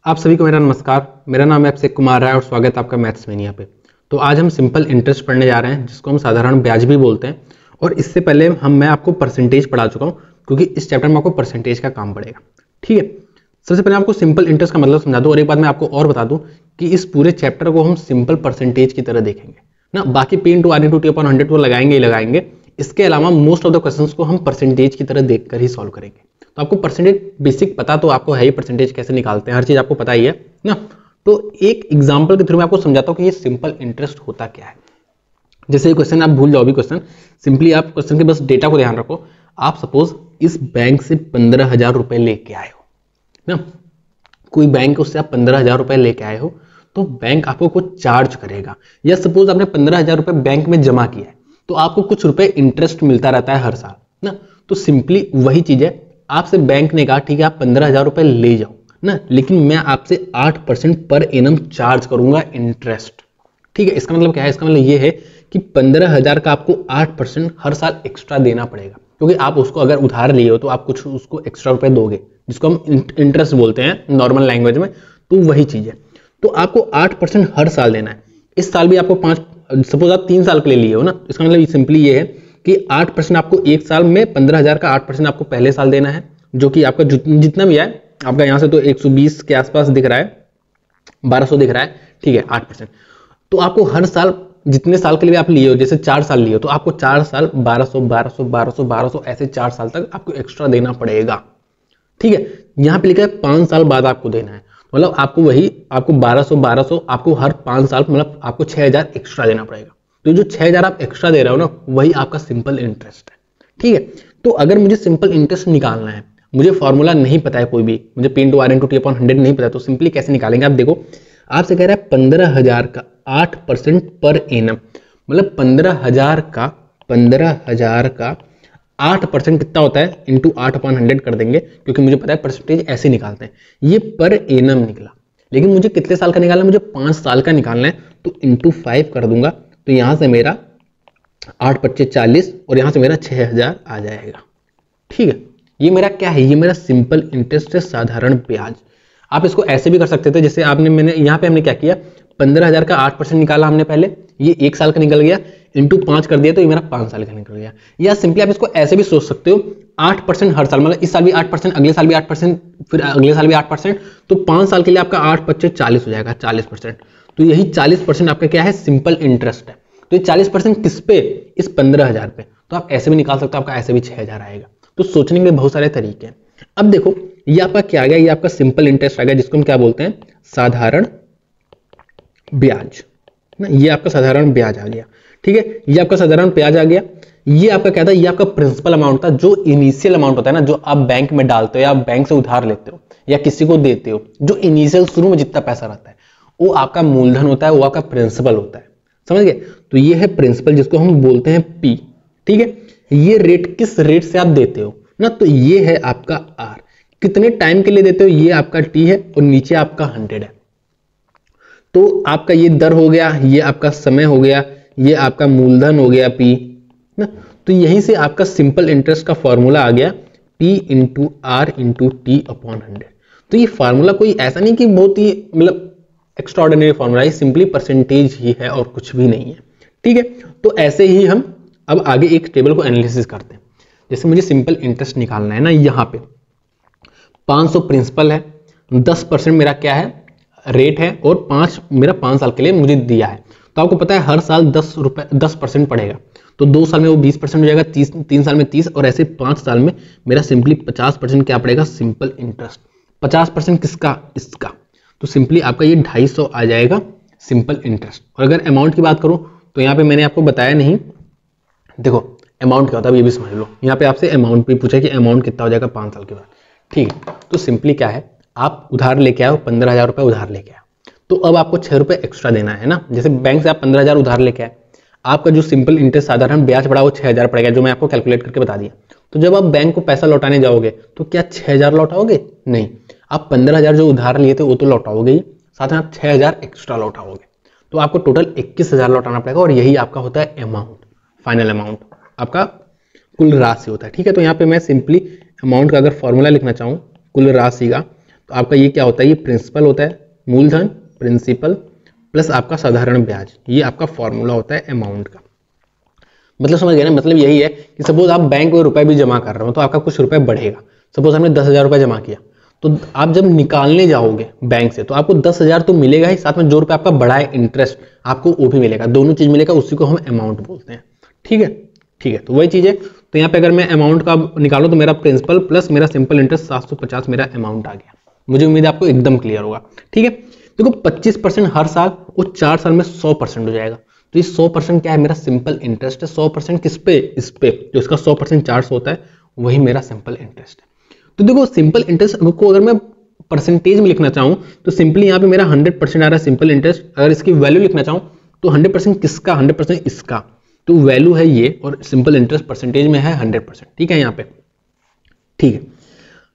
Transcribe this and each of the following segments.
आप सभी को मेरा नमस्कार। मेरा नाम है अभिषेक कुमार राय और स्वागत है आपका मैथ्स मेनिया पे। तो आज हम सिंपल इंटरेस्ट पढ़ने जा रहे हैं, जिसको हम साधारण ब्याज भी बोलते हैं। और इससे पहले मैं आपको परसेंटेज पढ़ा चुका हूं, क्योंकि इस चैप्टर में आपको परसेंटेज का काम पड़ेगा। ठीक है, सबसे पहले आपको सिंपल इंटरेस्ट का मतलब समझा दूं और एक बात मैं आपको और बता दूं कि इस पूरे चैप्टर को हम सिंपल परसेंटेज की तरह देखेंगे ना। बाकी P into R into T upon 100 वो लगाएंगे ही लगाएंगे। इसके अलावा मोस्ट ऑफ द क्वेश्चंस को हम परसेंटेज की तरह देखकर ही सॉल्व करेंगे। तो आपको परसेंटेज बेसिक पता तो आपको है ही, परसेंटेज कैसे निकालते हैं हर चीज आपको पता ही है ना। तो एक एग्जांपल के थ्रू मैं आपको समझाता हूं कि ये सिंपल इंटरेस्ट होता क्या है। जैसे क्वेश्चन आप भूल जाओ भी क्वेश्चन, सिंपली आप क्वेश्चन के बस डेटा को ध्यान रखो। आप सपोज इस बैंक से 15,000 रुपए लेके आए हो ना, कोई बैंक उससे आप 15,000 रुपए लेके आए हो, तो बैंक आपको कुछ चार्ज करेगा। या सपोज आपने 15,000 रुपए बैंक में जमा किया है, तो आपको कुछ रुपए इंटरेस्ट मिलता रहता है हर साल ना। तो सिंपली वही चीज है, आपसे बैंक ने कहा ठीक है आप 15,000 रुपए ले जाओ ना, लेकिन मैं आपसे 8% पर एनम चार्ज करूंगा इंटरेस्ट। ठीक है, इसका मतलब क्या है? इसका मतलब ये है कि 15,000 का आपको 8% हर साल एक्स्ट्रा देना पड़ेगा, क्योंकि आप उसको अगर उधार लिए हो तो आप कुछ उसको एक्स्ट्रा रुपए दोगे, जिसको हम इंटरेस्ट बोलते हैं नॉर्मल लैंग्वेज में। तो वही चीज है, तो आपको 8% हर साल देना है। इस साल भी आपको 5, सपोज आप 3 साल के लिए लिए हो ना, इसका मतलब सिंपली ये है कि 8% आपको एक साल में 15,000 का 8% आपको पहले साल देना है, जो कि आपका जितना भी है आपका यहाँ से तो 120 के आसपास दिख रहा है, 1200 दिख रहा है। ठीक है, 8%। तो आपको हर साल जितने साल के लिए आप लिए हो, जैसे 4 साल लिए हो, तो आपको 4 साल 1200 1200 1200 1200 ऐसे 4 साल तक आपको एक्स्ट्रा देना पड़ेगा। ठीक है, यहाँ पे लिखा है 5 साल बाद आपको देना है, मतलब आपको वही आपको 1200 1200 आपको हर 5 साल मतलब आपको 6,000 एक्स्ट्रा देना पड़ेगा। तो जो 6,000 आप एक्स्ट्रा दे रहे हो ना, वही आपका सिंपल इंटरेस्ट है। ठीक है, तो अगर मुझे सिंपल इंटरेस्ट निकालना है, मुझे फॉर्मूला नहीं पता है कोई भी, मुझे P into R into T upon 100 नहीं पता है, तो सिंपली कैसे निकालेंगे? आप देखो, आपसे कह रहा है 15,000 का 8% पर एनम, मतलब 15,000 का 8% कितना होता है? इंटू 8/100 कर देंगे, क्योंकि मुझे पता है परसेंटेज ऐसे निकालते हैं। ये पर एनम निकला, लेकिन मुझे कितने साल का निकालना है? मुझे 5 साल का निकालना है, तो इंटू 5 कर दूंगा। तो यहां से मेरा 8×25 40 और यहां से मेरा 6,000 आ जाएगा। ठीक है, ये मेरा क्या है? ये मेरा सिंपल इंटरेस्ट है, साधारण ब्याज। आप इसको ऐसे भी कर सकते थे, जैसे मैंने यहाँ पे हमने क्या किया, 15,000 का 8% निकाला हमने पहले, ये 1 साल का निकल गया, इंटू 5 कर दिया तो ये मेरा 5 साल का निकल गया। या सिंपली आप इसको ऐसे भी सोच सकते हो, 8% हर साल, मतलब इस साल भी 8%, अगले साल भी 8%, फिर अगले साल भी 8%, तो 5 साल के लिए आपका 8×25 40 हो जाएगा, 40%। तो यही 40% आपका क्या है? सिंपल इंटरेस्ट है। तो ये 40% किस पे? इस 15,000 पे। तो आप ऐसे भी निकाल सकते हो, आपका ऐसे भी 6,000 आएगा। तो सोचने के बहुत सारे तरीके हैं। अब देखो, ये आपका क्या आ गया? ये आपका सिंपल इंटरेस्ट आ गया, जिसको हम क्या बोलते हैं? साधारण ब्याज ना। ये आपका साधारण ब्याज आ गया। ठीक है, ये आपका साधारण ब्याज आ गया। ये आपका क्या था? ये आपका प्रिंसिपल अमाउंट था, जो इनिशियल अमाउंट होता है ना, जो आप बैंक में डालते हो या बैंक से उधार लेते हो या किसी को देते हो, जो इनिशियल शुरू में जितना पैसा रहता है वो आपका मूलधन होता है, वो आपका प्रिंसिपल होता है। समझ गए? तो ये है प्रिंसिपल, जिसको हम बोलते हैं P। ठीक है, ये रेट किस रेट से आप देते हो ना, तो ये है आपका R। कितने टाइम के लिए देते हो, ये आपका T है, और नीचे आपका 100 है। तो आपका ये दर हो गया, ये आपका समय हो गया, ये आपका मूलधन हो गया P ना। तो यहीं से आपका सिंपल इंटरेस्ट का फॉर्मूला आ गया, P into R into T upon 100। तो ये फार्मूला कोई ऐसा नहीं कि बहुत ही मतलब एक्स्ट्राऑर्डिनरी फॉर्मूला, ये सिंपली परसेंटेज ही है और कुछ भी नहीं है। ठीक है, तो ऐसे ही हम अब आगे एक टेबल को एनालिसिस करते हैं। जैसे मुझे सिंपल इंटरेस्ट निकालना है ना, यहाँ पे 500 प्रिंसिपल है, 10% मेरा क्या है? रेट है, और 5 मेरा 5 साल के लिए मुझे दिया है। तो आपको पता है हर साल 10% पड़ेगा, तो 2 साल में वो 20% हो जाएगा, 3 साल में 30, और ऐसे 5 साल में मेरा सिंपली 50% क्या पड़ेगा? Simple interest. 50% किसका? इसका। तो सिंपली आपका ये 250 आ जाएगा सिंपल इंटरेस्ट। और अगर अमाउंट की बात करूं, तो यहाँ पे मैंने आपको बताया नहीं, देखो अमाउंट क्या होता है ये भी समझ लो। यहाँ पे आपसे अमाउंट भी पूछा कि अमाउंट कितना हो जाएगा 5 साल के बाद। ठीक है, तो सिंपली क्या है, आप उधार लेके आओ, 15,000 रुपये उधार लेके आओ, तो अब आपको 6 रुपये एक्स्ट्रा देना है ना। जैसे बैंक से आप 15,000 उधार लेके आए, आपका जो सिंपल इंटरेस्ट साधारण ब्याज पड़ा वो 6,000 पड़ेगा, जो मैं आपको कैलकुलेट करके बता दिया। तो जब आप बैंक को पैसा लौटाने जाओगे, तो क्या 6,000 लौटाओगे? नहीं, आप 15,000 जो उधार लिए थे वो तो लौटाओगे ही, साथ में आप 6,000 एक्स्ट्रा लौटाओगे, तो आपको टोटल 21,000 लौटाना पड़ेगा। और यही आपका होता है अमाउंट, फाइनल अमाउंट, आपका कुल राशि होता है। ठीक है, तो यहाँ पे मैं सिंपली अमाउंट का अगर फॉर्मूला लिखना चाहूँ कुल राशि का, तो आपका ये क्या होता है, ये प्रिंसिपल होता है, मूलधन प्रिंसिपल प्लस आपका साधारण ब्याज, ये आपका फॉर्मूला होता है अमाउंट का। मतलब समझ गए ना, मतलब यही है कि सपोज आप बैंक में रुपए भी जमा कर रहे हो तो आपका कुछ रुपए बढ़ेगा। सपोज हमने 10,000 रुपये जमा किया, तो आप जब निकालने जाओगे बैंक से तो आपको 10,000 तो मिलेगा ही, साथ में जो रुपये आपका बढ़ा है इंटरेस्ट आपको वो भी मिलेगा, दोनों चीज मिलेगा, उसी को हम अमाउंट बोलते हैं। ठीक है, ठीक है, तो वही चीज है। तो यहाँ पे अगर मैं अमाउंट का निकालूं तो मेरा प्रिंसिपल प्लस मेरा सिंपल इंटरेस्ट 750 मेरा अमाउंट आ गया। मुझे उम्मीद है आपको एकदम क्लियर होगा। ठीक है, देखो 25% हर साल, वो 4 साल में 100% हो जाएगा। तो ये 100% क्या है, मेरा सिंपल इंटरेस्ट है। 100% किस पे, इस पे, जो इसका 100% 400 होता है वही मेरा सिंपल इंटरेस्ट है। तो देखो सिंपल इंटरेस्ट को अगर मैं परसेंटेज में लिखना चाहूं तो सिंपली यहाँ पे मेरा 100% आ रहा है सिंपल इंटरेस्ट। अगर इसकी वैल्यू लिखना चाहूं तो 100% किसका, 100% इसका, तो वैल्यू है ये, और सिंपल इंटरेस्ट परसेंटेज में है 100%। ठीक है यहाँ पे, ठीक है,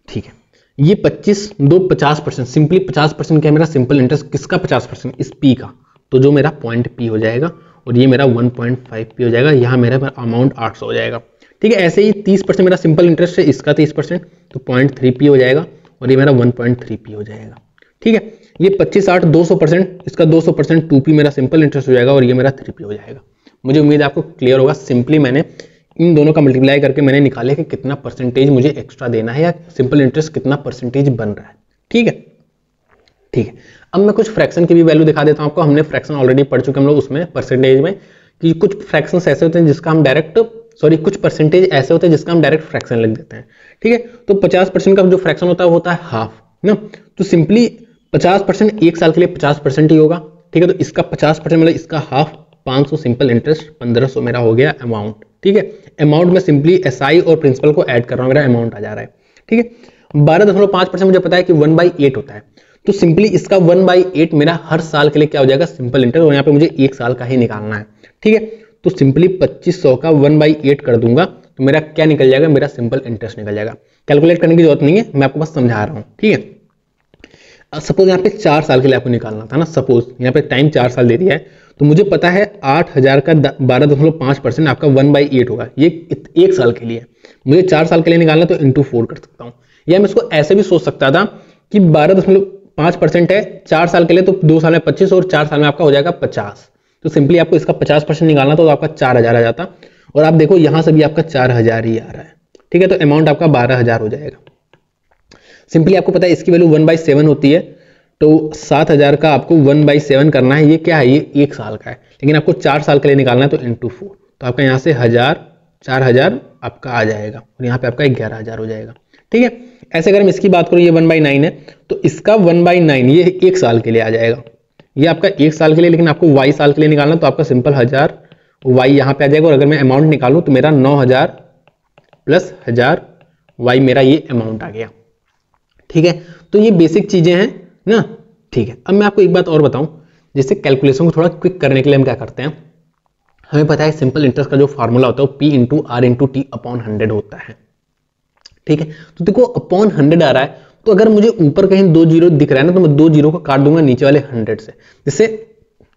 ठीक है। ये 25 2 50%, सिंपली 50% क्या है मेरा सिंपल इंटरेस्ट, किसका 50%, इस पी का, तो जो मेरा पॉइंट पी हो जाएगा, और ये मेरा 1.5 पी हो जाएगा। यहाँ मेरा अमाउंट 800 हो जाएगा। ठीक है, ऐसे ही 30% मेरा सिंपल इंटरेस्ट है, इसका 30%, तो 0.3 पी हो जाएगा, और ये मेरा 1.3 पी हो जाएगा। ठीक है, ये 25 8 200%, इसका 200% 2 पी मेरा सिंपल इंटरेस्ट हो जाएगा, और ये मेरा 3 पी हो जाएगा। मुझे उम्मीद है आपको क्लियर होगा। सिंपली मैंने इन दोनों का मल्टीप्लाई करके मैंने निकाले कि कितना परसेंटेज मुझे एक्स्ट्रा देना है, या सिंपल इंटरेस्ट कितना परसेंटेज बन रहा है। ठीक है, ठीक है। अब मैं कुछ फ्रैक्शन की भी वैल्यू दिखा देता हूं आपको। हमने फ्रैक्शन ऑलरेडी पढ़ चुके हम लोग उसमें परसेंटेज में, कि कुछ फ्रैक्शन ऐसे होते हैं जिसका हम डायरेक्ट, सॉरी, कुछ परसेंटेज ऐसे होते हैं जिसका हम डायरेक्ट फ्रैक्शन लिख देते हैं। ठीक है, तो 50% का जो फ्रैक्शन होता है वो होता है हाफ ना, तो सिंपली 50% एक साल के लिए 50% ही होगा। ठीक है, तो इसका 50% मतलब इसका हाफ 500 सिंपल इंटरेस्ट, 1500 मेरा हो गया अमाउंट। ठीक है, अमाउंट में सिंपली एसआई और प्रिंसिपल को ऐड कर रहा हूं, मेरा अमाउंट आ जा रहा है। ठीक है, 12.5% मुझे पता है कि 1/8 होता है, तो सिंपली इसका 1/8 मेरा हर साल के लिए क्या हो जाएगा, सिंपल इंटरेस्ट, और यहाँ पे मुझे एक साल का ही निकालना है। ठीक है, तो सिंपली 2500 का 1/8 कर दूंगा तो मेरा क्या निकल जाएगा, मेरा सिंपल इंटरेस्ट निकल जाएगा। कैलकुलेट करने की जरूरत नहीं है, मैं आपको बस समझा रहा हूँ। ठीक है, सपोज यहाँ पे 4 साल के लिए आपको निकालना था ना, सपोज यहाँ पे टाइम 4 साल दे दिया है, तो मुझे पता है 8000 का 12.5% आपका 1/8 होगा, ये एक साल के लिए। मुझे 4 साल के लिए निकालना तो इंटू 4 कर सकता हूँ, या मैं इसको ऐसे भी सोच सकता था कि 12.5% है 4 साल के लिए, तो 2 साल में 25 और 4 साल में आपका हो जाएगा 50। तो सिंपली आपको इसका 50% निकालना तो आपका 4000 आ जाता, और आप देखो यहां से भी आपका 4000 ही आ रहा है। ठीक है, तो अमाउंट आपका 12000 हो जाएगा। सिंपली आपको पता है इसकी वैल्यू 1/7 होती है, तो 7000 का आपको 1/7 करना है। ये क्या है, ये एक साल का है, लेकिन आपको 4 साल के लिए निकालना है तो इंटू 4, तो आपका यहाँ से 4000 आपका आ जाएगा, और यहाँ पे आपका 11000 हो जाएगा। ठीक है, ऐसे अगर हम इसकी बात करूँ, ये 1/9 है, तो इसका 1/9 ये एक साल के लिए आ जाएगा, ये आपका एक साल के लिए, लेकिन आपको y साल के लिए निकालना तो आपका सिंपल 1000 y यहाँ पे आ जाएगा, और अगर मैं अमाउंट निकालूं तो मेरा 9000 प्लस 1000 y मेरा ये अमाउंट आ गया। ठीक है, तो ये बेसिक चीजें हैं ना। ठीक है, अब मैं आपको एक बात और बताऊं, जैसे कैलकुलेशन को थोड़ा क्विक करने के लिए हम क्या करते हैं, हमें पता है सिंपल इंटरेस्ट का जो फॉर्मूला होता है वो P × R × T अपॉन 100 होता है। ठीक है, तो देखो अपॉन 100 आ रहा है, तो अगर मुझे ऊपर कहीं 2 जीरो दिख रहा है ना, तो मैं 2 जीरो को काट दूंगा नीचे वाले 100 से। जैसे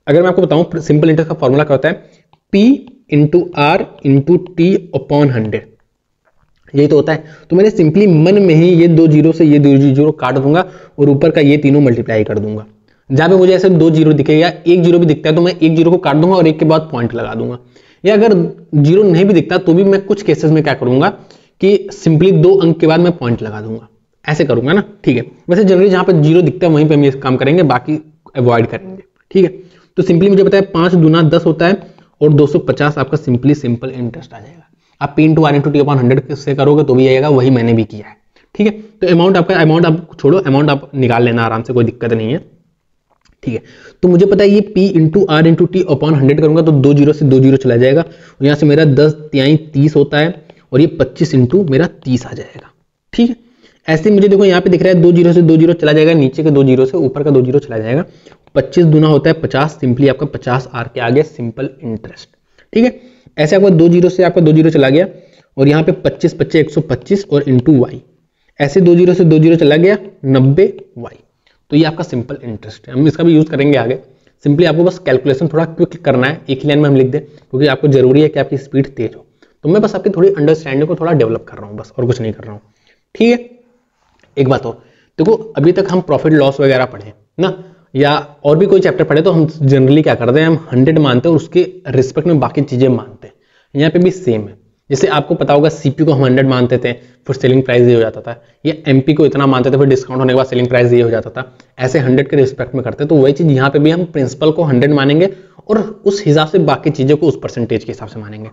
अगर मैं आपको बताऊं सिंपल इंटरेस्ट का फॉर्मूला क्या होता है, P × R × T अपॉन 100, यही तो होता है। तो मैंने सिंपली मन में ही ये 2 जीरो से ये 2 जीरो काट दूंगा, और ऊपर का ये तीनों मल्टीप्लाई कर दूंगा। जहां पे मुझे ऐसे 2 जीरो दिखेगा, एक जीरो भी दिखता है तो मैं एक जीरो को काट दूंगा और एक के बाद पॉइंट लगा दूंगा, या अगर जीरो नहीं भी दिखता तो भी मैं कुछ केसेस में क्या करूंगा कि सिंपली 2 अंक के बाद मैं पॉइंट लगा दूंगा, ऐसे करूंगा ना। ठीक है, वैसे जनरली जहां पे जीरो दिखता है वहीं पे हम ये काम करेंगे, बाकी अवॉइड करेंगे। ठीक है, तो सिंपली मुझे पता है 5 दूना 10 होता है, और 250 आपका सिंपली सिंपल इंटरेस्ट आ जाएगा। आप P × R × T अपॉन 100 से करोगे तो भी आएगा, वही मैंने भी किया है। ठीक है, तो अमाउंट आपका, अमाउंट आप छोड़ो, अमाउंट आप निकाल लेना आराम से, कोई दिक्कत नहीं है। ठीक है, तो मुझे पता है ये P × R × T अपॉन 100 करूंगा तो 2 जीरो से 2 जीरो चला जाएगा, और यहाँ से मेरा 10 तिहाई 30 होता है, और ये 25 × मेरा 30 आ जाएगा। ठीक है, ऐसे मुझे देखो यहाँ पे दिख रहा है 2 जीरो से 2 जीरो चला जाएगा, नीचे के 2 जीरो से ऊपर का 2 जीरो चला जाएगा। 25 दूना होता है 50, सिंपली आपका 50 R के आगे सिंपल इंटरेस्ट। ठीक है, ऐसे आपका 2 जीरो से आपका 2 जीरो चला गया, और यहाँ पे 25 25 125 और इंटू y, ऐसे 2 जीरो से 2 जीरो चला गया 90y। तो ये आपका सिंपल इंटरेस्ट है, हम इसका भी यूज करेंगे आगे। सिंपली आपको बस कैलकुलेशन थोड़ा क्विक करना है, एक ही लाइन में हम लिख दें, क्योंकि आपको जरूरी है कि आपकी स्पीड तेज हो। तो मैं बस आपकी थोड़ी अंडरस्टैंडिंग को थोड़ा डेवलप कर रहा हूँ बस, और कुछ नहीं कर रहा हूँ। ठीक है, एक बात और, देखो अभी तक हम प्रॉफिट लॉस वगैरह पढ़े ना, या और भी कोई चैप्टर पढ़े, तो हम जनरली क्या करते हैं, हम 100 मानते हैं और उसके रिस्पेक्ट में बाकी चीजें मानते हैं। यहाँ पे भी सेम है। जैसे आपको पता होगा सीपी को हम 100 मानते थे, फिर सेलिंग प्राइस ये हो जाता था, या एमपी को इतना मानते थे, फिर डिस्काउंट होने के बाद सेलिंग प्राइस ये हो जाता था। ऐसे 100 के रिस्पेक्ट में करते हैं। तो वही चीज यहाँ पे भी हम प्रिंसिपल को 100 मानेंगे और उस हिसाब से बाकी चीजों को उस परसेंटेज के हिसाब से मानेंगे।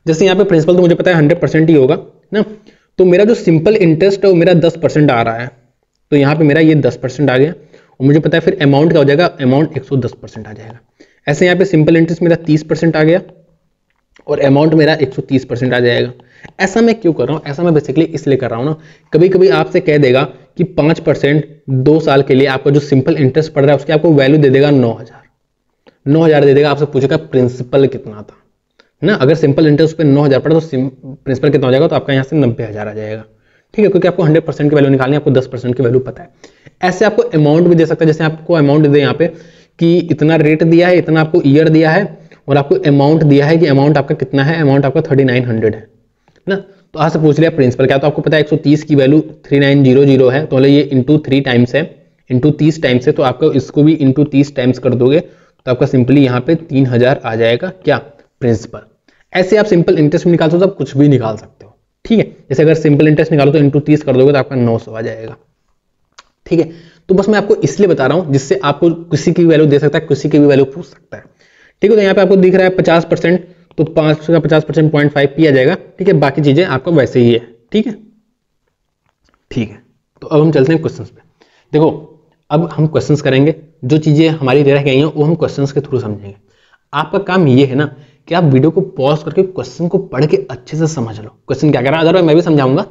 जैसे यहाँ पे प्रिंसिपल तो मुझे पता है 100% ही होगा ना, तो मेरा जो सिंपल इंटरेस्ट है वो मेरा 10% आ रहा है, तो यहाँ पे मेरा ये 10% आ गया। और मुझे पता है फिर अमाउंट क्या हो जाएगा, अमाउंट 110% आ जाएगा। ऐसे यहाँ पे सिंपल इंटरेस्ट मेरा 30% आ गया और अमाउंट मेरा 130% आ जाएगा। ऐसा मैं क्यों कर रहा हूँ, ऐसा मैं बेसिकली इसलिए कर रहा हूँ ना, कभी कभी आपसे कह देगा कि 5% 2 साल के लिए आपका जो सिंपल इंटरेस्ट पड़ रहा है उसकी आपको वैल्यू दे देगा 9,000 दे देगा। आपसे पूछेगा प्रिंसिपल कितना था ना, अगर सिंपल इंटरेस्ट पे 9,000 पड़ा तो प्रिंसिपल कितना हो जाएगा, तो आपका यहाँ से 90,000 आ जाएगा। ठीक है, क्योंकि आपको 100% की वैल्यू निकालनी है, आपको 10% की वैल्यू पता है। ऐसे आपको अमाउंट भी दे सकता है, जैसे आपको अमाउंट दे यहाँ पे कि इतना रेट दिया है, इतना आपको ईयर दिया है और आपको अमाउंट दिया है कि अमाउंट आपका कितना है, अमाउंट आपका 3900 है ना। तो आज से पूछ लिया प्रिंसिपल क्या, तो आपको पता है 130 की वैल्यू 3900 है, तो ये इंटू 3 टाइम्स है, इंटू 30 टाइम्स है, तो आपको इसको भी इंटू 30 टाइम्स कर दोगे तो आपका सिंपली यहाँ पे 3000 आ जाएगा क्या, प्रिंसिपल। ऐसे आप सिंपल इंटरेस्ट में निकाल सकते हो, आप कुछ भी निकाल सकते हो। ठीक है, जैसे अगर सिंपल इंटरेस्ट निकालो तो इंटू 30 कर दोगे तो आपका 900 आ जाएगा। ठीक है, तो बस मैं आपको इसलिए बता रहा हूं जिससे आपको किसी की वैल्यू दे सकता है, किसी की भी वैल्यू पूछ सकता है। ठीक है, तो यहाँ पे आपको दिख रहा है 50%, तो 5 का 50% 0.5 पी आ जाएगा। ठीक है, बाकी चीजें आपको वैसे ही है। ठीक है, ठीक है, तो अब हम चलते हैं क्वेश्चंस पे। देखो अब हम क्वेश्चंस करेंगे, जो चीजें हमारी रह गई हैं वो हम क्वेश्चंस के थ्रू समझेंगे। आपका काम ये है ना कि आप वीडियो को पॉज करके क्वेश्चन को पढ़ के अच्छे से समझ लो क्वेश्चन क्या कह रहा है। अदरवाइज मैं भी समझाऊंगा,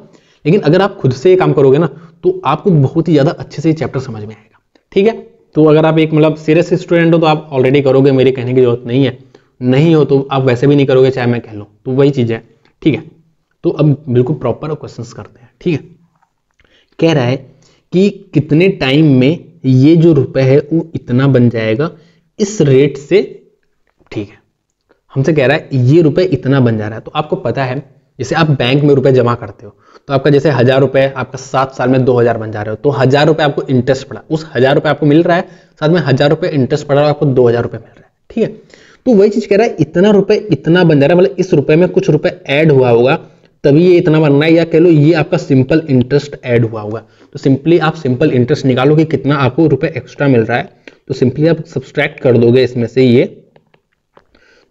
लेकिन अगर आप खुद से ये काम करोगे ना तो आपको बहुत ही ज्यादा अच्छे से ये चैप्टर समझ में आएगा। ठीक है, तो अगर आप एक मतलब सीरियस स्टूडेंट हो तो आप ऑलरेडी करोगे, मेरे कहने की जरूरत नहीं है। नहीं हो तो आप वैसे भी नहीं करोगे चाहे मैं कह लूं, तो वही चीज है। ठीक है, तो अब बिल्कुल प्रॉपर क्वेश्चंस करते हैं। ठीक है, कह रहा है कि कितने टाइम में ये जो रुपए है वो इतना बन जाएगा इस रेट से। ठीक है, हमसे कह रहा है ये रुपए इतना बन जा रहा है। तो आपको पता है जैसे आप बैंक में रुपए जमा करते हो तो आपका जैसे 1000 रुपए आपका 7 साल में 2000 बन जा रहे हो, तो 1000 रुपए आपको इंटरेस्ट पड़ा, उस 1000 रुपए आपको मिल रहा है, साथ में 1000 रुपए इंटरेस्ट पड़ा और आपको 2000 रुपए मिल रहा है। ठीक है, तो वही चीज कह रहा है इतना रुपए इतना बन जा रहा है, मतलब इस रुपए में कुछ रुपए ऐड हुआ होगा तभी ये इतना बन रहा है, या कह लो ये आपका सिंपल इंटरेस्ट ऐड हुआ होगा। तो सिंपली आप सिंपल इंटरेस्ट निकालो कि कितना आपको रुपए एक्स्ट्रा मिल रहा है, तो सिंपली आप सब्सट्रैक्ट कर दोगे इसमें से ये,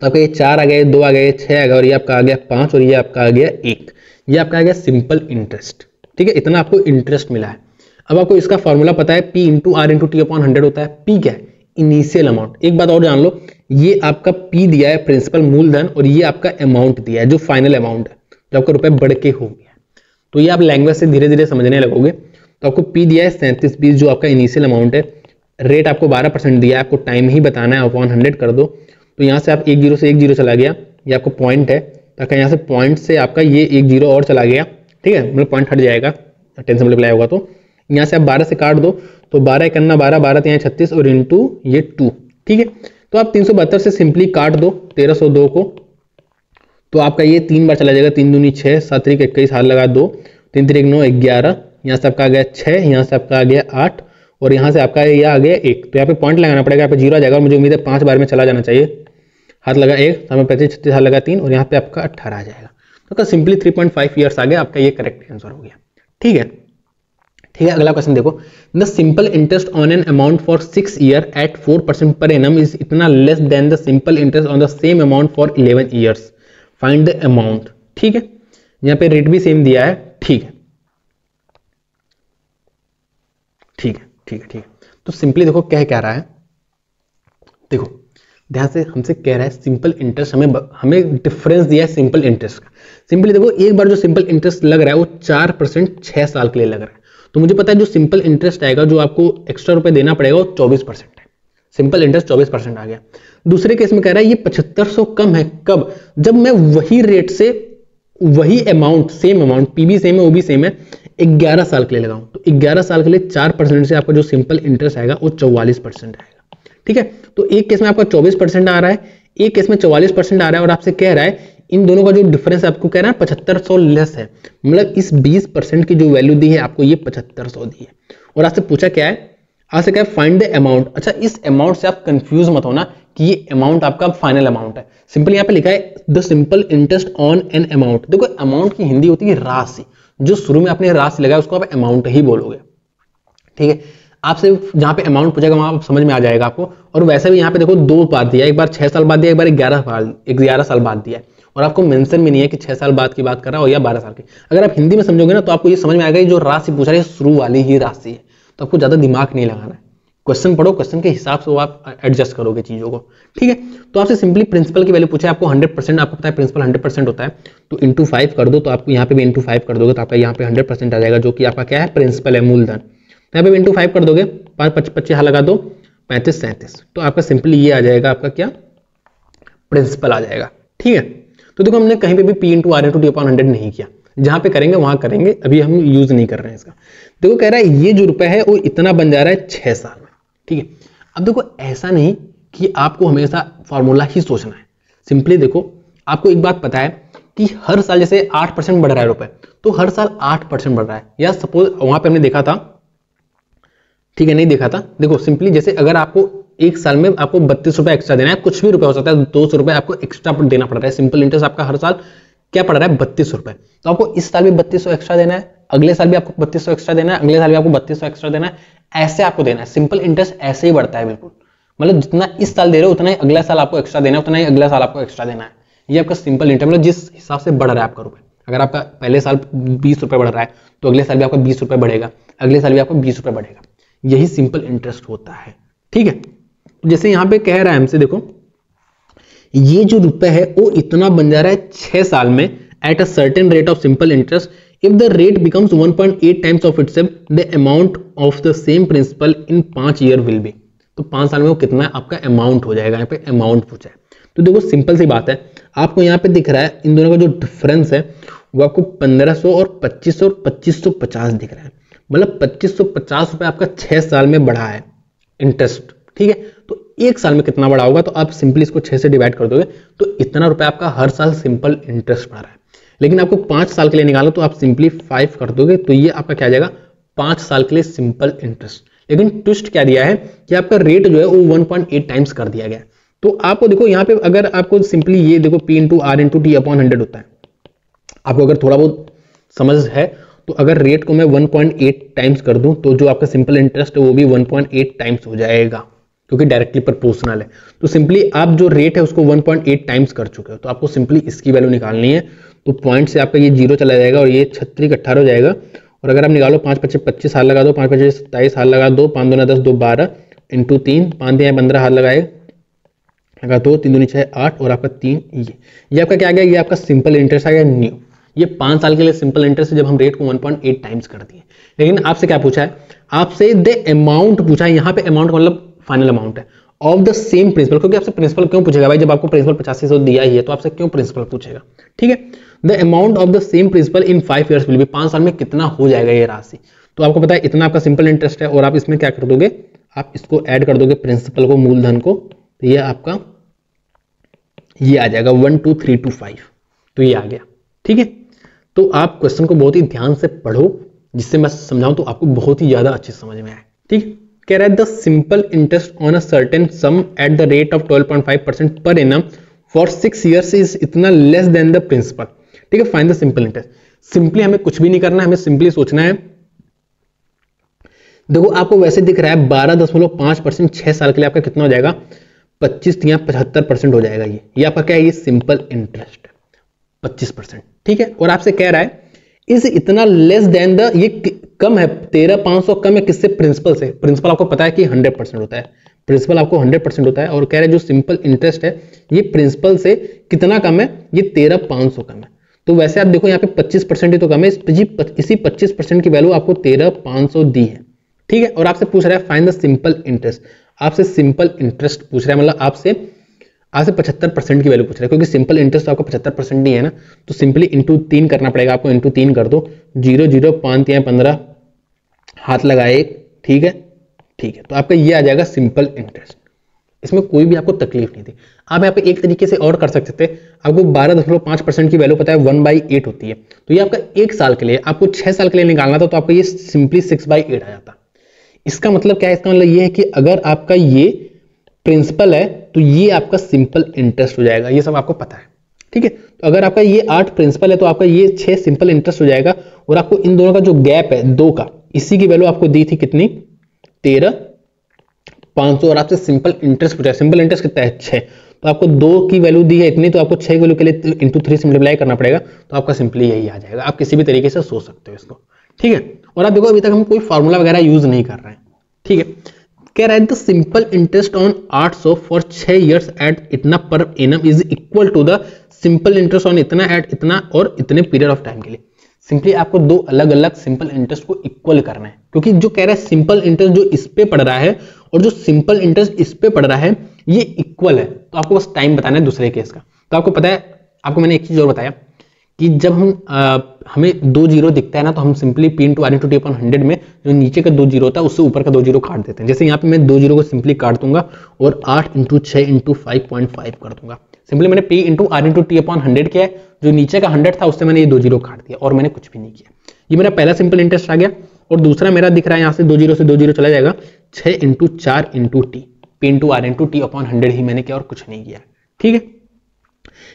तो आपका ये 4 आ गया, 2 आ गया, 6 आ गया और ये आपका आ गया 5 और ये आपका आ गया 1। ये आपका आ गया सिंपल इंटरेस्ट। ठीक है, इतना आपको इंटरेस्ट मिला है। अब आपको इसका फॉर्मूला पता है, P into R into T upon 100 होता है। P क्या है, इनिशियल अमाउंट। एक बात और जान लो, ये आपका P दिया है प्रिंसिपल मूलधन और ये आपका अमाउंट दिया है जो फाइनल अमाउंट है, जो आपका रुपए बढ़ के हो गया। तो ये आप लैंग्वेज से धीरे धीरे समझने लगोगे। तो आपको P दिया है 3720 जो आपका इनिशियल अमाउंट है, रेट आपको 12% दिया है, आपको टाइम ही बताना है, अपॉन 100 कर दो। तो यहाँ से आप 1 0 से 1 0 चला गया, ये आपका पॉइंट है, ताकि यहाँ से पॉइंट से आपका ये 1 0 और चला गया। ठीक है, मतलब पॉइंट हट जाएगा, 10 से मल्टीप्लाई होगा। तो यहाँ से आप 12 से काट दो, तो 12 1 12 12 3 36 और इंटू ये 2। ठीक है, तो आप 372 से सिंपली काट दो 1302 को, तो आपका ये 3 बार चला जाएगा, 3 दूनी 6, 7 3 21 हाथ लगा 2, 3 3 9 11, यहाँ से आपका आ गया 6, यहाँ से आपका आ गया 8 और यहाँ से आपका ये आ गया 1। तो यहाँ पे पॉइंट लगाना पड़ेगा, यहाँ पे 0 आ जाएगा और मुझे उम्मीद है 5 बार में चला जाना चाहिए। हाथ लगा 1, साथ में 35 36 हाथ लगा 3 और यहाँ पे आपका 18 आ जाएगा। तो सिंपली 3.5 ईयर्स आ गया, आपका ये करेक्ट आंसर हो गया। ठीक है, ठीक है, अगला क्वेश्चन देखो, the simple interest on an amount for 6 year at 4% per annum is इतना less than the simple interest on the same amount for 11 years, find the amount. ठीक है, यहाँ पे रेट भी सेम दिया है। ठीक है, ठीक है, ठीक है, ठीक है, तो सिंपली देखो क्या रहा है, देखो ध्यान से, हमसे कह रहा है सिंपल इंटरेस्ट, हमें डिफरेंस दिया है सिंपल इंटरेस्ट का। सिंपली देखो एक बार जो सिंपल इंटरेस्ट लग रहा है वो 4% 6 साल के लिए लग रहा है। तो मुझे पता है जो सिंपल इंटरेस्ट आएगा, जो आपको एक्स्ट्रा रुपए देना पड़ेगा, वो 24% है। सिंपल इंटरेस्ट 24% आ गया। दूसरे केस में कह रहा है ये 7500 कम है, कब, जब मैं वही रेट से वही अमाउंट, सेम अमाउंट, पी भी सेम है, वो भी सेम है, 11 साल के लिए लगाऊं। तो 11 साल के लिए 4% से आपका जो सिंपल इंटरेस्ट आएगा वो 44% आएगा। ठीक है, तो एक केस में आपका 24% आ रहा है, एक केस में 44% आ रहा है और आपसे कह रहा है इन दोनों का जो डिफरेंस आपको कह रहा है 7500 लेस है, मतलब इस 20% की जो वैल्यू दी है आपको ये 7500 दी है। और आपसे पूछा क्या है, आपसे क्या है फाइंड द अमाउंट। अच्छा, इस अमाउंट से आप कंफ्यूज मत होना कि ये अमाउंट आपका फाइनल अमाउंट है। सिंपल यहाँ पे लिखा है the simple interest on an amount. देखो अमाउंट की हिंदी होती है राशि, जो शुरू में आपने राशि लगाया उसको आप अमाउंट ही बोलोगे, ठीक है। आपसे जहां पे अमाउंट पूछेगा वहां समझ में आ जाएगा आपको। और वैसे भी यहाँ पे देखो दो बार दिया, एक बार 6 साल बाद दिया, एक बार 11 साल बाद दिया है, और आपको मेंशन भी नहीं है कि 6 साल बाद की बात कर रहा हो या 12 साल की। अगर आप हिंदी में समझोगे ना तो आपको ये समझ में आएगा जो राशि पूछा है शुरू वाली ही राशि है, तो आपको ज्यादा दिमाग नहीं लगाना है। क्वेश्चन पढ़ो, क्वेश्चन के हिसाब से वो आप एडजस्ट करोगे चीजों को, ठीक है। तो आपसे सिंपली प्रिंसिपल की वैल्यू पूछा है आपको 100%, आपको पता है प्रिंसिपल 100% होता है, तो इंटू 5 कर दो, तो आपको यहाँ पे भी इंटू 5 कर दोगे तो आपका यहाँ पे 100% आ जाएगा, जो कि आपका क्या है प्रिंसिपल है, मूलधन। तो यहाँ पे इंटू 5 कर दोगे, 5 25 यहाँ लगा दो, 35 37, तो आपका सिंपली ये आ जाएगा आपका क्या प्रिंसिपल आ जाएगा, ठीक है। तो देखो हमने कहीं पे भी P into R into T upon 100 नहीं किया, जहां पे करेंगे वहां करेंगे, अभी हम यूज नहीं कर रहे हैं इसका। देखो कह रहा है ये जो रुपए है वो इतना बन जा रहा है 6 साल में, ठीक है। अब देखो ऐसा नहीं कि आपको हमेशा फॉर्मूला ही सोचना है, सिंपली देखो आपको एक बात पता है कि हर साल जैसे 8% बढ़ रहा है रुपए, तो हर साल 8% बढ़ रहा है, या सपोज वहां पे हमने देखा था, ठीक है, नहीं देखा था, देखो सिंपली जैसे अगर आपको एक साल में आपको 32 रुपए एक्स्ट्रा देना है, कुछ भी रुपए हो सकता है, 200 रुपए आपको एक्स्ट्रा देना पड़ रहा है, सिंपल इंटरेस्ट आपका हर साल क्या पड़ रहा है 32 रुपए, तो आपको इस साल भी 3200 एक्स्ट्रा देना है, अगले साल भी आपको 3200 एक्स्ट्रा देना है, अगले साल भी आपको 3200 एक्स्ट्रा देना है, ऐसे आपको देना है। सिंपल इंटरेस्ट ऐसे ही बढ़ता है बिल्कुल, मतलब जितना इस साल दे रहे हो उतना ही अगला साल आपको एक्स्ट्रा देना है, उतना ही अगला साल आपको एक्स्ट्रा देना है। ये आपका सिंपल इंटरेस्ट, मतलब जिस हिसाब से बढ़ रहा है आपका रुपए, अगर आपका पहले साल 20 रुपए बढ़ रहा है तो अगले साल भी आपका 20 रुपए बढ़ेगा, अगले साल भी आपका 20 रुपए बढ़ेगा, यही सिंपल इंटरेस्ट होता है, ठीक है। जैसे यहां पे कह रहा है हमसे, देखो ये जो रुपए है वो इतना बन जा रहा है 6 साल में at a certain rate of simple interest, if the rate becomes 1.8 times of itself, the amount of the same principal in 5 year will be. तो 5 साल में वो कितना आपका अमाउंट हो जाएगा, यहाँ पे अमाउंट पूछा है। तो देखो सिंपल सी बात है, आपको यहाँ पे दिख रहा है इन दोनों का जो डिफरेंस है वो आपको 1500 और 2500 और 2550 दिख रहा है, मतलब 2550 रुपए आपका 6 साल में बढ़ा है इंटरेस्ट, ठीक है। तो एक साल में कितना बढ़ा होगा, तो आप सिंपली इसको 6 से डिवाइड कर दोगे तो इतना रुपए आपका हर साल सिंपल इंटरेस्ट बढ़ रहा है। लेकिन आपको 5 साल के लिए निकालो तो आप सिंपली 5 कर दोगे तो ये आपका क्या आ जाएगा 5 साल के लिए सिंपल इंटरेस्ट। लेकिन ट्विस्ट क्या दिया है कि आपका रेट जो है वो 1.8 टाइम्स कर दिया गया। तो आपको देखो यहाँ पे अगर आपको सिंपली ये देखो P into R into T upon 100 होता है, आपको अगर थोड़ा बहुत समझ है तो अगर रेट को मैं 1.8 टाइम्स कर दूं तो जो आपका सिंपल इंटरेस्ट है वो भी 1.8 टाइम्स हो जाएगा, क्योंकि डायरेक्टली प्रोपोर्शनल है। तो सिंपली आप जो रेट है उसको 1.8 टाइम्स कर चुके हो, तो आपको सिंपली इसकी वैल्यू निकालनी है। तो पॉइंट से आपका ये 0 चला जाएगा और ये 36 18 हो जाएगा। और अगर आप निकालो 5 25 25 हाथ लगा दो, 5 25 27 हाथ लगा दो, 5 2 10 2 12 इंटू 3 5 दिया 15 हाथ लगाए लगा दो, 3 2 6 8 और आपका 3 ये आपका क्या आ गया, ये आपका सिंपल इंटरेस्ट आ गया न्यू। ये 5 साल के लिए सिंपल इंटरेस्ट जब हम रेट को 1.8 टाइम्स कर दिए। लेकिन आपसे क्या पूछा है, आपसे द अमाउंट पूछा है। यहाँ पे अमाउंट मतलब फाइनल अमाउंट है ऑफ द सेम प्रिंसिपल, क्योंकि आपसे प्रिंसिपल क्यों पूछेगा भाई, जब आपको प्रिंसिपल 8500 दिया ही है तो आपसे क्यों प्रिंसिपल पूछेगा, ठीक है। The amount of the same principal in 5 years will be, 5 साल में कितना हो जाएगा ये राशि। तो आपको पता है इतना आपका सिंपल इंटरेस्ट है और आप इसमें क्या कर दोगे, आप इसको ऐड कर दोगे प्रिंसिपल को, मूलधन को, तो ये आपका ये आ जाएगा 1 2 3 2 5, तो ये आ गया, ठीक है। तो आप क्वेश्चन को बहुत ही ध्यान से पढ़ो, जिससे मैं समझाऊं तो आपको बहुत ही ज्यादा अच्छे समझ में आए, ठीक है। कह रहा है the simple interest on a certain some eight the rate of 12.5% पर एनम फॉर 6 ईयर्स इज इतना लेस देन द प्रिंसिपल, ठीक है। Find the simple interest. Simply हमें कुछ भी नहीं करना है, हमें सिंपली सोचना है। देखो आपको वैसे दिख रहा है 12.5%, 6 साल के लिए आपका कितना हो जाएगा 25 या 75% हो जाएगा। ये आपका क्या है, ये सिंपल इंटरेस्ट 25%, ठीक है। और आपसे कह रहा है इस इतना लेस देन द, ये कम है 13500 कम है किससे, प्रिंसिपल से। प्रिंसिपल आपको पता है कि 100% होता है, प्रिंसिपल आपको 100% होता है। और कह रहे हैं जो सिंपल इंटरेस्ट है ये प्रिंसिपल से कितना कम है, ये 13500 कम है। तो वैसे आप देखो यहाँ पे 25% ही तो कम है, इसी 25% की वैल्यू आपको 13500 दी है, ठीक है। और आपसे पूछ रहा है फाइंड द सिंपल इंटरेस्ट, आपसे सिंपल इंटरेस्ट पूछ रहा है, मतलब आपसे 75% की वैल्यू पूछ रहा है, क्योंकि सिंपल इंटरेस्ट तो आपको 75% ही है ना। तो सिंपली इंटू 3 करना पड़ेगा आपको, इंटू 3 कर दो, 0 0 5 या 15 हाथ लगाए, ठीक है, ठीक है। तो आपका ये आ जाएगा सिंपल इंटरेस्ट। इसमें कोई भी आपको तकलीफ नहीं थी। आप यहाँ पे एक तरीके से और कर सकते थे, आपको 12.5% की वैल्यू पता है 1/8 होती है, तो ये आपका 1 साल के लिए, आपको 6 साल के लिए निकालना था तो आपको ये सिंपली 6/8 आ जाता। इसका मतलब क्या है? इसका मतलब ये है कि अगर आपका ये प्रिंसिपल है तो ये आपका सिंपल इंटरेस्ट हो जाएगा, ये सब आपको पता है, ठीक है। तो अगर आपका ये 8 प्रिंसिपल है तो आपका ये 6 सिंपल इंटरेस्ट हो जाएगा, और आपको इन दोनों का जो गैप है 2 का, इसी की वैल्यू आपको दी थी कितनी, 13,500, और आपसे सिंपल इंटरेस्ट पूछा है। सिंपल इंटरेस्ट कितना है? 6, तो आपको 2 की वैल्यू दी है इतनी, तो आपको 6 की वैल्यू के लिए इंटू 3 से मल्टीप्लाई करना पड़ेगा, तो आपका सिंपली यही आ जाएगा। आप किसी भी तरीके से सोच सकते हो इसको, ठीक है। और आप देखो अभी तक हम कोई फार्मूला वगैरह यूज नहीं कर रहे हैं, ठीक है। कह रहा है the simple interest on 800 for 6 years at इतना per annum is equal to the simple interest on इतना एट इतना और इतने पीरियड ऑफ टाइम के लिए। सिंपली आपको 2 अलग अलग सिंपल इंटरेस्ट को इक्वल करना है, क्योंकि जो कह रहा है सिंपल इंटरेस्ट जो इस पे पड़ रहा है और जो सिंपल इंटरेस्ट इस पे पड़ रहा है ये इक्वल है, तो आपको बस टाइम बताना है दूसरे केस का। तो आपको पता है, आपको मैंने एक चीज और बताया कि जब हमें 2 जीरो दिखता है ना, तो हम सिंपली P × R × T / 100 में जो नीचे का 2 जीरो होता है उससे ऊपर का 2 जीरो काट देते हैं। जैसे यहाँ पे मैं 2 जीरो को सिंपली काट दूंगा और 8 × 6 × 5.5 कर दूंगा। सिंपली मैंने P × R × T / 100 किया है, जो नीचे का 100 था उससे मैंने ये 2 जीरो काट दिया और मैंने कुछ भी नहीं किया। ये मेरा पहला सिंपल इंटरेस्ट आ गया, और दूसरा मेरा दिख रहा है यहाँ से 2 जीरो से 2 जीरो चला जाएगा, 6 × 4 × T, P × R × T / 100 ही मैंने किया और कुछ नहीं किया, ठीक है।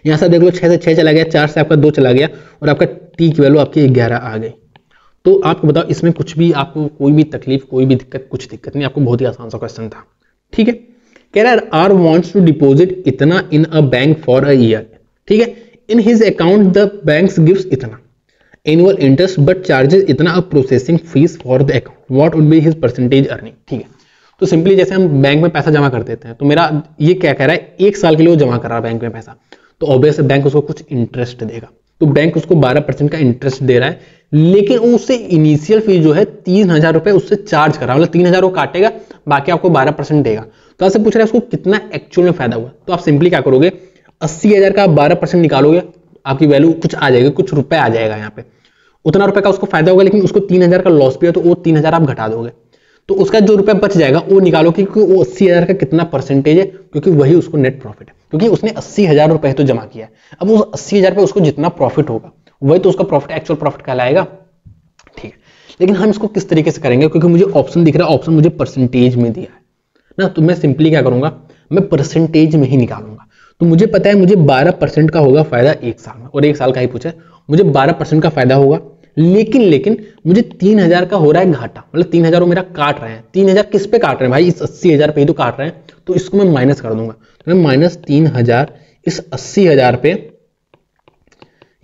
यहां से देख लो 6 से 6 चला गया, 4 से आपका 2 चला गया, और आपका टी की वैल्यू आपकी 11 आ गई। तो आपको बताओ इसमें कुछ भी आपको कोई भी तकलीफ, कोई भी दिक्कत, कुछ दिक्कत नहीं, आपको बहुत ही आसान सा क्वेश्चन था, ठीक है। कह रहा है आर वांट्स टू डिपॉजिट इतना in a bank for a year, ठीक है। In his account the banks gives इतना एनुअल इंटरेस्ट बट चार्जेस इतना a processing fee for the account, what would be his percentage earning, ठीक है। तो simply जैसे हम बैंक में पैसा जमा कर देते हैं, तो मेरा ये क्या कह रहा है, 1 साल के लिए वो जमा कर रहा है बैंक में पैसा, तो ऑब्वियस बैंक उसको कुछ इंटरेस्ट देगा, तो बैंक उसको 12% का इंटरेस्ट दे रहा है, लेकिन उससे इनिशियल फीस जो है 3,000 रुपए उससे चार्ज कर रहा है, मतलब 3,000 वो काटेगा, बाकी आपको 12% देगा। तो आपसे पूछ रहा है उसको कितना एक्चुअल में फायदा हुआ, तो आप सिंपली क्या करोगे, 80,000 का 12% निकालोगे, आपकी वैल्यू कुछ आ जाएगी, कुछ रुपए आ जाएगा यहाँ पे, उतना रुपए का उसको फायदा होगा, लेकिन उसको 3,000 का लॉस भी है, तो वो 3,000 आप घटा दोगे, तो उसका जो रुपया बच जाएगा वो निकालो कि वो 80,000 का कितना परसेंटेज है, क्योंकि वही उसको नेट प्रॉफिट है, क्योंकि उसने 80,000 रुपए तो जमा किया है। अब उस 80,000 पे उसको जितना प्रॉफिट होगा वही तो उसका प्रॉफिट, एक्चुअल प्रॉफिट कहलाएगा, ठीक है। लेकिन हम इसको किस तरीके से करेंगे, क्योंकि मुझे ऑप्शन दिख रहा है, ऑप्शन मुझे परसेंटेज में दिया है ना, तो मैं सिंपली क्या करूंगा, मैं परसेंटेज में ही निकालूंगा। तो मुझे पता है मुझे 12% का होगा फायदा 1 साल में, और 1 साल का ही पूछा है, मुझे 12% का फायदा होगा, लेकिन मुझे 3,000 का हो रहा है घाटा, मतलब 3,000 वो मेरा काट रहे हैं। 3,000 किस पे काट रहे हैं भाई, इस 80,000 पे ही तो काट रहे हैं, तो इसको मैं माइनस कर दूंगा, तो मैं -3,000 इस 80,000 पे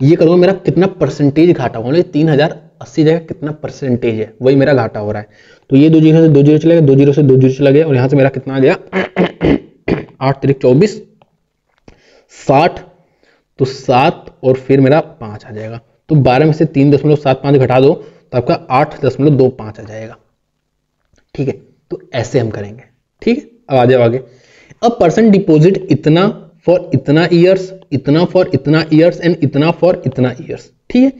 ये करूंगा, मेरा कितना परसेंटेज घाटा होगा, 3,000 80 जगह कितना परसेंटेज है, वही मेरा घाटा हो रहा है। तो ये 2 जीरो से 2 जीरो चला गया, 2 जीरो से 2 जीरो चला गया, और यहां से मेरा कितना आ गया 8 × 24 60, तो 7 और फिर मेरा 5 आ जाएगा, तो 12 में से 3.75 घटा दो तो आपका 8.25 आ जाएगा, ठीक है। तो ऐसे हम करेंगे, ठीक है। अब आ जाओ आगे, अब पर्सन डिपॉजिट इतना फॉर इतना ईयर्स, इतना फॉर इतना ईयर्स एंड इतना फॉर इतना ईयर्स, ठीक है।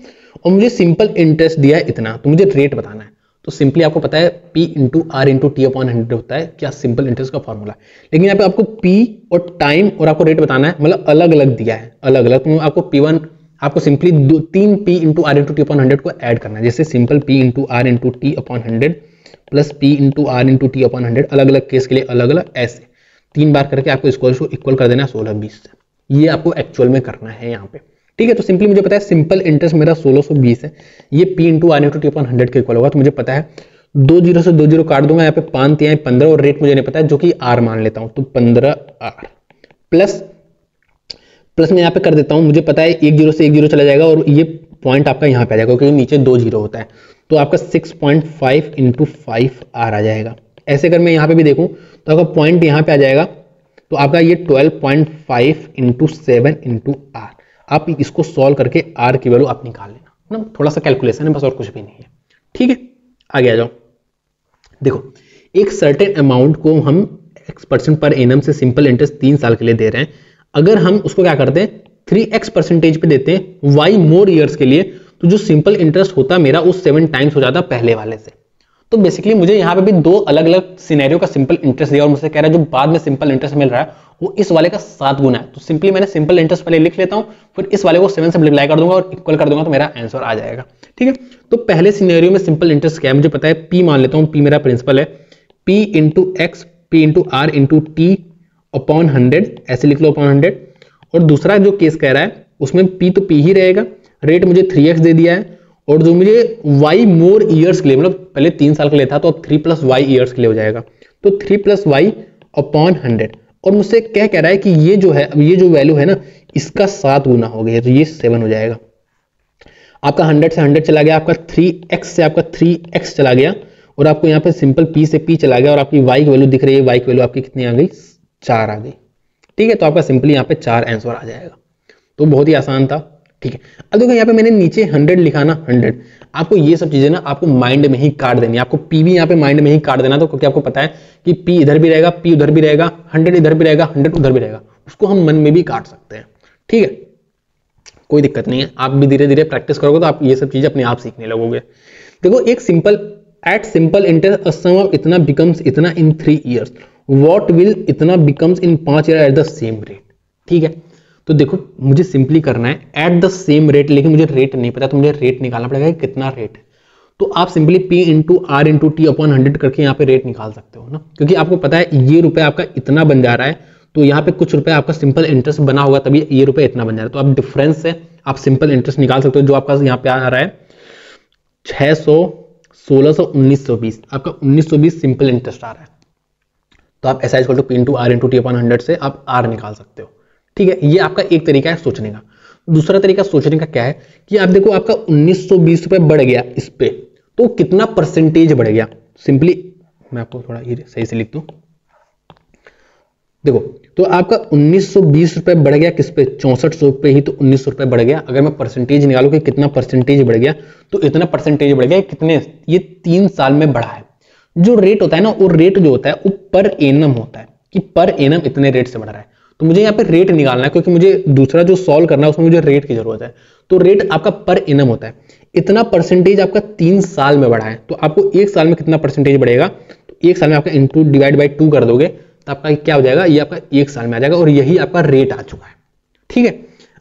और मुझे सिंपल इंटरेस्ट दिया है इतना, तो मुझे रेट बताना है। तो सिंपली आपको पता है P × R × T / 100 होता है क्या, सिंपल इंटरेस्ट का फॉर्मूला। लेकिन यहाँ पे आपको P और टाइम और आपको रेट बताना है, मतलब अलग अलग दिया है, अलग अलग। तो आपको P1 आपको सिंपली 3 P × R × T / 100 को ऐड करना है, जैसे simple P × R × T / 100 plus P × R × T / 100, अलग अलग केस के लिए अलग अलग, ऐसे 3 बार करके आपको इसको इक्वल कर देना है 1620 से। ये आपको एक्चुअल में करना है यहाँ पे, ठीक है। तो सिंपली मुझे पता है सिंपल इंटरेस्ट मेरा 1620 है, ये P × R × T / 100 के इक्वल होगा। तो मुझे पता है 2 जीरो से 2 जीरो काट दूंगा, यहाँ पे 5 × 15, और रेट मुझे नहीं पता है, जो कि R मान लेता हूँ, तो 15R प्लस मैं यहाँ पे कर देता हूँ, मुझे पता है 1 जीरो से 1 जीरो चला जाएगा, और ये पॉइंट आपका यहाँ पे आ जाएगा, क्योंकि नीचे 2 जीरो होता है, तो आपका 6.5 × 5R आ जाएगा। ऐसे अगर मैं यहाँ पे भी देखूँ तो आपका पॉइंट यहाँ पे आ जाएगा, तो आपका ये 12.5 × 7 × R। आप इसको सॉल्व करके R की वैल्यू आप निकाल लेना ना, थोड़ा सा कैलकुलेशन है बस, और कुछ भी नहीं है, ठीक है। आगे आ जाओ, देखो एक सर्टेन अमाउंट को हम X% पर एनम से सिंपल इंटरेस्ट 3 साल के लिए दे रहे हैं। अगर हम उसको क्या करते हैं 3x% पे देते हैं y मोर ईयर्स के लिए, तो जो सिंपल इंटरेस्ट होता मेरा वो 7 टाइम्स हो जाता पहले वाले से। तो बेसिकली मुझे यहाँ पे भी दो अलग अलग सिनेरियो का सिंपल इंटरेस्ट दिया और मुझसे कह रहा है जो बाद में सिंपल इंटरेस्ट मिल रहा है वो इस वाले का 7 गुना है। तो सिंपली मैंने सिंपल इंटरेस्ट पहले लिख लेता हूँ, फिर इस वाले को 7 से मल्टीप्लाई कर दूंगा और इक्वल कर दूंगा तो मेरा आंसर आ जाएगा। ठीक है, तो पहले सिनेरियो में सिंपल इंटरेस्ट क्या है मुझे पता है, पी मान लेता हूँ, पी मेरा प्रिंसिपल है, P into X P into R into T upon 100, ऐसे लिख लो अपॉन 100। और दूसरा जो केस कह रहा है उसमें पी तो पी ही रहेगा, रेट मुझे 3x दे दिया है और जो मुझे y मोर ईयर्स के लिए, मतलब पहले 3 साल के लिए था तो अब 3 + y ईयर्स के लिए हो जाएगा, तो 3 + y अपॉन 100। और मुझसे क्या कह रहा है कि ये जो है, अब ये जो वैल्यू है ना इसका 7 गुना हो गया, तो ये 7 हो जाएगा। आपका 100 से 100 चला गया, आपका 3x से आपका 3x चला गया और आपको यहाँ पे सिंपल p से p चला गया और आपकी y की वैल्यू दिख रही है, y की वैल्यू आपकी कितनी आ गई, 4 आ गई। ठीक है, तो आपका सिंपली यहाँ पे 4 आंसर आ जाएगा। तो बहुत ही आसान था। ठीक है, अब देखो यहाँ पे मैंने नीचे 100 लिखा ना, 100, आपको ये सब चीजें ना आपको माइंड में ही काट देनी है, आपको पी भी यहाँ पे माइंड में ही काट देना, तो क्योंकि आपको पता है कि पी इधर भी रहेगा, पी उधर भी रहेगा, 100 इधर भी रहेगा, 100 उधर भी रहेगा, उसको हम मन में भी काट सकते हैं। ठीक है, कोई दिक्कत नहीं है, आप भी धीरे धीरे प्रैक्टिस करोगे तो आप ये सब चीजें अपने आप सीखने लगोगे। देखो एक simple at simple interest a sum of इतना बिकम्स इतना इन 3 years, व्हाट विल इतना becomes in 5 years at the same rate. ठीक है, तो देखो मुझे सिंपली करना है एट द सेम रेट, लेकिन मुझे रेट नहीं पता तो मुझे रेट निकालना पड़ेगा कि कितना रेट है। तो आप simply p into R into T upon 100 करके यहाँ पे रेट निकाल सकते हो ना, क्योंकि आपको पता है ये रुपए आपका इतना बन जा रहा है, तो यहाँ पे कुछ रुपए आपका सिंपल इंटरेस्ट बना होगा तभी ये रुपए इतना बन जा रहा है। तो आप डिफरेंस से आप सिंपल इंटरेस्ट निकाल सकते हो, जो आपका यहाँ पे आ रहा है 600, 1600, 1920, आपका 1920 सिंपल इंटरेस्ट आ रहा है। तो आप S equal to P into R into T upon 100 से आप आर निकाल सकते हो। ठीक है, ये आपका एक तरीका है सोचने का। दूसरा तरीका सोचने का क्या है कि आप देखो आपका 1920 रुपए बढ़ गया इस पे, तो कितना परसेंटेज बढ़ गया। सिंपली मैं आपको थोड़ा ये सही से लिख दूं, देखो तो आपका 1920 रुपए बढ़ गया किस पे, 6400 पे ही तो 1900 रुपए बढ़ गया। अगर मैं परसेंटेज निकालू कि कितना परसेंटेज बढ़ गया, तो इतना परसेंटेज बढ़ गया, कितने, ये 3 साल में बढ़ा है। जो रेट होता है ना, वो रेट जो होता है वो पर एनम होता है कि पर एनम इतने रेट से बढ़ रहा है। तो मुझे यहाँ पे रेट निकालना है, क्योंकि मुझे दूसरा जो सॉल्व करना है उसमें मुझे रेट की जरूरत है। तो रेट आपका पर एनम होता है, इतना परसेंटेज आपका 3 साल में बढ़ा है, तो आपको 1 साल में कितना परसेंटेज बढ़ेगा, तो 1 साल में आपका इंटू डिवाइड बाई 2 कर दोगे तो आपका क्या हो जाएगा, ये आपका 1 साल में आ जाएगा और यही आपका रेट आ चुका है। ठीक है,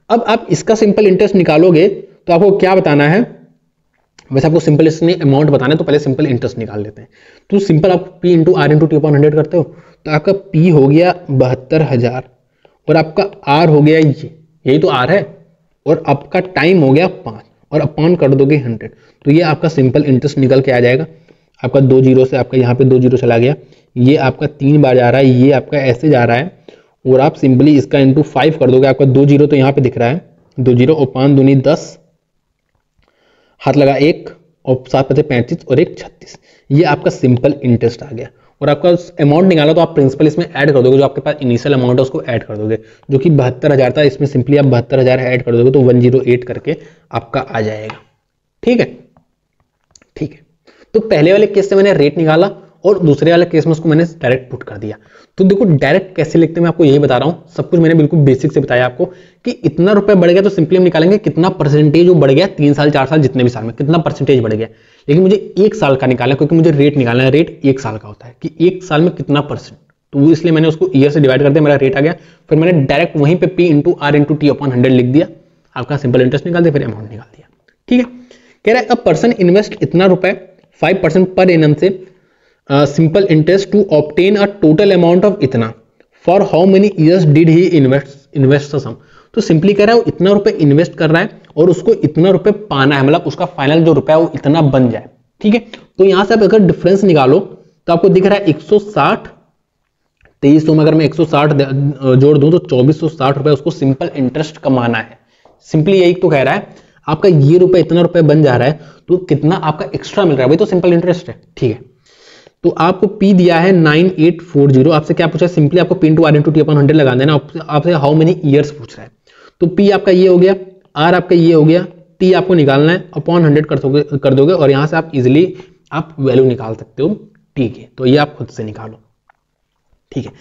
अब आप इसका सिंपल इंटरेस्ट निकालोगे तो आपको क्या बताना है, वैसे आपको सिंपल इसमें अमाउंट बताना है, तो पहले सिंपल इंटरेस्ट निकाल लेते हैं। तो सिंपल आप p into R into T upon 100 करते हो, तो आपका p हो गया 72,000 और आपका r हो गया यही तो r है, और आपका टाइम हो गया 5 और अपॉन कर दोगे 100, तो ये आपका सिंपल इंटरेस्ट निकल के आ जाएगा। आपका 2 जीरो से आपका यहाँ पे 2 जीरो चला गया, ये आपका 3 बार जा रहा है, ये आपका ऐसे जा रहा है, और आप सिंपली इसका इंटू 5 कर दोगे। आपका 2 जीरो तो यहाँ पे दिख रहा है, 2 जीरो और 5 दूनी 10, हाथ लगा 1 और 7 पते 35 और 1 36, ये आपका सिंपल इंटरेस्ट आ गया। और आपका अमाउंट निकाला तो आप प्रिंसिपल इसमें ऐड कर दोगे, जो आपके पास इनिशियल अमाउंट है उसको ऐड कर दोगे, जो कि 72,000 था, इसमें सिंपली आप 72,000 ऐड कर दोगे तो 108 करके आपका आ जाएगा। ठीक है, ठीक है, तो पहले वाले केस से मैंने रेट निकाला और दूसरे वाले केस में उसको मैंने डायरेक्ट पुट कर दिया। तो देखो डायरेक्ट कैसे लिखते हैं मैं आपको यही बता रहा हूँ, सब कुछ मैंने बिल्कुल बेसिक से बताया आपको कि इतना रुपए बढ़ गया तो सिंपली हम निकालेंगे कितना परसेंटेज वो बढ़ गया, 3 साल 4 साल जितने भी साल में कितना परसेंटेज बढ़ गया। लेकिन मुझे 1 साल का निकालना है, क्योंकि मुझे रेट निकालना है, रेट 1 साल का होता है कि 1 साल में कितना परसेंट, तो इसलिए मैंने उसको ईयर से डिवाइड कर दिया, मेरा रेट आ गया। फिर मैंने डायरेक्ट वहीं पे p into R into T upon 100 लिख दिया, आपका सिंपल इंटरेस्ट निकाल दिया, फिर अमाउंट निकाल दिया। ठीक है, कह रहा है अ पर्सन इन्वेस्ट इतना रुपए 5% पर एनम से simple interest to obtain a total amount of इतना, for how many years did he invest sum. तो सिंपली कह रहा है वो इतना रुपए इन्वेस्ट कर रहा है और उसको इतना रुपए पाना है, मतलब उसका फाइनल जो रुपया वो इतना बन जाए। ठीक है, तो यहां से आप अगर डिफरेंस निकालो तो आपको दिख रहा है 160, 2300 में अगर मैं 160 जोड़ दूं तो 2460 रुपए उसको सिंपल इंटरेस्ट कमाना है। सिंपली यही तो कह रहा है, आपका ये रुपए इतना रुपए बन जा रहा है तो कितना आपका एक्स्ट्रा मिल रहा है, वही तो सिंपल इंटरेस्ट है। ठीक है, तो आपको P दिया है 9840, आपसे क्या पूछा है, सिंपली आपको P into R into T upon 100 लगा देना, आपसे हाउ मेनी ईयर्स पूछ रहा है। तो P आपका ये हो गया, R आपका ये हो गया, T आपको निकालना है, अपॉन 100 कर दोगे और यहां से आप इजिली आप वैल्यू निकाल सकते हो। ठीक है, तो ये आप खुद से निकालो। ठीक है,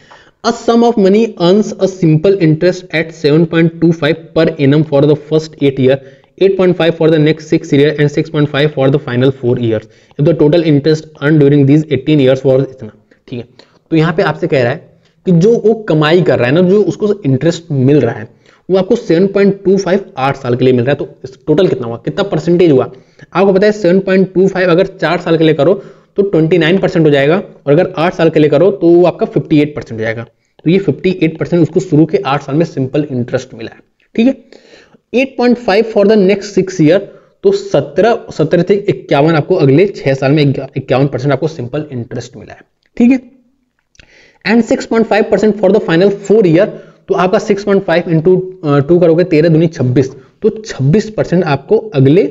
a sum of money earns a simple interest at 7.25 per annum for the first 8 year 8.5 for the next 6 years and 6.5 for the final 4 years. If the total interest earned during these 18 years was इतना, ठीक है। तो यहाँ पे आपसे कह रहा है कि जो वो कमाई कर रहा है ना, जो उसको इंटरेस्ट मिल रहा है वो आपको 7.25 8 साल के लिए मिल रहा है। तो टोटल कितना हुआ, कितना परसेंटेज हुआ आपको पता है। 7.25 अगर 4 साल के लिए करो तो 29% हो जाएगा, और अगर 8 साल के लिए करो तो वो आपका 58% हो जाएगा। तो ये 58% उसको शुरू के 8 साल में सिंपल इंटरेस्ट मिला है, ठीक है। 8.5 फॉर द नेक्स्ट 6 ईयर, तो 17 से 51 आपको अगले 6 साल में 51% आपको सिंपल इंटरेस्ट मिला है, ठीक है। And 6.5% for the final 4 year, तो आपका 6.5 इंटू 2 करोगे 13 दूनी 26, तो 26% आपको अगले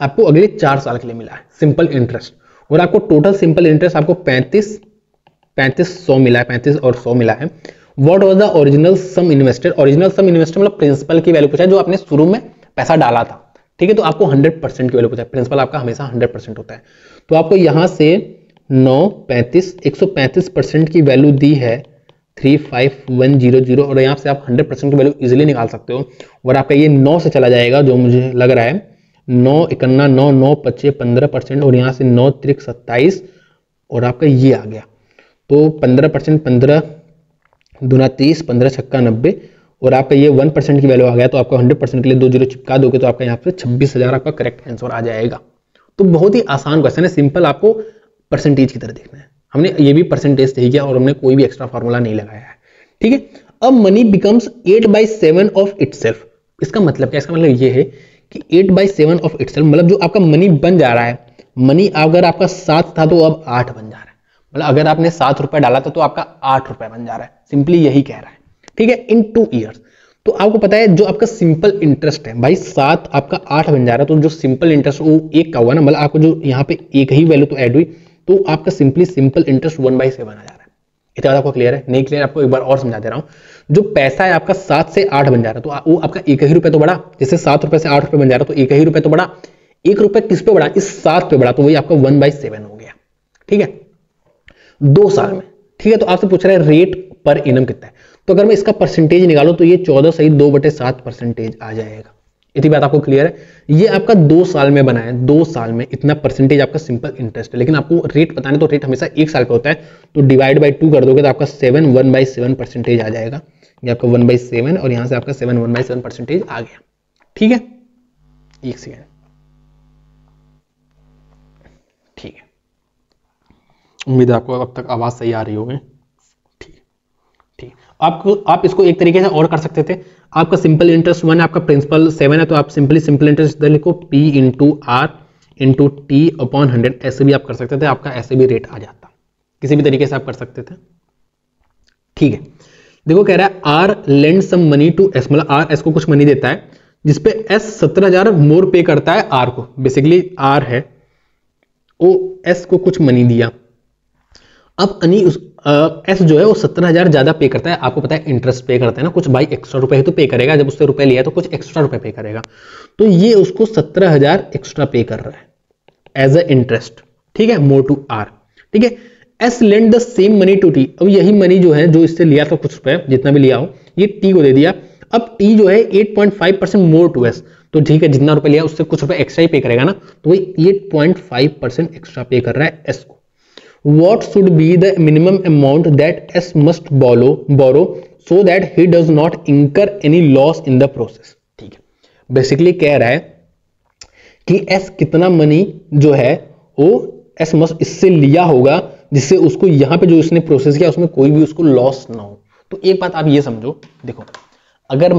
4 साल के लिए मिला है सिंपल इंटरेस्ट। और आपको टोटल सिंपल इंटरेस्ट आपको 3500 मिला है, 35 और 100 मिला है। What was the original sum invested, original sum invested मतलब प्रिंसिपल की वैल्यू पूछा है, जो आपने शुरू में पैसा डाला था, ठीक है। तो आपको 100% की वैल्यू पूछा है, प्रिंसिपल आपका हमेशा 100% होता है। तो आपको यहां से 135% की वैल्यू दी है 35100, और यहां से आप 100% की वैल्यू इजीली निकाल सकते हो। और आपका ये 9 से चला जाएगा, जो मुझे लग रहा है 9 51 9 9 25 15%, और यहां से 9 त्रिक 27, और आपका ये आ गया। तो 15%, 15 दूना 30, 15 छक्का 90, और आपका ये 1% की वैल्यू आ गया। तो आपको 100% के लिए 2 जीरो चिपका दोगे तो आपका यहाँ पे 26,000 आपका करेक्ट आंसर आ जाएगा। तो बहुत ही आसान क्वेश्चन है, सिंपल, आपको परसेंटेज की तरह देखना है। हमने ये भी परसेंटेज सही किया और हमने कोई भी एक्स्ट्रा फार्मूला नहीं लगाया है, ठीक है। अब मनी बिकम्स 8/7 ऑफ इटसेल्फ, इसका मतलब क्या, इसका मतलब ये है कि 8/7 ऑफ इटसेल्फ मतलब जो आपका मनी बन जा रहा है, मनी अगर आपका 7 था तो अब 8 बन जा रहा है। मतलब अगर आपने 7 रुपए डाला था तो आपका 8 रुपए बन जा रहा है, सिंपली यही कह रहा है, ठीक है। इन 2 ईयर्स, तो आपको पता है जो आपका सिंपल इंटरेस्ट है भाई 7 आपका 8 बन जा रहा है, तो जो सिंपल इंटरेस्ट वो 1 का हुआ ना, मतलब आपको जो यहाँ पे एक ही वैल्यू तो ऐड हुई, तो आपका सिंपल इंटरेस्ट 1/7 आ जा रहा है। इतना आपको क्लियर है? नहीं क्लियर आपको एक बार और समझा दे रहा हूँ। जो पैसा है आपका 7 से 8 बन जा रहा है, तो वो आपका 1 ही रुपए तो बढ़ा, जैसे 7 रुपए से 8 रुपए बन जा रहा है तो 1 ही रुपए तो बढ़ा। 1 रुपए किस पे बढ़ा, इस 7 पे बढ़ा, तो वही आपका 1/7 हो गया, ठीक है, 2 साल में, ठीक है। तो आपसे पूछ रहा है रेट पर इनम कितना है, तो अगर मैं इसका परसेंटेज निकालूं तो ये 14 सही 2/7% आ जाएगा। इतनी बात आपको क्लियर है? ये आपका 2 साल में बना है, 2 साल में इतना परसेंटेज आपका सिंपल इंटरेस्ट है। लेकिन आपको रेट पता नहीं, तो रेट हमेशा 1 साल पे होता है, तो डिवाइड बाई 2 कर दोगे तो आपका 1/7% आ जाएगा। ये आपका 1/7 और यहां से आपका 1/7% आ गया, ठीक है। 1 सेकेंड, ठीक है, उम्मीद है आपको अब तक आवाज सही आ रही होगी, ठीक। आप इसको एक तरीके से और कर सकते थे। आपका सिंपल इंटरेस्ट 1 है, आपका प्रिंसिपल 7 है, तो आप सिंपल इंटरेस्ट इधर लिखो P into R into T upon 100, ऐसे भी आप कर सकते थे, आपका ऐसे भी रेट आ जाता, किसी भी तरीके से आप कर सकते थे, ठीक है। देखो कह रहा है R lend some money to S, मतलब R S को कुछ मनी देता है, जिसपे S 17,000 मोर पे करता है R को, बेसिकली R है वो S को कुछ मनी दिया। अब एस जो है वो 17,000 ज्यादा पे करता है, आपको पता है इंटरेस्ट पे करता है ना, कुछ भाई एक्स्ट्रा रुपए ही तो पे करेगा, जब उससे रुपए लिया तो कुछ एक्स्ट्रा रुपए पे करेगा, तो ये उसको 17,000 एक्स्ट्रा पे कर रहा है एज अ इंटरेस्ट, ठीक है, मोर टू आर, ठीक है। S lend the same money to T, अब यही मनी जो है जो इससे लिया था कुछ रुपए, जितना भी लिया हो, ये टी को दे दिया। अब टी जो है 8.5% मोर टू एस, तो ठीक है, जितना रुपए लिया उससे कुछ रुपए एक्स्ट्रा ही पे करेगा ना, तो वही 8.5% एक्स्ट्रा पे कर रहा है एस को। What should be the minimum amount that S must borrow so that he does not incur any loss in the process? ठीक है, बेसिकली कह रहा है कि S कितना मनी जो है वो S मस्ट इससे लिया होगा, जिससे उसको यहाँ पे जो इसने प्रोसेस किया उसमें कोई भी उसको लॉस ना हो। तो एक बात आप ये समझो, देखो अगर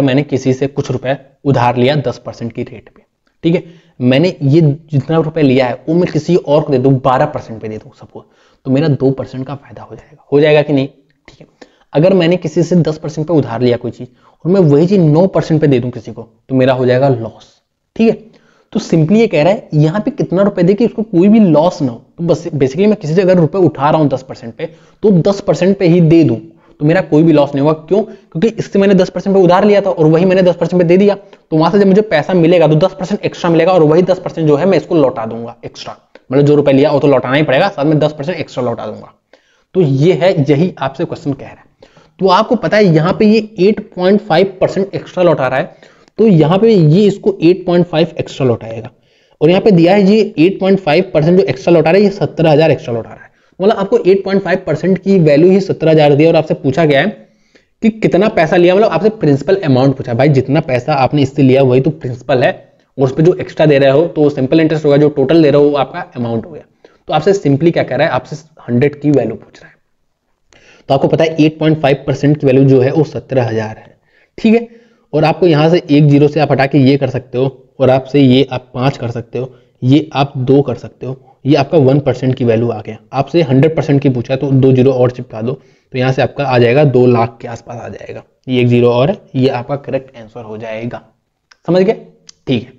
मैंने किसी से कुछ रुपए उधार लिया 10% की रेट पे, ठीक है, मैंने ये जितना रुपए लिया है वो मैं किसी और को दे दूं 12% पे दे दूं सबको, तो मेरा 2% का फायदा हो जाएगा कि नहीं, ठीक है। अगर मैंने किसी से 10% पे उधार लिया कोई चीज और मैं वही चीज 9% पे दे दूं किसी को, तो मेरा हो जाएगा लॉस, ठीक है। तो सिंपली ये कह रहा है यहाँ पे कितना रुपए दे कि उसको कोई भी लॉस ना हो। तो बस बेसिकली मैं किसी से अगर रुपए उठा रहा हूँ 10% पे, तो 10% पे ही दे दूं, तो मेरा कोई भी लॉस नहीं होगा। क्यों? क्योंकि इससे मैंने 10% पे उधार लिया था और वही मैंने 10% पे दे दिया, तो वहां से जब मुझे पैसा मिलेगा तो 10% एक्स्ट्रा मिलेगा, और वही 10% जो है मैं इसको लौटा दूंगा एक्स्ट्रा, मतलब जो रुपए लिया वो तो लौटाना ही पड़ेगा, साथ में 10% एक्स्ट्रा लौटा दूंगा। तो ये है, यही आपसे क्वेश्चन कह रहा है। तो आपको पता है यहाँ पे ये 8.5% एक्स्ट्रा लौटा रहा है, तो यहाँ पे ये इसको 8.5 एक्स्ट्रा लौटाएगा, और यहाँ पे दिया है ये 8.5% जो एक्स्ट्रा लौटा रहा है ये 17,000 एक्स्ट्रा लौटा रहा है। मतलब आपको 8.5% की वैल्यू ही 17,000 दी, और आपसे पूछा गया है कि कितना पैसा लिया, मतलब आपसे प्रिंसिपल अमाउंट पूछा। भाई जितना पैसा आपने इससे लिया वही तो प्रिंसिपल है, और उस पर जो एक्स्ट्रा दे रहे हो तो सिंपल इंटरेस्ट होगा, जो टोटल दे रहे हो वो आपका अमाउंट हो गया। तो आपसे सिंपली क्या कह रहा है, आपसे 100 की वैल्यू पूछ रहा है। तो आपको पता है 8.5% की वैल्यू जो है वो 17,000 है, ठीक है। और आपको यहां से एक जीरो से आप हटा के ये कर सकते हो, और आपसे ये आप 5 कर सकते हो, ये आप 2 कर सकते हो, ये आपका 1% की वैल्यू आ गया। आपसे 100% की पूछा तो 2 जीरो और चिपका दो, तो यहाँ से आपका आ जाएगा 2 लाख के आसपास आ जाएगा। ये एक जीरो और है, ये आपका करेक्ट आंसर हो जाएगा। समझ गए? ठीक है,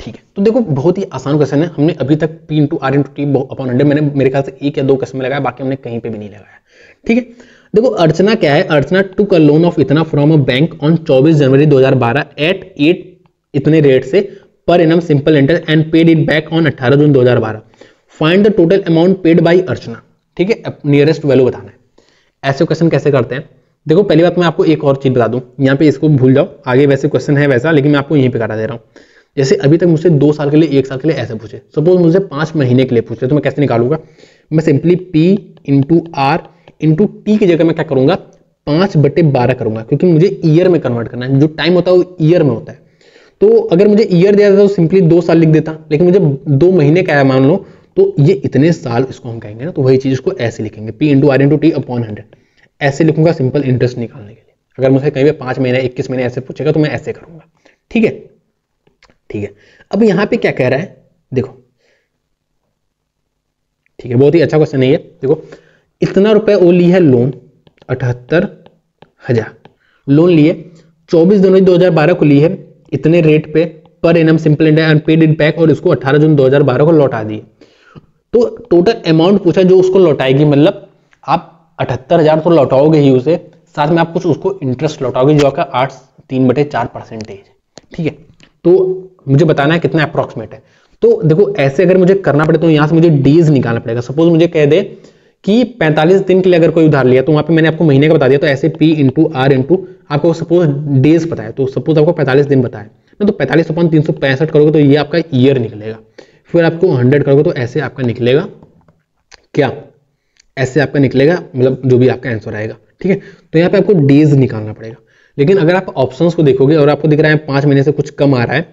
ठीक है। तो देखो बहुत ही आसान क्वेश्चन है। हमने अभी तक P into R into T upon 100 मैंने मेरे ख्याल से 1 या 2 क्वेश्चन में लगाया, बाकी हमने कहीं पे भी नहीं लगाया, ठीक है। देखो अर्चना क्या है, Archana took a loan of इतना from a bank on 24 January 2012 at 8 इतने रेट से per annum simple interest and paid it back on 18 June 2012। Find the total amount paid by Archana, ठीक है। नियरेस्ट वैल्यू बताना है। ऐसे क्वेश्चन कैसे करते हैं, देखो पहली बात मैं आपको एक और चीज बता दूं, यहाँ पे इसको भूल जाओ, आगे वैसे क्वेश्चन है वैसा, लेकिन मैं आपको यहीं पे करा दे रहा हूँ। जैसे अभी तक मुझसे 2 साल के लिए 1 साल के लिए ऐसे पूछे, सपोज मुझसे 5 महीने के लिए पूछे, तो मैं कैसे निकालूंगा, मैं simply P into R into T की जगह मैं क्या करूंगा 5/12 करूंगा, क्योंकि मुझे ईयर में कन्वर्ट करना है। जो टाइम होता है वो ईयर में होता है। तो अगर मुझे ईयर दिया था तो सिंपली 2 साल लिख देता, लेकिन मुझे 2 महीने का है मान लो, तो ये इतने साल इसको हम कहेंगे ना, तो वही चीज इसको ऐसे लिखेंगे P into R into T upon 100, ऐसे लिखूंगा सिंपल इंटरेस्ट निकालने के लिए। अगर मुझे कहीं पे 5 महीने 21 महीने ऐसे पूछेगा तो मैं ऐसे करूंगा, ठीक है, ठीक है। अब यहाँ पे क्या कह रहा है देखो, ठीक है, बहुत ही अच्छा क्वेश्चन है ये। देखो इतना रुपए वो ली है लोन, 78,000 लोन लिए, 24 जनवरी 2012 को ली है इतने रेट पे पर annum simple interest and paid it back, और इसको 18 जून 2012 को लौटा दिए। तो टोटल अमाउंट पूछा जो उसको लौटाएगी, मतलब आप 78,000 तो लौटाओगे ही उसे, साथ में आप कुछ उसको इंटरेस्ट लौटाओगे जो आपका 8.3/4% है, ठीक है। तो मुझे बताना है कितना अप्रोक्सीमेट है। तो देखो ऐसे अगर मुझे करना पड़े तो यहां से मुझे डेज निकालना पड़ेगा। सपोज मुझे कह दे कि 45 दिन के लिए अगर कोई उधार लिया, तो वहां पे मैंने आपको महीने का बता दिया, तो ऐसे P इंटू R इंटू आपको सपोज डेज पता है, तो सपोज आपको 45 दिन बताए ना, तो 45/365 करोगे तो ये आपका ईयर निकलेगा। फिर आपको 100 करोगे तो ऐसे आपका निकलेगा क्या, ऐसे आपका निकलेगा, मतलब जो भी आपका आंसर आएगा, ठीक है। तो यहाँ पे आपको डेज निकालना पड़ेगा। लेकिन अगर आप ऑप्शंस को देखोगे और आपको दिख रहा है 5 महीने से कुछ कम आ रहा है,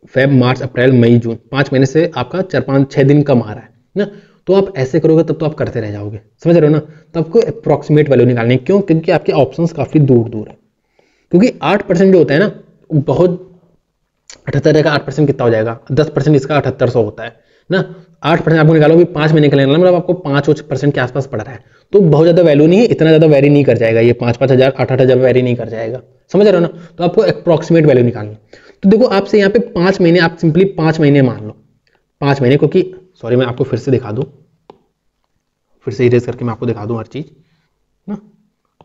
फेब मार्च अप्रैल मई जून, 5 महीने से आपका 4-5-6 दिन कम आ रहा है ना, तो आप ऐसे करोगे तब तो आप करते रह जाओगे, समझ रहे हो ना। तो आपको अप्रोक्सीमेट वैल्यू निकालनी है, क्यों, क्योंकि आपके ऑप्शंस काफी दूर दूर है। क्योंकि 8% जो होता है ना बहुत, 78 का 8% कितना हो जाएगा, 10% इसका 7800 होता है ना। 8% आपको निकालो भी 5 महीने के लिए, मतलब आपको 5% के आसपास पड़ रहा है, तो बहुत ज्यादा वैल्यू नहीं है, इतना ज्यादा वेरी नहीं कर जाएगा ये 5-5 हजार 8-8 हजार वेरी नहीं कर जाएगा, समझ रहे हो ना। तो आपको अप्रोक्सीमेट वैल्यू निकालनी। तो देखो आपसे यहाँ पे 5 महीने, आप सिंपली 5 महीने मान लो, 5 महीने, क्योंकि सॉरी मैं आपको फिर से दिखा दूं, फिर से इरेज करके मैं आपको दिखा दूं हर चीज ना,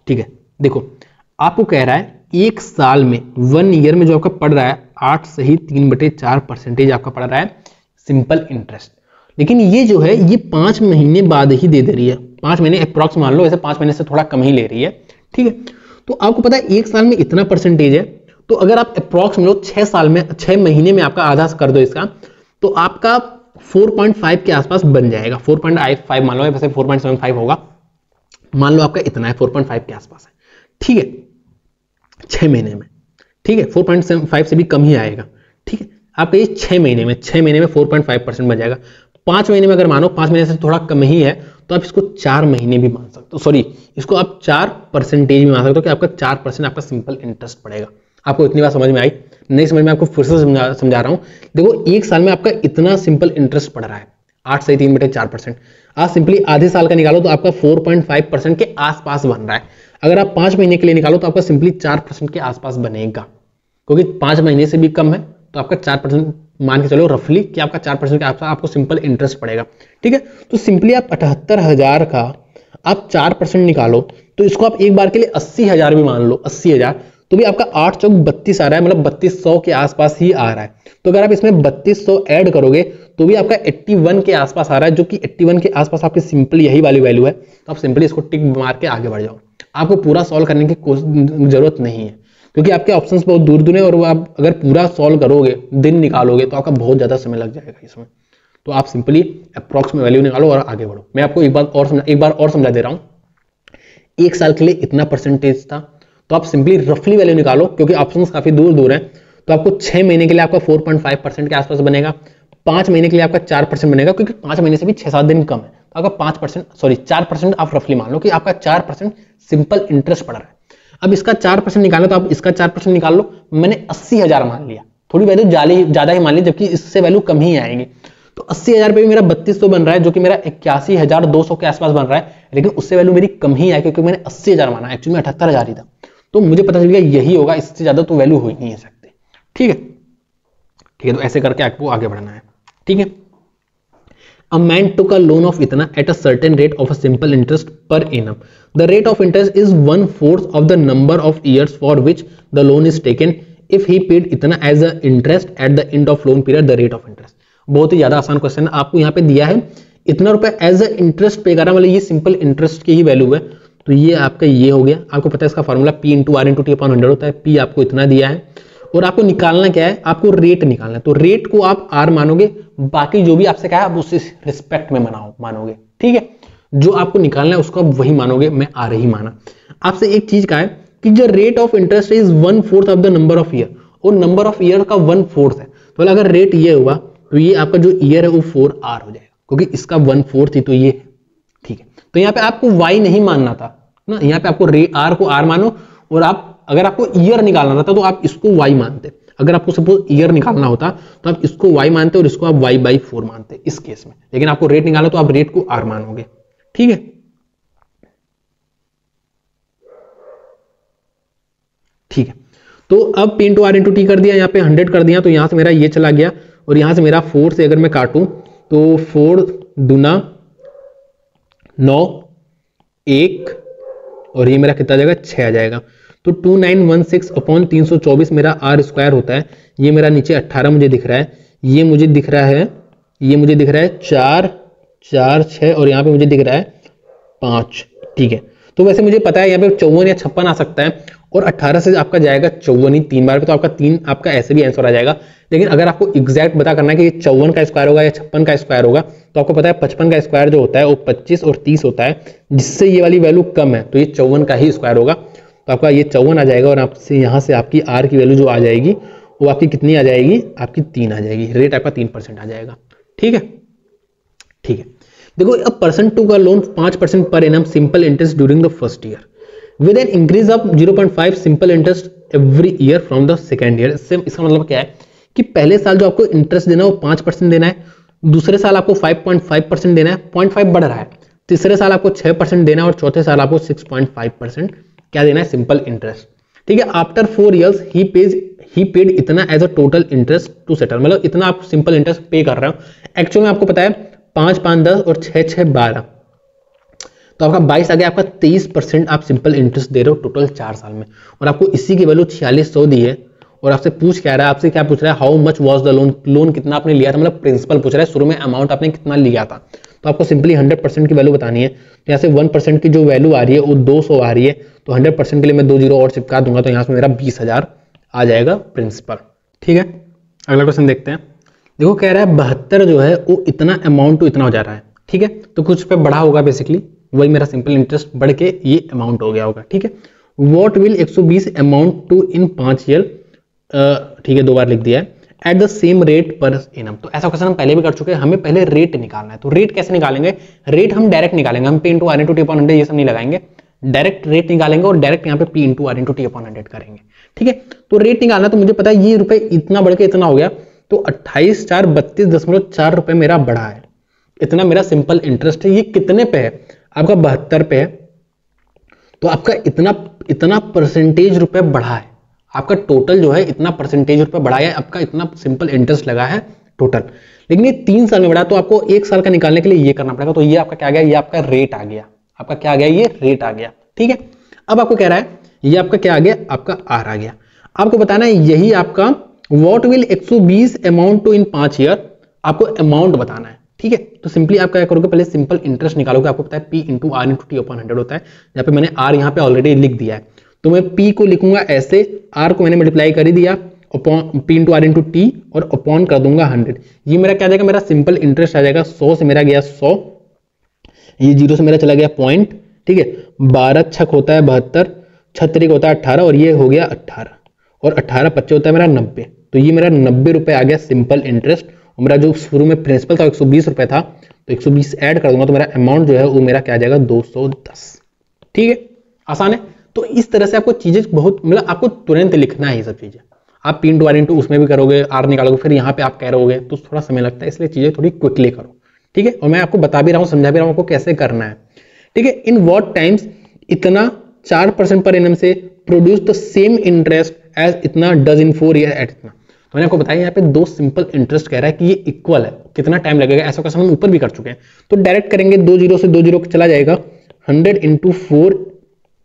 ठीक है। देखो आपको कह रहा है 1 साल में 1 ईयर में जो आपका पड़ रहा है 8 सही 3/4% आपका पड़ रहा है सिंपल इंटरेस्ट। लेकिन ये जो है ये 5 महीने बाद ही दे रही है, 5 महीने अप्रॉक्स मान लो, वैसे 5 महीने से थोड़ा कम ही ले रही है, ठीक है। तो आपको पता है 1 साल में इतना परसेंटेज है, तो अगर आप अप्रॉक्स लो 6 साल में 6 महीने में आपका आधा कर दो इसका, तो आपका 4.5 के आसपास बन जाएगा, 4.5 मान लो, वैसे 4.75 होगा, मान लो आपका इतना है 4.5 के आसपास है, ठीक है, 6 महीने में, ठीक है, 4.75 से भी कम ही आएगा, ठीक है। आपका ये 6 महीने में 4.5% बन जाएगा। 5 महीने में अगर मानो 5 महीने से थोड़ा कम ही है, तो आप इसको 4 महीने भी मान सकते हो, सॉरी इसको आप 4% भी मान सकते हो कि आपका 4% आपका सिंपल इंटरेस्ट पड़ेगा। आपको इतनी बात समझ में आई? नहीं समझ में, आपको फिर से समझा रहा हूं। देखो 1 साल में आपका इतना सिंपल इंटरेस्ट पड़ रहा है 8 से 3/4%, आप सिंपली आधे साल का निकालो तो आपका 4.5% के आसपास बन रहा है। अगर आप 5 महीने के लिए निकालो तो आपका सिंपली 4% के आसपास बनेगा, क्योंकि 5 महीने से भी कम है, तो आपका 4% मान के चलो रफली कि आपका 4% के आसपास आपको सिंपल इंटरेस्ट पड़ेगा, ठीक है। तो सिंपली आप 78,000 का आप 4% निकालो, तो इसको आप एक बार के लिए 80,000 भी मान लो, 80,000, तो भी आपका 8 चौक 32 आ रहा है, मतलब 3200 के आसपास ही आ रहा है। तो अगर आप इसमें 3200 ऐड करोगे तो भी आपका 81 के आसपास आ रहा है, जो कि 81 के आसपास आपकी सिंपल यही वाली वैल्यू है। तो आप सिंपली इसको टिक मार के आगे बढ़ जाओ, आपको पूरा सॉल्व करने की जरूरत नहीं है, क्योंकि आपके ऑप्शंस बहुत दूर दूर है और वो आप अगर पूरा सॉल्व करोगे, दिन निकालोगे, तो आपका बहुत ज़्यादा समय लग जाएगा इसमें। तो आप सिंपली अप्रॉक्स में वैल्यू निकालो और आगे बढ़ो। मैं आपको एक बार और समझा दे रहा हूँ। 1 साल के लिए इतना परसेंटेज था, तो आप सिंपली रफली वैल्यू निकालो, क्योंकि ऑप्शंस काफी दूर दूर हैं। तो आपको 6 महीने के लिए आपका 4.5% के आसपास बनेगा, 5 महीने के लिए आपका 4% बनेगा, क्योंकि 5 महीने से भी 6-7 दिन कम है, तो आपका 4% आप रफली मान लो कि आपका 4% सिंपल इंटरेस्ट पड़ रहा है। अब इसका 4% निकालो, तो आप इसका 4% निकाल लो। मैंने 80,000 मान लिया, थोड़ी वैल्यू ज्यादा ही मान ली, जबकि इससे वैल्यू कम ही आएगी। तो 80,000 पे भी मेरा 3200 बन रहा है, जो कि मेरा 81,200 के आसपास बन रहा है, लेकिन उससे वैल्यू मेरी कम ही आई, क्योंकि मैंने 80,000 माना, एक्चुअली में 78,000 ही था। तो मुझे पता चल गया यही होगा, इससे ज्यादा तो वैल्यू हो ही नहीं सकती। ठीक है, ठीक है, तो ऐसे करके आपको आगे बढ़ना है। ठीक है, A man took a loan of इतना at a certain rate of a simple interest per annum. The rate of interest is 1/4 of the number of years for which the loan is taken. If he paid इतना as a interest at the end of loan period, the rate of interest. बहुत ही ज्यादा आसान question है। आपको यहाँ पे दिया है इतना रुपए एज अ इंटरेस्ट पे करा, मतलब ये सिंपल इंटरेस्ट की ही वैल्यू है। तो ये आपका ये हो गया। आपको पता है इसका फॉर्मूला P/R/T/100 होता है। P आपको इतना दिया है और आपको निकालना क्या है, आपको रेट निकालना है। तो रेट को आप R मानोगे, बाकी जो भी आपसे कहा है आप उस रिस्पेक्ट में मानोगे। ठीक है, जो आपको निकालना है उसको आप वही मानोगे। मैं R ही माना। आपसे एक चीज कहा है कि जो rate of interest is 1/4 of the number of year, और नंबर ऑफ ईयर का 1/4 है। तो अगर रेट ये हुआ तो ये आपका जो ईयर है वो 4R हो जाएगा, क्योंकि इसका 1/4 थी तो ये। ठीक है, तो यहाँ पे आपको Y नहीं मानना था ना, यहाँ पे आपको R को R मानो, और आप अगर आपको ईयर निकालना था तो आप इसको Y मानते। अगर आपको सपोज ईयर निकालना होता तो आप इसको Y मानते और इसको आप Y/4 मानते इस केस में। लेकिन आपको रेट निकालना तो आप रेट को R मानोगे। ठीक है, ठीक है, तो अब P/R/T कर दिया, यहाँ पे 100 कर दिया, तो यहां से मेरा ये चला गया, और यहां से मेरा 4 से अगर मैं काटूं तो 4 दूना 9, 1, और ये मेरा कितना आ जाएगा, 6 आ जाएगा। तो 2916/324 मेरा R स्क्वायर होता है। ये मेरा नीचे 18 मुझे दिख रहा है, ये मुझे दिख रहा है 4, 4, 6, और यहाँ पे मुझे दिख रहा है 5। ठीक है, तो वैसे मुझे पता है यहाँ पे 54 या 56 आ सकता है, और 18 से आपका जाएगा 54 ही 3 बार पे, तो आपका 3 आपका ऐसे भी आंसर आ जाएगा। लेकिन अगर आपको एग्जैक्ट पता करना है कि ये 54 का स्क्वायर होगा या 56 का स्क्वायर होगा, तो आपको पता है 55 का स्क्वायर जो होता है वो 25 और 30 होता है, जिससे ये वाली वैल्यू कम है, तो ये 54 का ही स्क्वायर होगा। तो आपका ये 54 आ जाएगा, और आपसे यहाँ से आपकी R की वैल्यू जो आ जाएगी वो आपकी कितनी आ जाएगी, आपकी 3 आ जाएगी। रेट आपका 3% आ जाएगा। ठीक है, ठीक है, देखो अ पर्सन टू का loan 5% per annum simple interest during the first year with an increase of 0.5 simple interest every year from the second year. इसका मतलब क्या है कि पहले साल जो आपको इंटरेस्ट देना है वो 5% देना है, दूसरे साल आपको 5.5% देना है, 0.5 बढ़ रहा है, तीसरे साल आपको 6% देना है, और चौथे साल आपको 6.5% क्या देना है, सिंपल इंटरेस्ट। ठीक है, आफ्टर 4 ईयर्स ही पेड इतना as a total interest to settle, मतलब इतना आप सिंपल इंटरेस्ट पे कर रहे हो। एक्चुअल में आपको पता है 5, 5, 10 और 6, 6, 12, तो आपका 22 आ गया। आपका 23% आप सिंपल इंटरेस्ट दे रहे हो टोटल 4 साल में, और आपको इसी की वैल्यू 4600 दी है। और आपसे पूछ क्या रहा है, आपसे क्या पूछ रहा है, how much was the loan, loan कितना आपने लिया था, मतलब प्रिंसिपल पूछ रहा है, शुरू में अमाउंट आपने कितना लिया था। तो आपको सिंपली 100% की वैल्यू बतानी है। तो यहाँ से 1% की जो वैल्यू आ रही है वो 200 आ रही है, तो 100% के लिए मैं 2 जीरो और चिपका दूंगा, तो यहाँ से मेरा 20,000 आ जाएगा प्रिंसिपल। ठीक है, अगला क्वेश्चन देखते हैं। देखो कह रहा है 72 जो है वो इतना अमाउंट टू इतना हो जा रहा है। ठीक है, तो कुछ पे बढ़ा होगा, बेसिकली वही मेरा सिंपल इंटरेस्ट बढ़ के ये अमाउंट हो गया होगा। ठीक है, what will 120 amount to in 5 year. ठीक है, 2 बार लिख दिया है, at the same rate per annum. तो ऐसा क्वेश्चन हम पहले भी कर चुके हैं, हमें पहले रेट निकालना है। तो रेट कैसे निकालेंगे, रेट हम डायरेक्ट निकालेंगे, हम P/R/T/100 ये सब नहीं लगाएंगे, डायरेक्ट रेट निकालेंगे और डायरेक्ट यहाँ पे P/R/T/100 करेंगे। ठीक है, तो रेट निकालना, तो मुझे पता है ये रुपए इतना बढ़ के इतना हो गया, तो 28, 4, 32.4 रुपए मेरा बढ़ा है, इतना मेरा सिंपल इंटरेस्ट है। ये कितने पे है, आपका 72 पे है, तो आपका इतना परसेंटेज रुपए बढ़ा है, आपका टोटल जो है इतना परसेंटेज रुपए बढ़ा है, आपका इतना सिंपल इंटरेस्ट लगा है टोटल। लेकिन ये 3 साल में बढ़ा, तो आपको 1 साल का निकालने के लिए ये करना पड़ेगा। तो ये आपका क्या आ गया, ये आपका रेट आ गया, आपका क्या आ गया, ये रेट आ गया। ठीक है, अब आपको कह रहा है ये आपका क्या आ गया, आपका R आ गया। आपको बताना है यही आपका what will 120 amount to in 5 year, आपको अमाउंट बताना है। ठीक है, तो सिंपली आप क्या करोगे, पहले सिंपल इंटरेस्ट निकालोगे। आपको पता है P/R/T/100 होता है, यहाँ पे मैंने R यहाँ पे ऑलरेडी लिख दिया है। तो मैं P को लिखूंगा ऐसे, R को मैंने मल्टीप्लाई कर ही दिया, P into R into T, और अपॉन कर दूंगा 100। ये मेरा क्या आ जाएगा, मेरा सिंपल इंटरेस्ट आ जाएगा। 100 से मेरा गया 100, ये 0 से मेरा चला गया पॉइंट, ठीक है। 12 छक होता है 72, 36 होता है 18, और ये हो गया 18, और 18 25 होता है मेरा 90। तो ये मेरा 90 रुपए आ गया सिंपल इंटरेस्ट। और मेरा जो शुरू में प्रिंसिपल था 120 रुपए था, तो 120 ऐड कर दूंगा तो मेरा अमाउंट जो है वो मेरा क्या आ जाएगा 210। ठीक है, आसान है। तो इस तरह से आपको चीजें बहुत, मतलब आपको तुरंत लिखना है ये सब चीजें। आप P इंटू आर इंटू उसमें भी करोगे, आर निकालोगे, फिर यहाँ पे आप कह रहोगे तो थोड़ा समय लगता है, इसलिए चीजें थोड़ी क्विकली करो। ठीक है, और मैं आपको बता भी रहा हूँ, समझा भी रहा हूँ आपको कैसे करना है। ठीक है, इन व्हाट टाइम्स इतना 4% पर एनम से produce the same interest as इतना डज इन 4 ईयर एट इतना। तो मैंने आपको बताया यहाँ पे दो सिंपल इंटरेस्ट कह रहा है कि ये इक्वल है, कितना टाइम लगेगा, ऐसा क्वेश्चन हम ऊपर भी कर चुके हैं। तो डायरेक्ट करेंगे, 2 जीरो से 2 जीरो चला जाएगा, 100 इंटू 4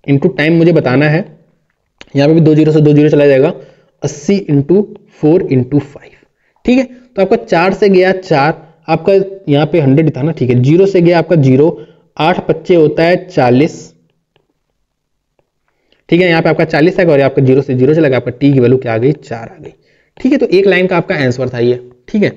इंटू टाइम मुझे बताना है, यहाँ पे भी 2 जीरो से 2 जीरो चला जाएगा, 80 इंटू 4 इंटू 5। ठीक है, तो आपका 4 से गया 4, आपका यहाँ पे 100 था ना, ठीक है, 0 से गया आपका 0, 8 25 होता है 40। ठीक है, यहाँ पे आपका 40 है, और आपका 0 से 0 चला गया, आपका टी की वैल्यू क्या आ गई, 4 आ गई। ठीक है, तो एक लाइन का आपका आंसर था ये। ठीक है,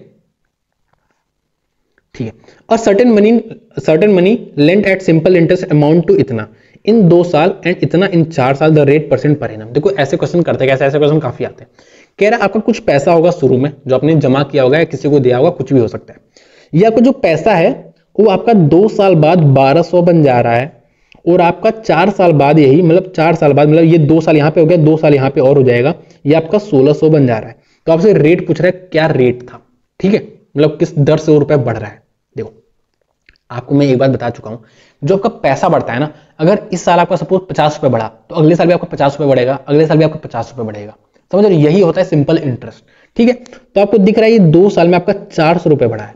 ठीक है। और certain money lent at simple interest amount to इतना इन 2 साल एंड इतना इन 4 साल, the rate percent per annum. देखो ऐसे क्वेश्चन करते हैं, ऐसे क्वेश्चन काफी आते हैं। कह रहा है आपका कुछ पैसा होगा शुरू में जो आपने जमा किया होगा या किसी को दिया होगा, कुछ भी हो सकता है। ये आपका जो पैसा है वो आपका 2 साल बाद 1200 बन जा रहा है, और आपका 4 साल बाद यही, मतलब 4 साल बाद, मतलब ये 2 साल यहाँ पे हो गया, 2 साल यहाँ पे और हो जाएगा, ये आपका 1600 बन जा रहा है। तो आपसे रेट पूछ रहा है, क्या रेट था। ठीक है, मतलब किस दर से रुपए बढ़ रहा है। देखो आपको मैं एक बात बता चुका हूं, जो आपका पैसा बढ़ता है ना, अगर इस साल आपका सपोज 50 रुपए बढ़ा, तो अगले साल भी आपका 50 रुपए बढ़ेगा, अगले साल भी आपका 50 रुपए बढ़ेगा। समझ रहे, यही होता है सिंपल इंटरेस्ट। ठीक है, तो आपको दिख रहा है ये 2 साल में आपका 400 रुपए बढ़ा है,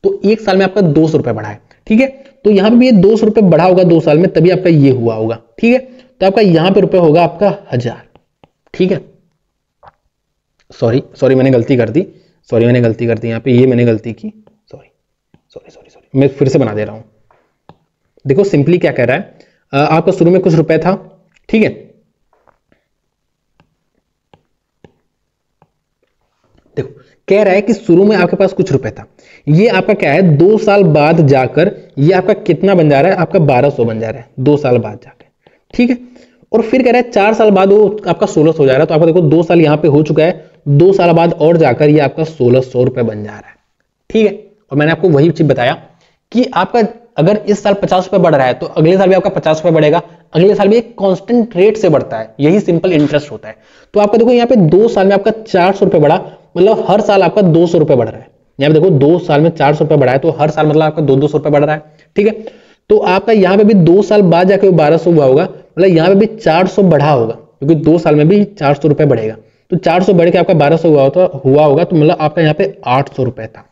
तो 1 साल में आपका 200 रुपए बढ़ा है। ठीक है, तो यहां पे भी ये 200 रुपए बढ़ा होगा 2 साल में, तभी आपका ये हुआ होगा। ठीक है, तो आपका यहां पे रुपए होगा आपका 1000। ठीक है, सॉरी मैंने गलती कर दी, यहाँ पे ये मैंने गलती की, सॉरी, मैं फिर से बना दे रहा हूं। देखो सिंपली क्या कह रहा है, आपका शुरू में कुछ रुपए था। ठीक है, देखो कह रहा है कि शुरू में आपके पास कुछ रुपए था, ये आपका क्या है 2 साल बाद जाकर ये आपका कितना बन जा रहा है, आपका 1200 बन जा रहा है 2 साल बाद जाकर। ठीक है, और फिर कह रहा है 4 साल बाद वो आपका 1600 हो जा रहा है। तो आपको देखो 2 साल यहाँ पे हो चुका है, 2 साल बाद और जाकर ये आपका 1600 रुपए बन जा रहा है। ठीक है, और मैंने आपको वही चीज बताया कि आपका अगर इस साल 50 रुपए बढ़ रहा है, तो अगले साल भी आपका 50 रुपए बढ़ेगा, अगले साल भी एक कांस्टेंट रेट से बढ़ता है, यही सिंपल इंटरेस्ट होता है। तो आपका देखो यहाँ पे 2 साल में आपका 400 रुपए बढ़ा, मतलब हर साल आपका 200 रुपए बढ़ रहा है। यहाँ पे देखो 2 साल में 400 रुपए बढ़ा है, तो हर साल मतलब आपका 200 रुपए बढ़ रहा है। ठीक है, तो आपका यहाँ पे भी 2 साल बाद जाके 1200 हुआ होगा, मतलब यहाँ पे भी 400 बढ़ा होगा, क्योंकि 2 साल में भी 400 रुपए बढ़ेगा। तो 400 बढ़ के आपका 1200 हुआ होगा, तो मतलब आपका यहाँ पे 800 रुपए था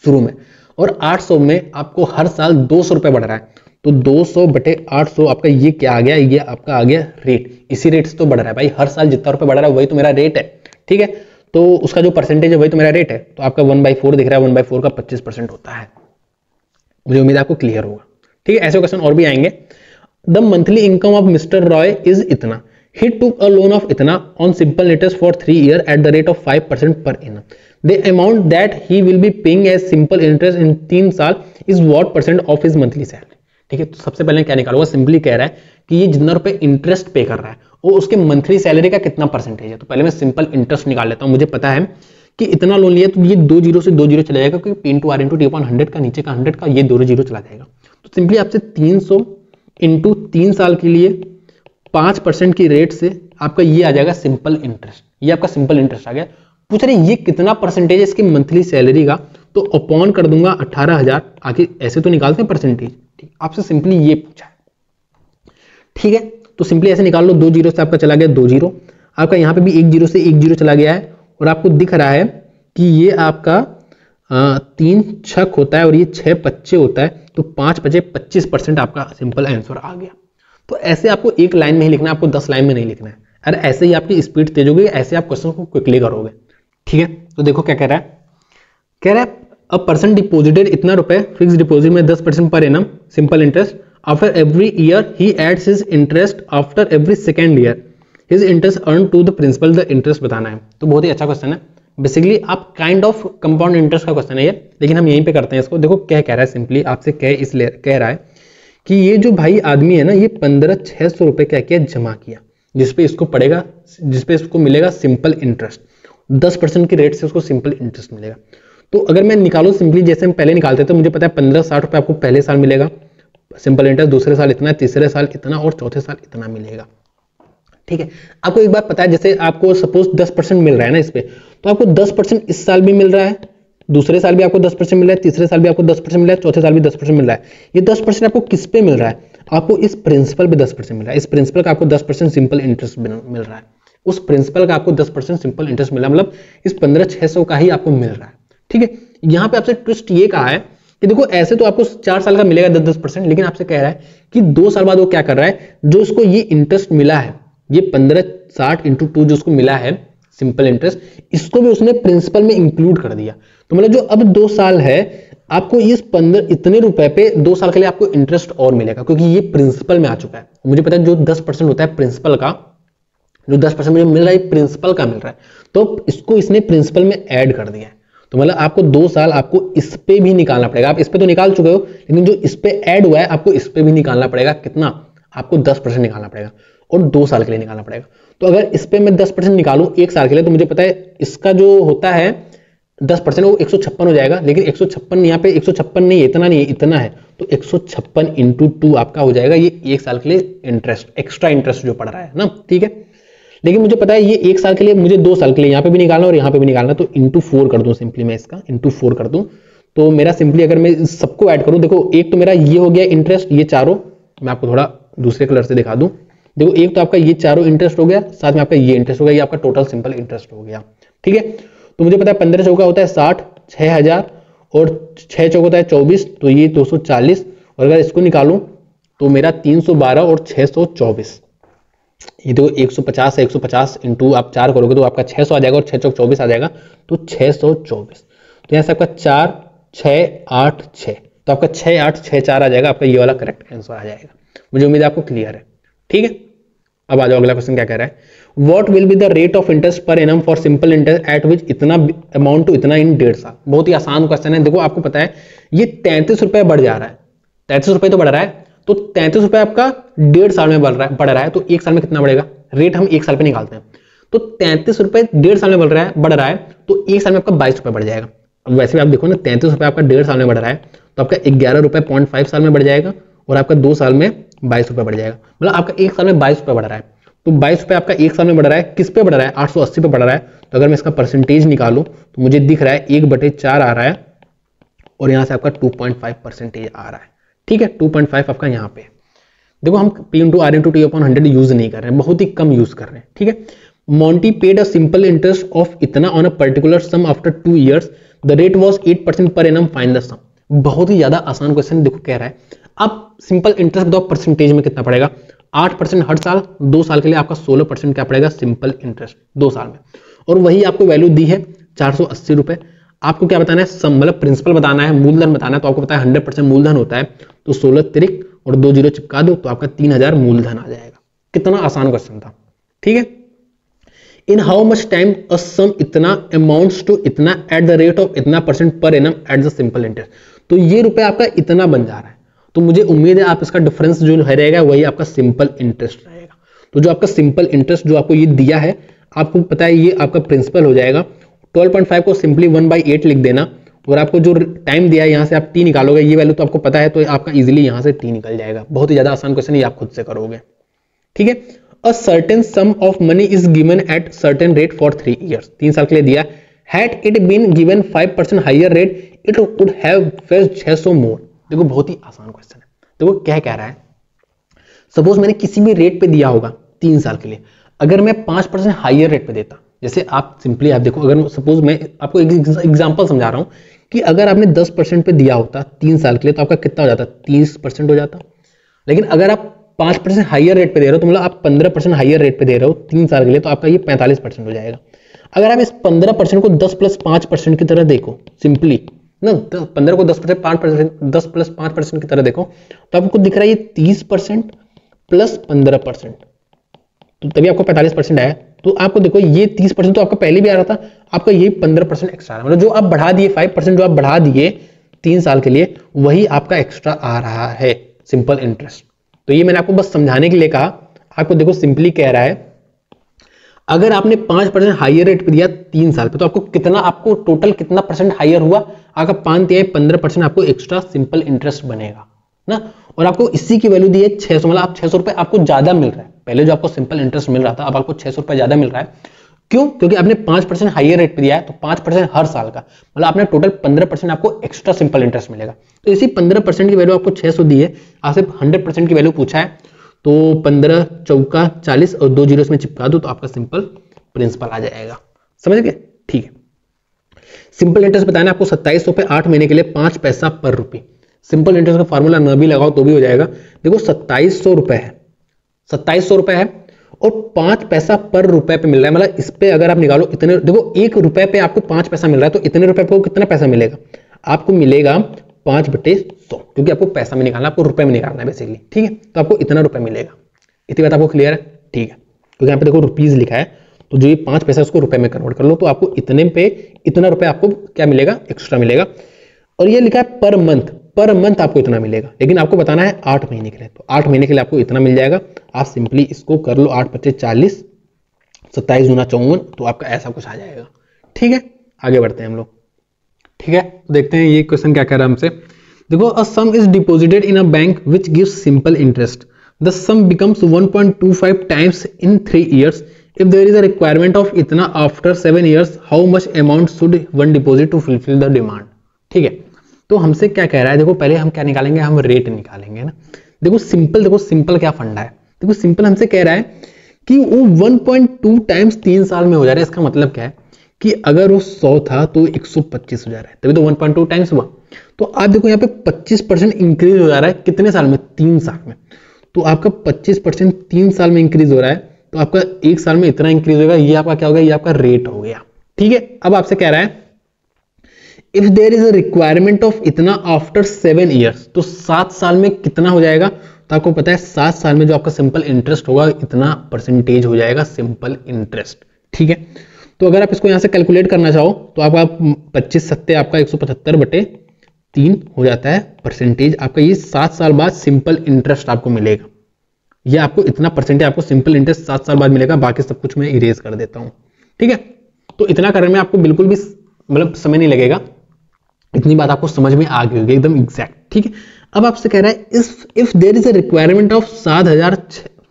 शुरू में, और 800 में आपको हर साल 200 रुपए बढ़ रहा है, तो 200 बटे 800 आपका ये क्या आ गया, ये आपका आ गया रेट। इसी रेट से तो बढ़ रहा है भाई, हर साल जितना रुपए बढ़ रहा है वही तो मेरा रेट है। ठीक है, तो उसका जो परसेंटेज है वही तो मेरा रेट है। तो आपका 1/4 दिख रहा है, 1/4 का 25% होता है। मुझे उम्मीद है आपको क्लियर होगा। ठीक है, ऐसे क्वेश्चन और भी आएंगे। The monthly income of mister Roy is इतना, he took a loan of इतना on simple interest for 3 years at the rate of 5% per annum. The amount that he will be paying as simple interest in 3 साल is what percent of his monthly salary. ठीक है, तो सबसे पहले क्या निकालूंगा, simply कह रहा है कि ये जितना रुपए इंटरेस्ट पे कर रहा है वो उसके मंथली सैलरी का कितना परसेंटेज है। तो पहले मैं सिंपल इंटरेस्ट निकाल लेता हूं। मुझे पता है कि इतना लोन लिया, तो ये 2 जीरो से 2 जीरो चला जाएगा, क्योंकि P into R into T upon 100 का नीचे का 100 का ये 2 जीरो चला जाएगा। तो सिंपली आपसे 300 इंटू 3 साल के लिए 5% की रेट से आपका ये आ जाएगा सिंपल इंटरेस्ट। ये आपका सिंपल इंटरेस्ट आ गया। पूछ रहे ये कितना परसेंटेज है इसकी मंथली सैलरी का, तो अपॉन कर दूंगा 18,000। आखिर ऐसे तो निकालते हैं परसेंटेज, ठीक, आपसे सिंपली ये पूछा है। ठीक है, तो सिंपली ऐसे निकाल लो, 2 जीरो से आपका चला गया 2 जीरो, आपका यहाँ पे भी 1 जीरो से 1 जीरो चला गया है, और आपको दिख रहा है कि ये आपका 3 छक होता है और ये 6 पच्चे होता है, तो 5 बचे 25% आपका सिंपल आंसर आ गया। तो ऐसे आपको एक लाइन में ही लिखना है, आपको 10 लाइन में नहीं लिखना है। अरे ऐसे ही आपकी स्पीड तेज होगी, ऐसे आप क्वेश्चन को क्विकली करोगे। ठीक है, तो देखो क्या कह रहा है, कह रहा है अ पर्सन डिपोजिटेड इतना रुपए फिक्स डिपॉजिट में 10% per annum simple interest after every year he adds his interest after every second year his interest earn to the principal the interest बताना है। तो बहुत ही अच्छा क्वेश्चन है। बेसिकली आप काइंड ऑफ कंपाउंड इंटरेस्ट का question है ये, लेकिन हम यहीं पे करते हैं इसको। देखो क्या कह रहा है, सिंपली आपसे कह रहा है कि ये जो भाई आदमी है ना, ये 15,600 रुपए क्या किया, जमा किया, जिसपे इसको पड़ेगा, जिसपे इसको मिलेगा सिंपल इंटरेस्ट। 10% की रेट से उसको सिंपल इंटरेस्ट मिलेगा। तो अगर मैं निकालू सिंपली जैसे हम पहले निकालते थे, तो मुझे पता है 1560 रुपए आपको पहले साल मिलेगा सिंपल इंटरेस्ट, दूसरे साल इतना, तीसरे साल इतना और चौथे साल इतना मिलेगा। ठीक है, आपको एक बात पता है, जैसे आपको सपोज 10% मिल रहा है ना इस पे, तो आपको 10% इस साल भी मिल रहा है, दूसरे साल भी आपको 10% मिल रहा है, तीसरे साल भी आपको 10% मिल रहा है, चौथे साल भी 10% मिल रहा है। ये 10% आपको किस पे मिल रहा है, आपको इस प्रिंसिपल पे 10% मिल रहा है। इस प्रिंसिपल का आपको 10% सिंपल इंटरेस्ट मिल रहा है, उस प्रिंसिपल का आपको 10% सिंपल इंटरेस्ट मिल रहा है, मतलब इस 15,600 का ही आपको मिल रहा है। ठीक है, यहाँ पे आपसे ट्विस्ट ये कहा है कि देखो ऐसे तो आपको 4 साल का मिलेगा 10-10%, लेकिन आपसे कह रहा है कि 2 साल बाद वो क्या कर रहा है, जो इसको ये इंटरेस्ट मिला है, ये 1560 × 2 जो उसको मिला है सिंपल इंटरेस्ट, इसको भी उसने प्रिंसिपल में इंक्लूड कर दिया। तो मतलब जो अब 2 साल है, आपको इस 15 इतने रुपए पे 2 साल के लिए आपको इंटरेस्ट और मिलेगा, क्योंकि ये प्रिंसिपल में आ चुका है। मुझे पता है जो 10% होता है प्रिंसिपल का, जो 10% मुझे मिल रहा है प्रिंसिपल का मिल रहा है, तो इसको इसने प्रिंसिपल में ऐड कर दिया है। तो मतलब आपको 2 साल आपको इस पे भी निकालना पड़ेगा। आप इस पे तो निकाल चुके हो, लेकिन जो इस पे ऐड हुआ है आपको इस पे भी निकालना पड़ेगा। कितना, आपको 10% निकालना पड़ेगा और 2 साल के लिए निकालना पड़ेगा। तो अगर इस पे मैं 10% निकालूं 1 साल के लिए, तो मुझे पता है इसका जो होता है 10% वो 156 हो जाएगा, लेकिन 156 यहाँ पे 156 नहीं है, इतना नहीं है, इतना है, तो 156 × 2 आपका हो जाएगा ये 1 साल के लिए इंटरेस्ट, एक्स्ट्रा इंटरेस्ट जो पड़ रहा है ना। ठीक है, लेकिन मुझे पता है ये 1 साल के लिए, मुझे 2 साल के लिए यहाँ पे भी निकालना और यहाँ पे भी निकालना, तो × 4 कर दूं सिंपली, मैं इसका × 4 कर दूं, तो मेरा सिंपली अगर मैं सबको ऐड करूं, देखो एक तो मेरा ये हो गया इंटरेस्ट, ये चारों, मैं आपको थोड़ा दूसरे कलर से दिखा दूं। देखो एक तो आपका ये चारों इंटरेस्ट हो गया, साथ में आपका ये इंटरेस्ट हो गया, ये आपका टोटल सिंपल इंटरेस्ट हो गया। ठीक है, तो मुझे पता है 15 चौका होता है 60, 6000 और 6 चौका होता है 24, तो ये 240, और अगर इसको निकालूं तो मेरा 312 और 624, ये देखो 150 है, 150 × आप 4 करोगे तो आपका 600 आ जाएगा और 6 चौक 24 आ जाएगा, तो 624। तो यहाँ से आपका 4 6 8 6, तो आपका 6 8 6 4 आ जाएगा, आपका ये वाला करेक्ट आंसर आ जाएगा। मुझे उम्मीद है आपको क्लियर है। ठीक है, अब आ जाओ अगला क्वेश्चन क्या कह रहा है, what will be the rate of interest per annum for simple interest eight विच इतना अमाउंट टू इतना इन 1.5 साल। बहुत ही आसान क्वेश्चन है। देखो आपको पता है ये 33 रुपए बढ़ जा रहा है, 33 रुपए तो बढ़ रहा है, तो 33 रुपए आपका 1.5 साल में बढ़ रहा है, तो 1 साल में कितना बढ़ेगा, रेट हम 1 साल पे निकालते हैं, तो 33 रुपए 1.5 साल में बढ़ रहा है, तो 1 साल में आपका 22 रुपए बढ़ जाएगा। अब वैसे भी आप देखो ना, 33 रुपए आपका 1.5 साल में बढ़ रहा है, तो आपका 11 रुपए 0.5 साल में बढ़ जाएगा, और आपका 2 साल में 22 रुपए बढ़ जाएगा, मतलब आपका 1 साल में 22 रुपए बढ़ रहा है। तो 22 रुपए आपका 1 साल में बढ़ रहा है, किस पे बढ़ रहा है, 880 पे बढ़ रहा है। तो अगर मैं इसका परसेंटेज निकालूं तो मुझे दिख रहा है 1/4 आ रहा है, और यहां से आपका 2.5% आ रहा है। ठीक है, 2.5 आपका यहाँ पे। देखो हम P × R × T/100 यूज नहीं कर रहे हैं, बहुत ही कम यूज कर रहे हैं। ठीक है, Monty paid a simple interest of इतना on a particular sum after 2 years, the rate was 8% per annum, find the sum। बहुत ही ज्यादा आसान क्वेश्चन। देखो कह रहा है अब सिंपल इंटरेस्ट बताओ परसेंटेज में कितना पड़ेगा, 8% हर साल, 2 साल के लिए आपका 16% क्या पड़ेगा सिंपल इंटरेस्ट 2 साल में, और वही आपको वैल्यू दी है 480 रुपए। आपको क्या बताना है, सम मतलब प्रिंसिपल बताना है, मूलधन बताना है, तो आपको पता है 100% मूलधन होता है, तो 16 तिरिक और 2 जीरो चिपका दो, तो आपका 3000 मूलधन आ जाएगा। कितना आसान क्वेश्चन था। ठीक है, in how much time a सम इतना अमाउंट्स टू इतना एट द रेट ऑफ इतना % per annum eight the simple interest. तो ये रुपए आपका इतना बन जा रहा है, तो मुझे उम्मीद है आप इसका डिफरेंस जो रहेगा वही आपका सिंपल इंटरेस्ट रहेगा। तो जो आपका सिंपल इंटरेस्ट जो आपको ये दिया है, आपको पता है ये आपका प्रिंसिपल हो जाएगा। 12.5 को सिंपली 1/8 लिख देना, और आपको जो टाइम दिया है यहाँ से आप t निकालोगे, ये वैल्यू तो आपको पता है, तो आपका इजीली यहाँ से t निकल जाएगा। बहुत ही ज्यादा आसान क्वेश्चन, ये आप खुद से करोगे। ठीक है, a certain sum of money is given at certain rate for 3 years, 3 साल के लिए दिया। Had it been given 5% higher rate it would have fetched 600 more. देखो बहुत ही आसान क्वेश्चन है। देखो क्या कह रहा है, सपोज मैंने किसी भी रेट पे दिया होगा 3 साल के लिए, अगर मैं 5% हायर रेट पे देता, जैसे आप सिंपली आप देखो, अगर सपोज मैं आपको एक एग्जांपल समझा रहा हूं कि अगर आपने 10% पे दिया होता 3 साल के लिए, तो आपका कितना हो जाता, 30% हो जाता। लेकिन अगर आप 5% हायर रेट पे दे रहे हो, तो मतलब आप 15% हायर रेट पे दे रहे हो 3 साल के लिए, तो आपका ये 45% हो जाएगा। अगर आप इस 15% को 10 + 5% की तरह देखो सिंपली ना, 15 को 10% 5%, 10 प्लस 5% की तरह देखो तो आपको दिख रहा है ये 30% प्लस 15%, तो तभी आपको 45% आया। तो आपको देखो ये 30% तो आपका पहले भी आ रहा था, आपका ये 15% एक्स्ट्रा, मतलब जो आप बढ़ा दिए 5% जो आप बढ़ा दिए 3 साल के लिए, वही आपका एक्स्ट्रा आ रहा है सिंपल इंटरेस्ट। तो ये मैंने आपको बस समझाने के लिए कहा। आपको देखो सिंपली कह रहा है अगर आपने 5% हाइयर रेट पे दिया 3 साल पे, तो आपको कितना, आपको टोटल कितना परसेंट हाइयर हुआ, आपका 15% आपको एक्स्ट्रा सिंपल इंटरेस्ट बनेगा ना। और आपको इसी की वैल्यू दी है 600, मतलब आप 600 रुपए आपको ज्यादा मिल रहा है। पहले जो आपको सिंपल इंटरेस्ट मिल रहा था, अब आपको 600 रुपए ज्यादा मिल रहा है। क्यों? क्योंकि आपने 5% हाइयर रेट पे दिया है, तो 5% हर साल का, मतलब आपने टोटल 15% आपको एक्स्ट्रा सिंपल इंटरेस्ट मिलेगा। तो इसी 15% की वैल्यू आपको 600 दी है, आपसे 100% की वैल्यू पूछा है, तो 15 चौका 40 और 2 जीरो इसमें चिपका दो तो आपका सिंपल प्रिंसिपल आ जाएगा। समझ गए? ठीक है। सिंपल इंटरेस्ट बताना आपको 2700 पे 8 महीने के लिए 5 पैसा पर रुपये। सिंपल इंटरेस्ट का फॉर्मूला न भी लगाओ तो भी हो जाएगा। देखो 2700 रुपए है, 2700 रुपए है और 5 पैसा पर रुपए पे मिल रहा है, मतलब इस पे अगर आप निकालो इतने, देखो 1 रुपए पे आपको 5 पैसा मिल रहा है, तो इतने रुपए पे कितना पैसा मिलेगा, आपको मिलेगा 5/100, क्योंकि आपको पैसा में निकालना, आपको रुपए में निकालना है बेसिकली। ठीक है, तो आपको इतना रुपए मिलेगा। इतनी बात आपको क्लियर है? ठीक है, क्योंकि यहाँ पे देखो रुपीज लिखा है, तो जो ये 5 पैसा उसको रुपए में कन्वर्ट कर लो, तो आपको इतने पे इतना रुपए आपको क्या मिलेगा, एक्स्ट्रा मिलेगा। और ये लिखा है पर मंथ, पर मंथ आपको इतना मिलेगा, लेकिन आपको बताना है 8 महीने के लिए, तो 8 महीने के लिए आपको इतना मिल जाएगा। आप सिंपली इसको कर लो, 8 × 40, 27 × 54, तो आपका ऐसा कुछ आ जाएगा। ठीक है, आगे बढ़ते हैं हम लोग। ठीक है, देखते हैं ये क्वेश्चन क्या कह रहा है हमसे। देखो, a sum is deposited in a bank which gives simple interest, the sum becomes 1.25 times in 3 years। If there is a requirement of इतना after 7 years, how much amount should one deposit to fulfil the demand. ठीक है, तो हमसे क्या कह रहा है, देखो पहले हम क्या निकालेंगे, हम रेट निकालेंगे ना। देखो सिंपल क्या फंडा है। देखो सिंपल हमसे कह रहा है कि वो 1.2 टाइम्स 3 साल में हो जा रहा है। इसका मतलब क्या है कि अगर वो 100 था तो 125 हो जा रहा है, तभी तो 1.2 टाइम्स हुआ। तो आप देखो यहाँ पे 25% इंक्रीज हो जा रहा है, कितने साल में, 3 साल में। तो आपका 25% 3 साल में इंक्रीज हो रहा है, तो आपका 1 साल में इतना इंक्रीज होगा, ये आपका क्या होगा, ये आपका रेट हो गया। ठीक है, अब आपसे कह रहा है if there is a requirement of इतना आफ्टर 7 years, तो 7 साल में कितना हो जाएगा। तो आपको पता है 7 साल में जो आपका सिंपल इंटरेस्ट होगा, इतना परसेंटेज हो जाएगा सिंपल इंटरेस्ट। ठीक है, तो अगर आप इसको यहां से कैलकुलेट करना चाहो तो आपका 25 सत्ते आपका 175/3 हो जाता है परसेंटेज। आपका ये 7 साल बाद सिंपल इंटरेस्ट आपको मिलेगा। ये आपको इतना परसेंटेज आपको सिंपल इंटरेस्ट 7 साल बाद मिलेगा। बाकी सब कुछ मैं इरेज कर देता हूं। ठीक है, तो इतना करने में आपको बिल्कुल भी मतलब समय नहीं लगेगा, इतनी बात आपको समझ में आ गई होगी एकदम एग्जैक्ट। ठीक है, अब आपसे कह रहा है if there is a requirement of 7,000,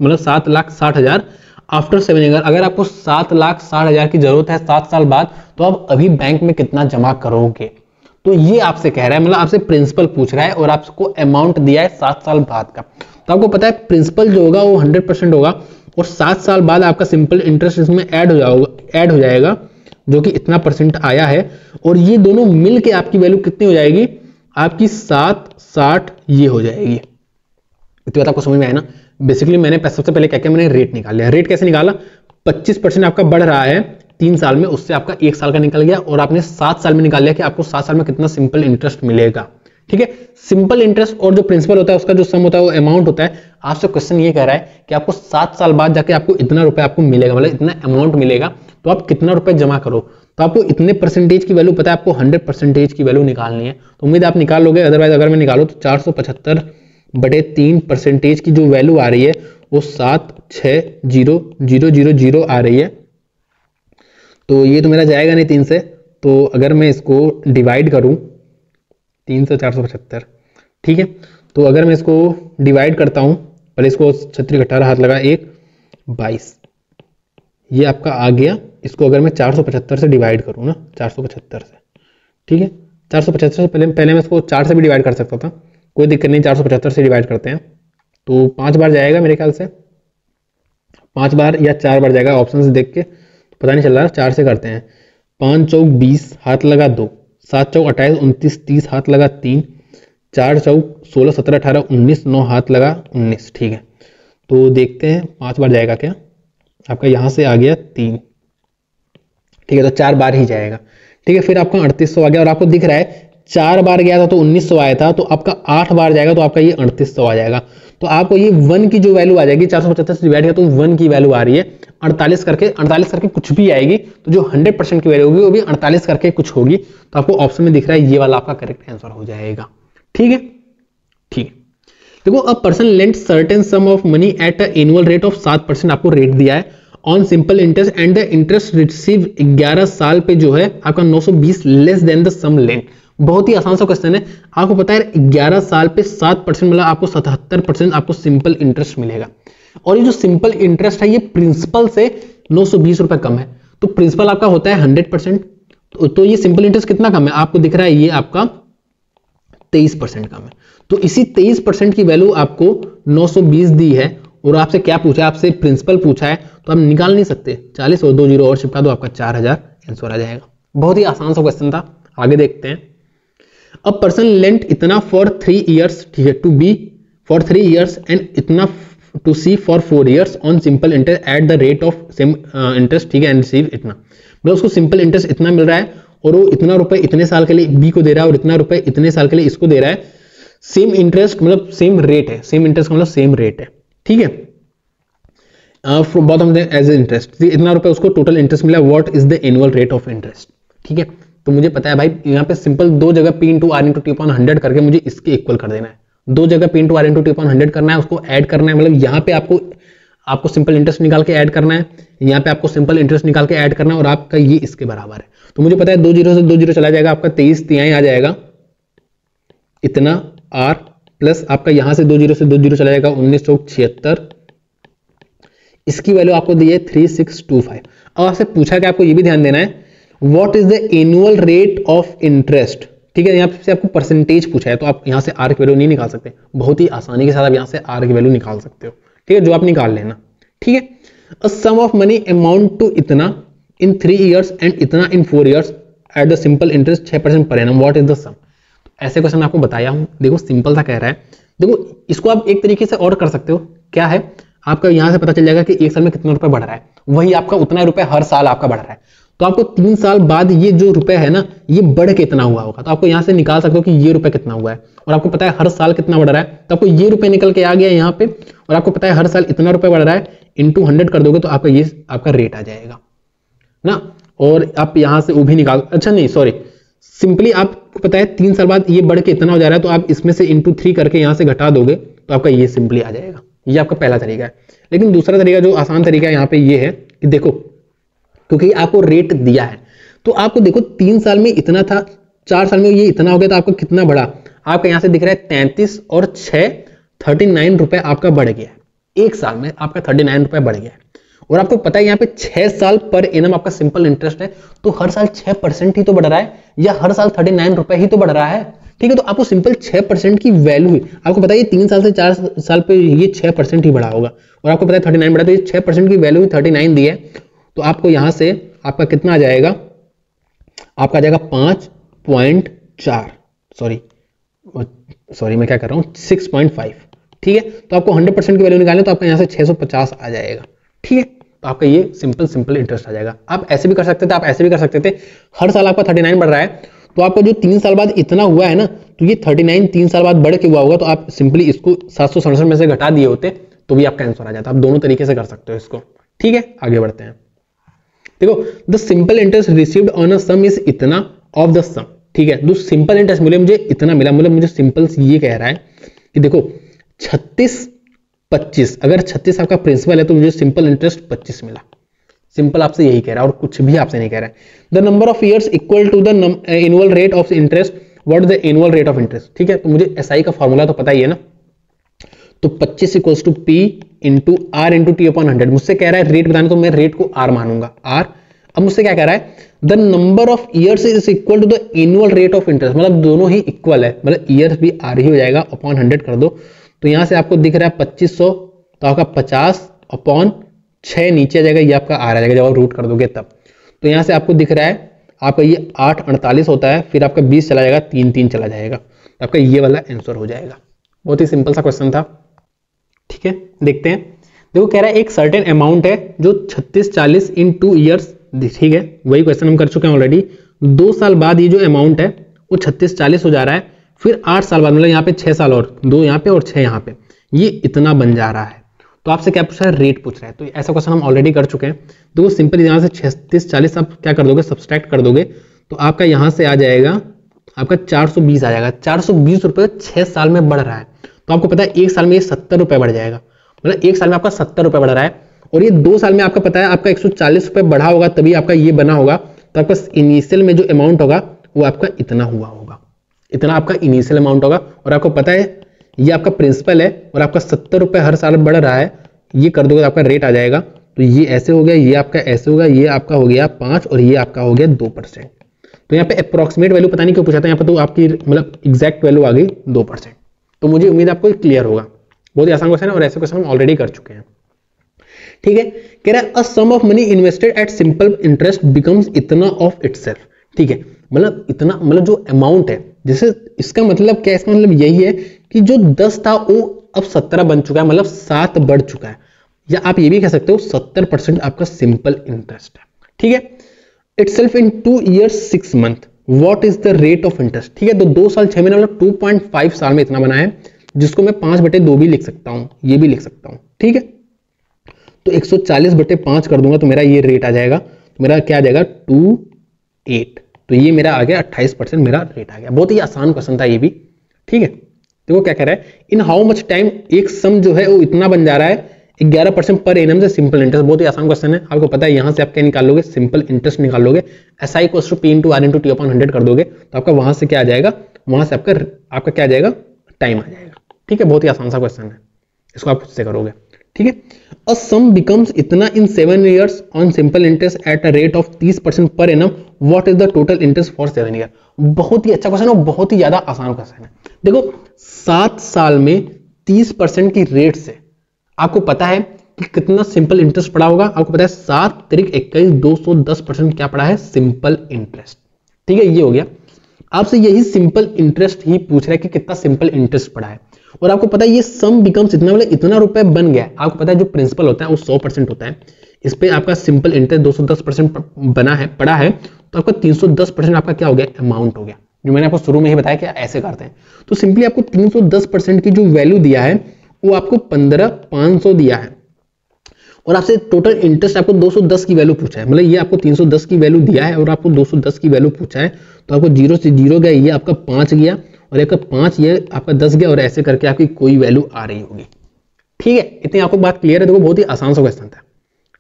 मतलब 7,60,000 आफ्टर 7 years, अगर आपको 7,60,000 की जरूरत है 7 साल बाद, तो आप अभी बैंक में कितना जमा करोगे। तो ये आपसे कह रहा है, मतलब आपसे प्रिंसिपल पूछ रहा है और आपको अमाउंट दिया है 7 साल बाद का। तो आपको पता है प्रिंसिपल जो होगा वो 100% होगा, और 7 साल बाद आपका सिंपल इंटरेस्ट इसमें ऐड हो जाएगा, जो कि इतना परसेंट आया है। और ये दोनों मिल के आपकी वैल्यू कितनी हो जाएगी, आपकी 760 ये हो जाएगी। इतनी बात आपको समझ में आया ना। बेसिकली मैंने सबसे पहले क्या किया, मैंने रेट निकाल लिया। रेट कैसे निकाला, 25% आपका बढ़ रहा है 3 साल में, उससे आपका 1 साल का निकल गया, और आपने 7 साल में निकाल लिया कि आपको 7 साल में कितना सिंपल इंटरेस्ट मिलेगा। ठीक है, सिंपल इंटरेस्ट और जो प्रिंसिपल होता है उसका जो सम होता है वो अमाउंट होता है। आपसे क्वेश्चन ये कह रहा है कि आपको 7 साल बाद जाके आपको इतना रुपए आपको मिलेगा, मतलब इतना अमाउंट मिलेगा, तो आप कितना रुपए जमा करो। तो आपको इतने परसेंटेज की वैल्यू पता है, आपको 100% की वैल्यू निकालनी है। तो उम्मीद आप निकाल लोगे, अदरवाइज अगर मैं निकालू तो 475/3% की जो वैल्यू आ रही है वो 7600000 आ रही है। तो ये तो मेरा जाएगा नहीं 3 से, तो अगर मैं इसको डिवाइड करूं 3 से 475, ठीक है, तो अगर मैं इसको डिवाइड करता हूं, पहले इसको 36 हाथ लगा 1 22, ये आपका आ गया। इसको अगर मैं 475 से डिवाइड करूं ना, 475 से, ठीक है, 475 से पहले मैं इसको 4 से भी डिवाइड कर सकता था, कोई दिक्कत नहीं। 475 से डिवाइड करते हैं तो 5 बार जाएगा मेरे ख्याल से, 5 बार या 4 बार जाएगा, ऑप्शन से देख के तो पता नहीं चल रहा। 4 से करते हैं, 5 चौक 20 हाथ लगा 2, 7 चौक 28 29 30 हाथ लगा 3, 4 चौक 16 17 18 19 9 हाथ लगा 19। ठीक है, तो देखते हैं 5 बार जाएगा क्या, आपका यहां से आ गया 3, ठीक है, तो 4 बार ही जाएगा। ठीक है, फिर आपका 3800 आ गया, और आपको दिख रहा है 4 बार गया था तो 1900 आया था, तो आपका 8 बार जाएगा तो आपका ये 3800 आ जाएगा। तो आपको ये 1 की जो वैल्यू आ जाएगी 475 से डिवाइड किया तो 1 की वैल्यू आ रही है 48 करके कुछ भी आएगी, तो जो 100% की वैल्यू होगी वो भी 48 करके कुछ होगी। तो आपको ऑप्शन में दिख रहा है ये वाला आपका करेक्ट आंसर हो जाएगा। ठीक है, ठीक है। देखो, a person lent certain sum of money at a annual rate of 7% आपको रेट दिया है on simple interest and the interest receive 11 साल पे जो है आपका 920 less than the sum lent. बहुत ही आसान सा क्वेश्चन है। आपको पता है 11 साल पे 7% मतलब आपको 77% आपको सिंपल इंटरेस्ट मिलेगा। और ये जो सिंपल इंटरेस्ट है ये प्रिंसिपल से 920 रुपए कम है। तो प्रिंसिपल आपका होता है 100%, तो ये सिंपल इंटरेस्ट कितना कम है? आपको दिख रहा है ये आपका 23% कम है। तो इसी 23% की वैल्यू आपको 920 दी है और आपसे क्या पूछा है? आपसे प्रिंसिपल पूछा है, तो आप निकाल नहीं सकते। 40 और 2 जीरो और चिपका दो, आपका 4000 आंसर आ जाएगा। बहुत ही आसान सा क्वेश्चन था। आगे देखते हैं। अ पर्सन लेंट इतना फॉर 3 ईयर्स, ठीक है, to B for 3 years and इतना to C for 4 years on simple interest at the rate of same interest, ठीक है, एंड रिसीव इतना। मतलब उसको सिंपल इंटरेस्ट इतना मिल रहा है और वो इतना रुपए इतने साल के लिए बी को दे रहा है और इतना रुपए इतने साल के लिए इसको दे रहा है। सेम इंटरेस्ट मतलब सेम रेट है, सेम इंटरेस्ट मतलब सेम रेट है, ठीक है। बॉटम एज इंटरेस्ट इतना रुपए उसको टोटल इंटरेस्ट मिला। What is the annual rate of interest, ठीक है। तो मुझे पता है भाई यहाँ पे सिंपल दो जगह P into R into T upon 100 करके मुझे इसके इक्वल कर देना है। दो जगह P into R into T upon 100 करना है, उसको ऐड करना है। मतलब यहाँ पे आपको सिंपल इंटरेस्ट निकाल के ऐड करना है, यहाँ पे आपको सिंपल इंटरेस्ट निकाल के ऐड करना है और आपका ये इसके बराबर है। तो मुझे पता है 2 जीरो से 2 जीरो चला जाएगा, आपका 23 तिहाई आ जाएगा इतना आर प्लस आपका यहां से 2 जीरो से 2 जीरो चला जाएगा 1976। इसकी वैल्यू आपको दी है 3625। अब आपसे पूछा कि आपको ये भी ध्यान देना है what is the annual rate of interest, ठीक है। यहाँ से आपको परसेंटेज पूछा है, तो आप यहाँ से आर की वैल्यू नहीं निकाल सकते। बहुत ही आसानी के साथ आप यहाँ से आर की वैल्यू निकाल सकते हो, ठीक है, जो आप निकाल लेना, ठीक है। A sum of money amount to इतना इन 3 ईयर्स एंड इतना in 4 years at the simple interest 6% per annum, what is the sum. ऐसे क्वेश्चन आपको बताया हूं। देखो सिंपल सा कह रहा है। देखो इसको आप एक तरीके से और कर सकते हो। क्या है, आपका यहां से पता चल जाएगा कि एक साल में कितना रुपए बढ़ रहा है, वही आपका उतना रुपए हर साल आपका बढ़ रहा है। तो आपको 3 साल बाद ये जो रुपए है ना ये बढ़ के इतना हुआ होगा, तो आपको यहां से निकाल सकते हो कि ये रुपए कितना हुआ है। और आपको पता है हर साल कितना बढ़ रहा है, तो आपको ये रुपए निकल के आ गया यहाँ पे। और आपको पता है हर साल इतना रुपए बढ़ रहा है, इंटू 100 कर दोगे तो आपका ये आपका रेट आ जाएगा ना। और आप यहां से वो भी निकाल, अच्छा नहीं सॉरी, सिंपली आपको पता है 3 साल बाद ये बढ़ के इतना हो जा रहा है, तो आप इसमें से इंटू 3 करके यहां से घटा दोगे तो आपका ये सिंपली आ जाएगा। ये आपका पहला तरीका है। लेकिन दूसरा तरीका जो आसान तरीका है यहाँ पे ये है कि देखो, क्योंकि आपको रेट दिया है तो आपको देखो 3 साल में इतना था, 4 साल में ये इतना हो गया, तो आपको कितना बढ़ा? आपका यहाँ से दिख रहा है 33 और 6 39 रुपए आपका बढ़ गया है। एक साल में आपका 39 रुपए बढ़ गया है। और आपको पता है यहाँ पे 6 साल पर एनम आपका सिंपल इंटरेस्ट है, तो हर साल 6% ही तो बढ़ रहा है, या हर साल 39 रुपए ही तो बढ़ रहा है, ठीक है। तो आपको सिंपल 6% की वैल्यू ही, आपको पता है ये 3 साल से 4 साल पे ये 6% ही बढ़ा होगा, और आपको पता है 39 बढ़ा, तो ये 6% की वैल्यू ही 39 दी है। तो आपको यहां से आपका कितना आ जाएगा? आपका आ जाएगा 5.4, सॉरी मैं क्या कर रहा हूं, 6.5, ठीक है। तो आपको 100% की वैल्यू निकालनी है, तो आपका यहां से 650 आ जाएगा, ठीक है। तो आपका ये सिंपल इंटरेस्ट आ जाएगा। आप ऐसे भी कर सकते थे, आप ऐसे भी कर सकते थे। हर साल आपका 39 बढ़ रहा है, तो आपका जो 3 साल बाद इतना हुआ है ना, तो ये 39 3 साल बाद बढ़ के हुआ होगा, तो आप सिंपली इसको 767 में से घटा दिए होते तो भी आपका आंसर आ जाता। आप दोनों तरीके से कर सकते हो इसको, ठीक है। आगे बढ़ते हैं। देखो, the simple interest received on a sum is इतना ऑफ द सम, ठीक है। जो सिंपल इंटरेस्ट मिले मुझे इतना मिला, मतलब मुझे सिंपल ये कह रहा है कि देखो 36-25, अगर 36 आपका प्रिंसिपल है तो मुझे सिंपल इंटरेस्ट 25 मिला। सिंपल आपसे यही कह रहा है और कुछ भी आपसे नहीं कह रहा है। The number of years equal to the annual rate of interest, what is the annual rate of interest, ठीक है। तो मुझे एसआई का फॉर्मूला तो पता ही है ना, तो 25 equals to P into R into T upon 100। मुझसे कह रहा है रेट बताने, तो मैं रेट को आर मानूंगा, आर। अब मुझसे क्या कह रहा है, the number of years is equal to the annual rate of interest, मतलब दोनों ही इक्वल है, मतलब ईयर्स भी आर ही हो जाएगा, अपॉन 100 कर दो। तो यहां से आपको दिख रहा है 2500, तो आपका 50 अपॉन 6 नीचे आ जाएगा, ये आपका आर आ जाएगा जब आप रूट कर दोगे तब। तो यहां से आपको दिख रहा है आपका ये 848 होता है, फिर आपका 20 चला जाएगा, 3 चला जाएगा, तो आपका ये वाला आंसर हो जाएगा। बहुत ही सिंपल सा क्वेश्चन था, ठीक है। देखते हैं। देखो कह रहा है एक सर्टेन अमाउंट है जो 36-40 इन 2 ईयर्स, ठीक है, वही क्वेश्चन हम कर चुके हैं ऑलरेडी। 2 साल बाद ये जो अमाउंट है वो 36-40 हो जा रहा है, फिर 8 साल बाद मतलब यहाँ पे 6 साल और 2 यहाँ पे और 6 यहाँ पे, ये इतना बन जा रहा है। तो आपसे क्या पूछ रहा है, रेट पूछ रहा है। तो ऐसा क्वेश्चन हम ऑलरेडी कर चुके हैं। तो सिंपल यहाँ से 36-40 आप क्या कर दोगे, सब्सट्रैक्ट कर दोगे, तो आपका यहाँ से आ जाएगा आपका 420 आ जाएगा। 420 रुपये 6 साल में बढ़ रहा है। तो आपको पता है 1 साल में ये 70 रुपये बढ़ जाएगा, मतलब 1 साल में आपका 70 रुपये बढ़ रहा है। और ये 2 साल में आपका पता है आपका 140 रुपये बढ़ा होगा, तभी आपका ये बना होगा। तो आपका इनिशियल में जो अमाउंट होगा वो आपका इतना हुआ होगा, इतना आपका इनिशियल अमाउंट होगा। और आपको पता है ये आपका प्रिंसिपल है और आपका 70 रुपये हर साल बढ़ रहा है, ये कर दोगे तो आपका रेट आ जाएगा। तो ये ऐसे हो गया, ये आपका ऐसे होगा, ये आपका हो गया 5 और ये आपका हो गया 2%। तो यहाँ पे अप्रोक्सीमेट वैल्यू पता नहीं क्यों पूछा था, यहाँ पे तो आपकी मतलब एग्जैक्ट वैल्यू आ गई 2%। तो मुझे उम्मीद आपको क्लियर होगा। बहुत ही आसान क्वेश्चन है और ऐसे क्वेश्चन हम ऑलरेडी कर चुके हैं। ठीक है, कह रहा है a sum of money invested at simple interest becomes इतना ऑफ इटसेल्फ। ठीक है, मतलब इतना मतलब जो अमाउंट है, जैसे इसका मतलब क्या है, इसका मतलब यही है कि जो 10 था वो अब 17 बन चुका है, मतलब 7 बढ़ चुका है। या आप ये भी कह सकते हो 70% आपका सिंपल इंटरेस्ट है। ठीक है, itself in 2 years 6 months what is the rate of interest. ठीक है, तो 2 साल 6 महीने मतलब 2.5 साल में इतना बना है, जिसको मैं 5/2 भी लिख सकता हूं, ये भी लिख सकता हूं। ठीक है, तो 140/5 कर दूंगा तो मेरा ये रेट आ जाएगा। तो मेरा क्या आ जाएगा 28। तो ये मेरा आ गया 28% मेरा रेट आ गया। बहुत ही आसान क्वेश्चन था ये भी। ठीक है, देखो क्या कह रहा है, इन हाउ मच टाइम एक सम जो है वो इतना बन जा रहा है 11% पर एनम से सिंपल इंटरेस्ट। बहुत ही आसान क्वेश्चन है, आपको पता है यहां से आप क्या निकाल लोगे, सिंपल इंटरेस्ट निकाल लोगे। SI = P × R × T/100 कर दोगे तो आपका वहां से क्या आ जाएगा, वहां से आपका क्या आ जाएगा, टाइम आ जाएगा। ठीक है, बहुत ही आसान सा क्वेश्चन है, इसको आप खुद से करोगे। ठीक है, अ सम बिकम्स इतना इन 7 years on simple interest at a rate of 30% पर annum what is the total interest for 7 years। बहुत ही अच्छा क्वेश्चन और बहुत ही ज्यादा आसान क्वेश्चन है। देखो 7 साल में 30% की रेट से आपको पता है कि कितना सिंपल इंटरेस्ट पड़ा होगा। आपको पता है 7 × 21 210% क्या पड़ा है, सिंपल इंटरेस्ट। ठीक है, ये हो गया। आपसे यही सिंपल इंटरेस्ट ही पूछ रहा है कि कितना सिंपल इंटरेस्ट पड़ा है। और आपको पता है ये सम बिकम्स इतना, मतलब इतना रुपए बन गया। आपको पता है जो प्रिंसिपल होता है वो 100% होता है, इस पे आपका सिंपल इंटरेस्ट 210% बना है, पड़ा है, तो आपका 310% आपका क्या हो गया, अमाउंट हो गया। जो मैंने आपको शुरू में ही बताया कि ऐसे करते हैं। तो सिंपली आपको 310% की जो वैल्यू दिया है वो आपको 15,500 दिया है और आपसे टोटल इंटरेस्ट आपको 210 की वैल्यू पूछा है। मतलब ये आपको 310 की वैल्यू दिया है और आपको 210 की वैल्यू पूछा है। तो आपको 0 से 0 गया, ये आपका 5 गया और एक 5 ये आपका 10 गया और ऐसे करके आपकी कोई वैल्यू आ रही होगी। ठीक है, इतनी आपको बात क्लियर है। देखो बहुत ही आसान सा क्वेश्चन था।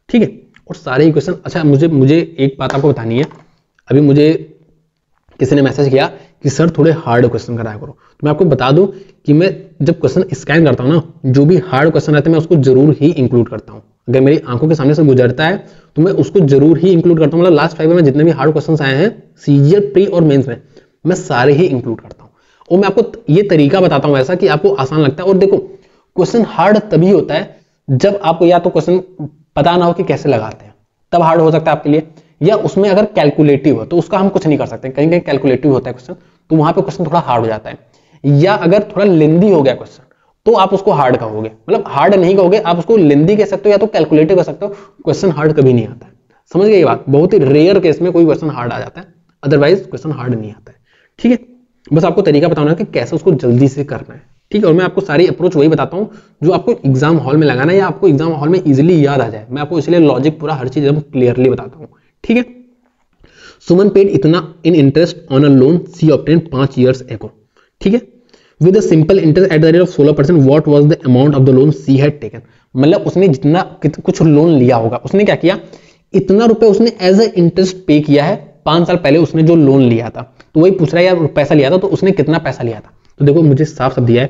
ठीक है, और सारे ही क्वेश्चन, अच्छा मुझे एक बात आपको बतानी है। अभी मुझे किसी ने मैसेज किया कि सर थोड़े हार्ड क्वेश्चन कराया करो। तो मैं आपको बता दूं कि मैं जब क्वेश्चन स्कैन करता हूं ना, जो भी हार्ड क्वेश्चन रहता है मैं उसको जरूर ही इंक्लूड करता हूं। अगर मेरी आंखों के सामने से गुजरता है तो मैं उसको जरूर ही इंक्लूड करता हूं। मतलब लास्ट 5 में जितने भी हार्ड क्वेश्चन आए हैं सीजीएल प्री और मेंस में, मैं सारे ही इंक्लूड करता हूं। और मैं आपको ये तरीका बताता हूं ऐसा कि आपको आसान लगता है। और देखो क्वेश्चन हार्ड तभी होता है जब आपको या तो क्वेश्चन पता ना हो कि कैसे लगाते हैं, तब हार्ड हो सकता है आपके लिए। या उसमें अगर कैलकुलेटिव हो तो उसका हम कुछ नहीं कर सकते, कहीं कहीं कैलकुलेटिव होता है क्वेश्चन, तो वहां पे क्वेश्चन थोड़ा हार्ड हो जाता है। या अगर थोड़ा लेंदी हो गया क्वेश्चन तो आप उसको हार्ड कहोगे, मतलब हार्ड नहीं कहोगे, आप उसको लेंदी कह सकते हो या तो कैलकुलेटिव कह सकते हो। क्वेश्चन हार्ड कभी नहीं आता है, समझ गए ये बात। बहुत ही रेयर केस में कोई क्वेश्चन हार्ड आ जाता है, अदरवाइज क्वेश्चन हार्ड नहीं आता है। ठीक है, बस आपको तरीका बताना है कि कैसे उसको जल्दी से करना है। ठीक है, और मैं आपको सारी अप्रोच वही बताता हूँ जो आपको एग्जाम हॉल में लगाना है या आपको एग्जाम हॉल में इजिली याद आ जाए। मैं आपको इसलिए लॉजिक पूरा हर चीज एकदम क्लियरली बताता हूँ। ठीक है, सुमन पेड इतना in interest on a loan she obtain 5 years ago। ठीक है, with a simple interest at the rate of 16%, what was the amount of the loan she had taken. मतलब उसने जितना कुछ लोन लिया होगा, उसने क्या किया, इतना रुपए उसने एज अ इंटरेस्ट पे किया है 5 साल पहले उसने जो लोन लिया था। तो वही पूछ रहा है यार पैसा लिया था तो उसने कितना पैसा लिया था। तो देखो मुझे साफ साफ दिया है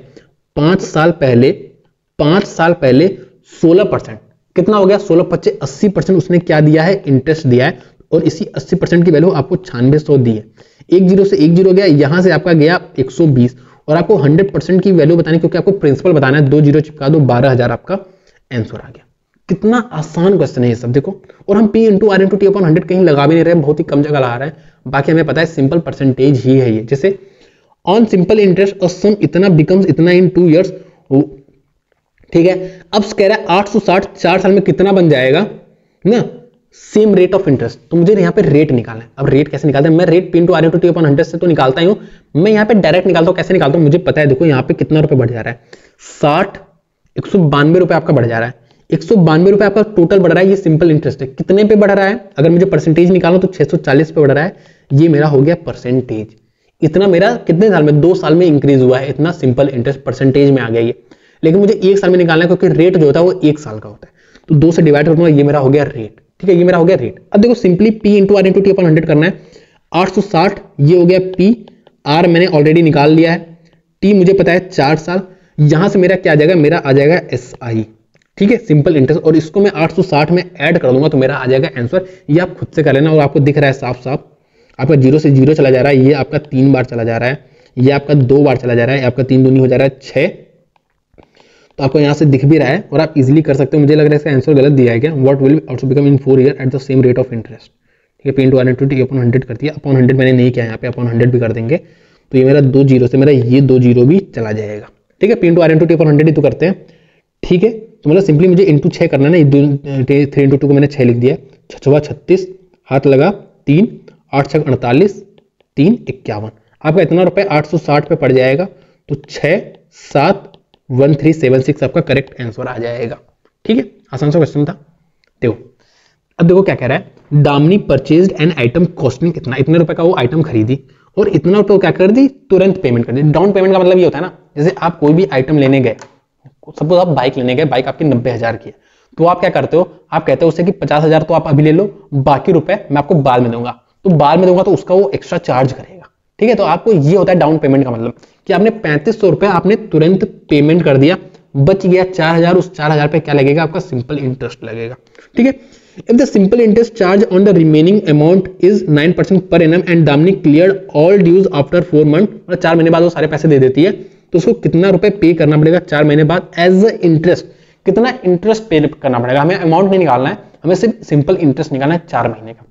5 साल पहले 16%, कितना हो गया 16 × 80% उसने क्या दिया है, इंटरेस्ट दिया है। और इसी 80% की वैल्यू आपको 9600 दी है। 1 0 से 1 0 गया, यहां से आपका गया 120 और आपको 100% की वैल्यू बतानी, क्योंकि आपको प्रिंसिपल बताना है। 2 0 चिपका दो, 12,000 आपका आंसर आ गया। कितना आसान क्वेश्चन है ये सब देखो। और हम P × R × T/100 कहीं लगा भी नहीं रहे, बहुत ही कम जगह लगा रहे हैं। बाकी हमें पता है सिंपल परसेंटेज ही है ये। जैसे ऑन सिंपल इंटरेस्ट और सम इतना बिकम्स इतना इन 2 years। ठीक है, अब कह रहा है 860 4 साल में कितना बन जाएगा ना, सेम रेट ऑफ इंटरेस्ट, तो मुझे यहाँ पे रेट निकालना है। अब रेट कैसे निकालते हैं, मैं rate P into R into T upon 100 से तो निकालता ही हूँ, मैं यहाँ पे डायरेक्ट निकालता हूँ। कैसे निकालता हूँ मुझे पता है, देखो यहाँ पे कितना रुपए बढ़ जा रहा है, 192 रुपए आपका बढ़ जा रहा है। 192 रुपए आपका टोटल बढ़ रहा है, ये सिंपल इंटरेस्ट है। कितने पे बढ़ रहा है, अगर मुझे परसेंटेज निकालना तो 640 पे बढ़ रहा है, ये मेरा हो गया परसेंटेज। इतना मेरा कितने साल में, 2 साल में इंक्रीज हुआ है, इतना सिंपल इंटरेस्ट परसेंटेज में आ गया ये। लेकिन मुझे 1 साल में निकालना है, क्योंकि रेट जो होता है वो 1 साल का होता है, तो 2 से डिवाइड करूंगा, ये मेरा हो गया रेट। ठीक है, ये मेरा हो गया रेट। अब देखो simply P into R into T upon 100 करना है, 860 ये हो गया P, R मैंने ऑलरेडी निकाल लिया है, T मुझे पता है 4 साल, यहां से मेरा क्या आ जाएगा, मेरा आ जाएगा SI। ठीक है, सिंपल इंटरेस्ट, और इसको मैं 860 में ऐड कर दूंगा तो मेरा आ जाएगा आंसर। ये आप खुद से कर लेना, और आपको दिख रहा है साफ साफ, आपका 0 से 0 चला जा रहा है, ये आपका 3 बार चला जा रहा है, ये आपका 2 बार चला जा रहा है, आपका 3 दूनी हो जा रहा है 6, तो आपको यहाँ से दिख भी रहा है और आप इजीली कर सकते हो। मुझे लग रहा है इसका आंसर गलत दिया है क्या, what will also become in 4 year at the same rate of interest. ठीक है, P into R into T upon 100 कर दिया, अपॉन 100 मैंने नहीं किया, यहाँ पे अपॉन 100 भी कर देंगे, तो ये मेरा 2 जीरो से मेरा ये 2 जीरो भी चला जाएगा। ठीक है, P into R into T upon 100 ही तो करते हैं। ठीक है, तो मतलब सिंपली मुझे इंटू 6 करना है ना, 3 इंटू 2 को मैंने 6 लिख दिया, 6 36 हाथ लगा 3, 8 6 48, 3 51, आपका इतना रुपए 860 पे पड़ जाएगा, तो 671,376 आपका करेक्ट आंसर आ जाएगा। ठीक है, आसान सा क्वेश्चन था। देखो अब देखो क्या कह रहा है, Damini purchased an item costing इतना, इतने रुपए का वो आइटम खरीदी और इतना रुपए क्या कर दी, तुरंत पेमेंट कर दी। डाउन पेमेंट का मतलब ये होता है ना, जैसे आप कोई भी आइटम लेने गए, सपोज आप बाइक लेने गए, बाइक आपकी 90,000 की है, तो आप क्या करते हो, आप कहते हो उससे कि 50,000 तो आप अभी ले लो, बाकी रुपए मैं आपको बाद में दूंगा, तो बाद में दूंगा तो उसका वो एक्स्ट्रा चार्ज करेगा। ठीक है, तो आपको ये होता है डाउन पेमेंट का मतलब, कि आपने 3500 रुपए आपने तुरंत पेमेंट कर दिया, बच गया 4000, उस 4000 पे क्या लगेगा, आपका सिंपल इंटरेस्ट लगेगा। ठीक है, if the simple interest charge on the remaining amount is 9% per annum and Damini cleared all dues after 4 month, मतलब 4 महीने बाद वो सारे पैसे दे देती है, तो उसको कितना रुपए पे करना पड़ेगा 4 महीने बाद एज अ इंटरेस्ट, कितना इंटरेस्ट पे करना पड़ेगा। हमें अमाउंट नहीं निकालना है, हमें सिर्फ सिंपल इंटरेस्ट निकालना है 4 महीने का।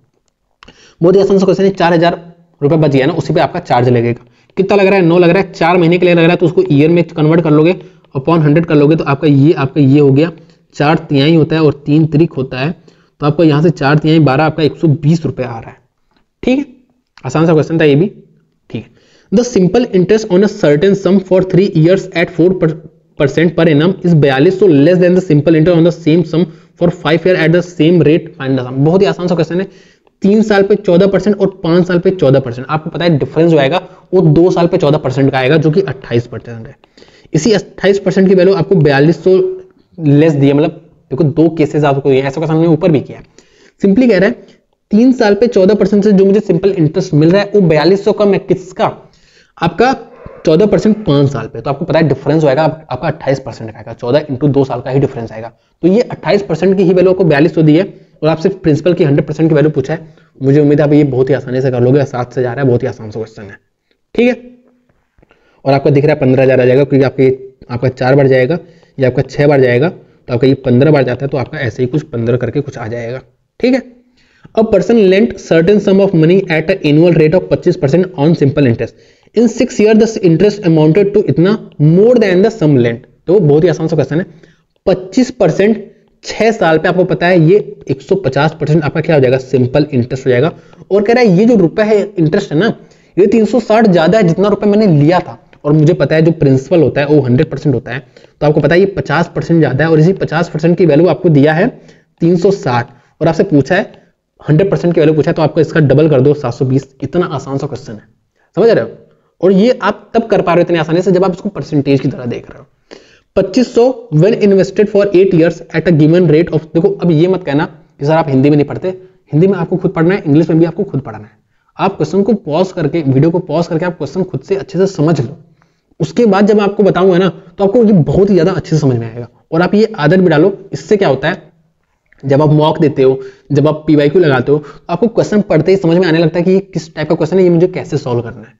बहुत ही आसान सा क्वेश्चन है, 4000 रुपए बच गया ना, उसी पे आपका चार्ज लगेगा। कितना लग रहा है, 9 लग रहा है, 4 महीने के लिए लग रहा है, तो उसको ईयर में कन्वर्ट कर लोगे, अपॉन 100 कर लोगे, तो आपका ये हो गया, 4 तिहाई होता है और 3 त्रिक होता है, तो आपको यहाँ से 4 तिहाई 12, आपका 120 रुपए आ रहा है। ठीक है, आसान सा क्वेश्चन था ये भी। ठीक है, the simple interest on a certain sum for 3 years at 4% per annum is 4200 less than the simple interest on the same sum for 5 years at the same rate, find the sum. बहुत ही आसान सा question है। 3 साल पे 14% और 5 साल पे 14%, आपको पता है डिफरेंस जो आएगा वो 2 साल पे 14% का आएगा, जो कि 28% है। इसी 28% की वैल्यू आपको 4200 लेस दी है, मतलब देखो 2 केसेस आपको ऐसा क्वेश्चन हमने ऊपर भी किया है। सिंपली कह रहा है 3 साल पे 14% से जो मुझे सिंपल इंटरेस्ट मिल रहा है वो 4200 कम है, किसका, आपका 14% 5 साल पे, तो आपको पता है डिफरेंस होगा आपका 28% का आएगा, 14 इंटू 2 साल का ही डिफरेंस आएगा। तो ये 28% की ही वैल्यू आपको 4200 दी है, और आपसे प्रिंसिपल की 100% की वैल्यू पूछा है। मुझे उम्मीद है आप ये बहुत ही आसानी से कर लोगे, 7 से जा रहा है, बहुत ही आसान सा क्वेश्चन है। ठीक है, और आपको दिख रहा है 15,000 आ जाएगा, क्योंकि आपका 4 बार जाएगा, ये आपका 6 बार जाएगा, तो आपका ये 15 बार जाता है, तो आपका ऐसे ही कुछ 15 करके कुछ आ जाएगा। ठीक है, a person lent certain sum of money at a annual rate of 25% on simple interest, in 6 years the interest amounted to इतना more than the sum lent. तो बहुत ही आसान सा क्वेश्चन है। 25% 6 साल पे, आपको पता है ये 150% आपका क्या हो जाएगा, सिंपल इंटरेस्ट हो जाएगा। और कह रहा है ये जो रुपए है इंटरेस्ट है ना, ये 360 ज्यादा है जितना रुपए मैंने लिया था, और मुझे पता है जो प्रिंसिपल होता है वो 100% होता है, तो आपको पता है ये 50% ज्यादा है, और इसी 50% की वैल्यू आपको दिया है 360, और आपसे पूछा है 100% की वैल्यू पूछा है, तो आपको इसका डबल कर दो 720। इतना आसान सा क्वेश्चन है, समझ रहे हो। और ये आप तब कर पा रहे हो इतनी आसानी से जब आप इसको परसेंटेज की तरह देख रहे हो। 2500 when invested for 8 years at a given rate of, देखो अब ये मत कहना कि सर आप हिंदी में नहीं पढ़ते, हिंदी में आपको खुद पढ़ना है, इंग्लिश में भी आपको खुद पढ़ना है। आप क्वेश्चन को पॉज करके, वीडियो को पॉज करके आप क्वेश्चन खुद से अच्छे से समझ लो, उसके बाद जब आपको बताऊंगा ना तो आपको ये बहुत ही ज्यादा अच्छे से समझ में आएगा। और आप ये आदत भी डालो, इससे क्या होता है, जब आप मॉक देते हो, जब आप PYQ लगाते हो, तो आपको क्वेश्चन पढ़ते ही समझ में आने लगता है कि ये किस टाइप का क्वेश्चन है, ये मुझे कैसे सॉल्व करना है।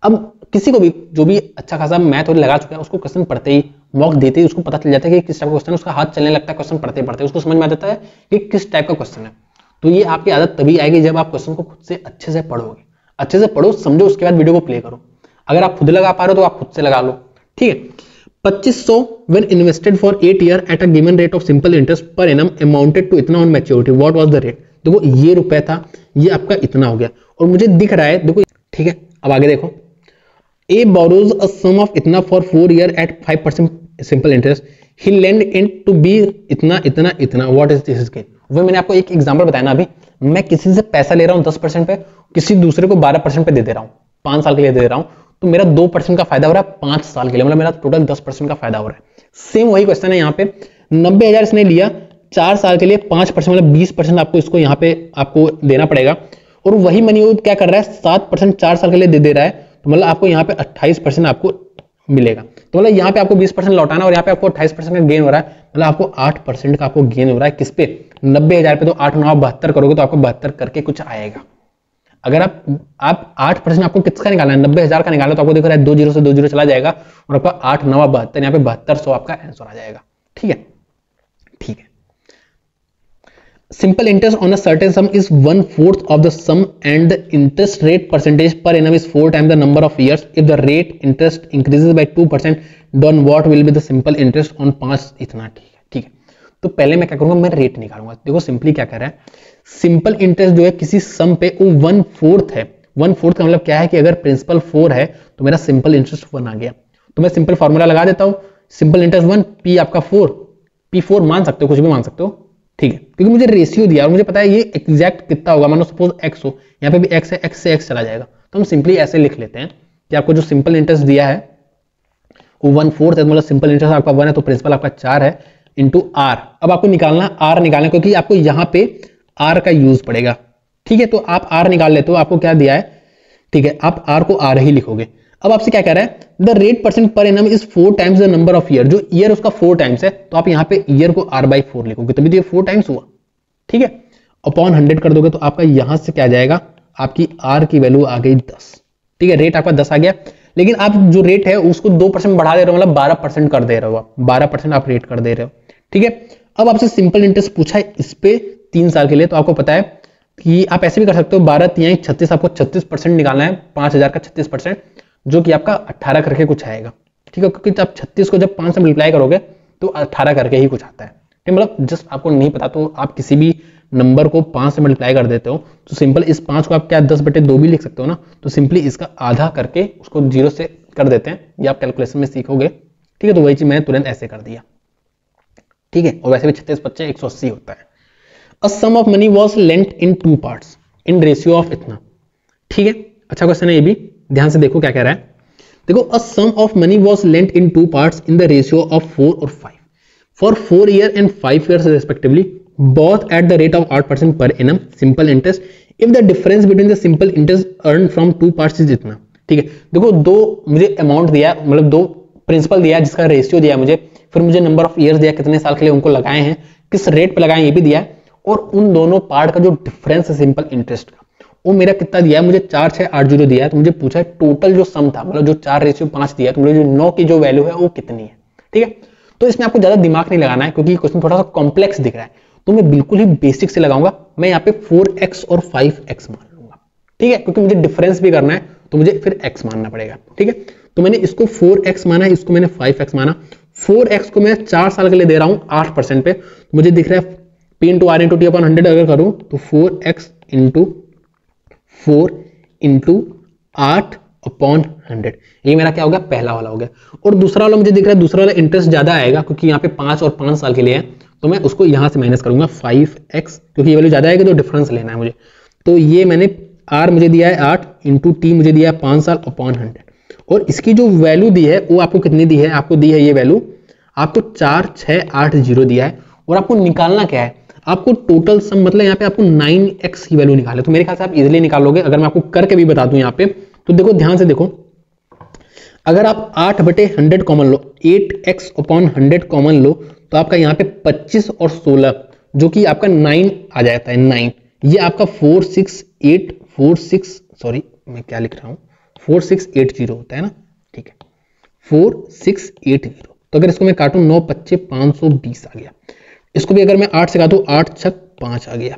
अब किसी को भी जो भी अच्छा खासा मैथ और लगा चुका है, उसको क्वेश्चन पढ़ते ही, मॉक देते ही उसको पता चल जाता है कि किस टाइप का क्वेश्चन है, उसका हाथ चलने लगता है क्वेश्चन पढ़ते पढ़ते, उसको समझ में आ जाता है कि किस टाइप का क्वेश्चन है। तो ये आपकी आदत तभी आएगी जब आप क्वेश्चन को खुद से अच्छे से पढ़ोगे, अच्छे से पढ़ो, समझो, उसके बाद वीडियो को प्ले करो। अगर आप खुद लगा पा रहे हो तो आप खुद से लगा लो। ठीक है, 2500 when invested for 8 years at a given rate of simple interest per annum amounted to इतना on maturity, what was the rate। देखो ये रुपए था, ये आपका इतना हो गया और मुझे दिख रहा है, देखो ठीक है। अब आगे देखो, A borrows a sum of इतना for 4 year at 5% simple interest, he lend in to B इतना इतना इतना, व्हाट इज दिस गेन। वो मैंने आपको एक एग्जांपल बताया ना, अभी मैं किसी से पैसा ले रहा हूं 10% पे, किसी दूसरे को 12% पे दे दे रहा हूं, 5 साल के लिए दे रहा हूं, तो मेरा 2% का फायदा हो रहा है 5 साल के लिए, मतलब मेरा टोटल 10% का फायदा हो रहा है। सेम वही क्वेश्चन है यहाँ पे, 90,000 इसने लिया 4 साल के लिए, 5% मतलब 20% आपको इसको यहाँ पे आपको देना पड़ेगा, और वही मनी वो क्या कर रहा है 7% 4 साल के लिए दे रहा है, तो मतलब आपको यहाँ पे 28% आपको मिलेगा। तो मतलब यहाँ पे आपको 20% लौटाना और यहाँ पे आपको 28% का गेन हो रहा है, मतलब आपको 8% का आपको गेन हो रहा है। किस पे? 90,000 पे। तो 8 9 72 करोगे तो आपको 72 करके कुछ आएगा। अगर आप 8% आपको किसका निकालना है, 90,000 का निकालना, तो आपको दिख रहा है 2 जीरो से 2 जीरो चला जाएगा और आपका 8 9 72, यहाँ पे 7200 आपका आंसर आ जाएगा। ठीक है, ठीक है। Simple interest on a certain sum is 1/4 of the sum and the interest rate percentage per annum is 4 times the number of years. If the rate interest increases by 2%, then what will be the simple interest on 5 इतना। ठीक है, ठीक है। तो पहले मैं क्या करूंगा, मैं रेट निकालूंगा। देखो सिंपली क्या कर रहा है, सिंपल इंटरेस्ट जो है किसी सम पे वो 1/4 है। 1/4 का मतलब क्या है कि अगर प्रिंसिपल 4 है तो मेरा सिंपल इंटरेस्ट 1 आ गया। तो मैं सिंपल फॉर्मूला लगा देता हूं, सिंपल इंटरेस्ट 1, पी आपका 4, P4 मान सकते हो, कुछ भी मान सकते हो। ठीक है, क्योंकि मुझे रेशियो दिया और मुझे पता है ये एग्जैक्ट कितना होगा। मानो सपोज x हो, यहाँ पे भी x है, x से x चला जाएगा, तो हम सिंपली ऐसे लिख लेते हैं कि आपको जो सिंपल इंटरेस्ट दिया है वो 1/4 है, मतलब सिंपल इंटरेस्ट आपका 1 है, तो प्रिंसिपल आपका 4 है इंटू r। अब आपको निकालना r निकालना, क्योंकि आपको यहाँ पे r का यूज पड़ेगा। ठीक है, तो आप r निकाल लेते हो, आपको क्या दिया है, ठीक है, आप r को r ही लिखोगे। अब आपसे क्या कह रहा है, the rate percent per annum is 4 times the number of year. जो ईयर उसका 4 टाइम्स है, तो आप यहाँ पे ईयर को r/4 लिखोगे, तभी तो ये 4 टाइम्स हुआ। ठीक है, अपॉन 100 कर दोगे तो आपका यहां से क्या जाएगा, आपकी r की वैल्यू आ गई 10। ठीक है, रेट आपका 10 आ गया, लेकिन आप जो रेट है उसको 2% बढ़ा दे रहे हो, मतलब 12% कर दे रहे हो, 12% आप रेट कर दे रहे हो। ठीक है, अब आपसे सिंपल इंटरेस्ट पूछा है इस पे 3 साल के लिए, तो आपको पता है कि आप ऐसे भी कर सकते हो, 12 3 36, आपको 36% निकालना है, 5000 का 36%, जो कि आपका 18 करके कुछ आएगा। ठीक है, क्योंकि आप 36 को जब 5 से मल्टीप्लाई करोगे तो 18 करके ही कुछ आता है। ठीक, मतलब जस्ट आपको नहीं पता तो आप किसी भी नंबर को 5 से मल्टीप्लाई कर देते हो, तो सिंपल इस 5 को आप क्या 10/2 भी लिख सकते हो ना, तो सिंपली इसका आधा करके उसको 0 से कर देते हैं, ये आप कैलकुलेशन में सीखोगे। ठीक है, तो वही चीज मैंने तुरंत ऐसे कर दिया। ठीक है, और वैसे भी 36 25 180 होता है। A sum of money was lent in 2 parts in ratio of इतना। ठीक है, अच्छा क्वेश्चन है ये भी, ध्यान से देखो क्या कह रहा है। देखो, a sum of money was lent in 2 parts in the ratio of 4 और 5 for 4 year and 5 years respectively, both at the rate of 8% per annum simple interest if the difference between the simple interest earned from 2 parts is इतना। ठीक है, देखो दो मुझे amount दिया, मतलब 2 principal दिया जिसका रेशियो दिया मुझे, फिर मुझे नंबर ऑफ ईयर्स दिया, कितने साल के लिए उनको लगाए हैं, किस रेट पे लगाए ये भी दिया, और उन दोनों पार्ट का जो डिफरेंस है सिंपल इंटरेस्ट का, वो मेरा कितना दिया है, मुझे 4 6 8 0 दिया है। तो मुझे पूछा है टोटल जो सम था, मतलब जो 4/5 दिया है, तो मुझे जो 9 की जो वैल्यू है वो कितनी है। ठीक है, तो इसमें आपको ज्यादा दिमाग नहीं लगाना है, क्योंकि क्वेश्चन थोड़ा सा कॉम्प्लेक्स दिख रहा है, तो मैं बिल्कुल ही बेसिक से लगाऊंगा। मैं यहाँ पे 4x और 5x मान लूंगा। ठीक है, क्योंकि मुझे डिफरेंस भी करना है, तो मुझे फिर x मानना पड़ेगा। ठीक है, तो मैंने इसको 4x माना है, इसको मैंने 5x माना। 4x को मैं 4 साल के लिए दे रहा हूं 8% पे, तो मुझे दिख रहा है P × R × T/100 अगर करूं तो 4x × 4 × 8/100, ये मेरा क्या हो गया, पहला वाला हो गया। और दूसरा वाला मुझे दिख रहा है, दूसरा वाला इंटरेस्ट ज्यादा आएगा, क्योंकि यहाँ पे 5 और 5 साल के लिए है, तो मैं उसको यहां से माइनस करूंगा 5x, क्योंकि ये वैल्यू ज्यादा आएगी तो डिफरेंस लेना है मुझे। तो ये मैंने r मुझे दिया है 8 × t मुझे दिया है 5 साल अपॉन 100, और इसकी जो वैल्यू दी है वो आपको कितनी दी है, आपको दी है ये वैल्यू आपको 4680 दिया है। और आपको निकालना क्या है, आपको टोटल सम, मतलब यहाँ पे आपको 9x की वैल्यू निकाले, तो मेरे ख्याल से आप इजिली निकालोगे। अगर मैं आपको करके भी बता दूं यहाँ पे, तो देखो ध्यान से देखो, अगर आप 8/100 कॉमन लो, 8x/100 कॉमन लो, तो आपका यहाँ पे 25 और 16 जो कि आपका 9 आ जाता है, 9 ये आपका 4680 होता है ना। ठीक है, 4680, तो अगर इसको मैं काटूं 9 25 520 आ गया। इसको भी अगर मैं 8 से काटूं 8 6 5 आ गया।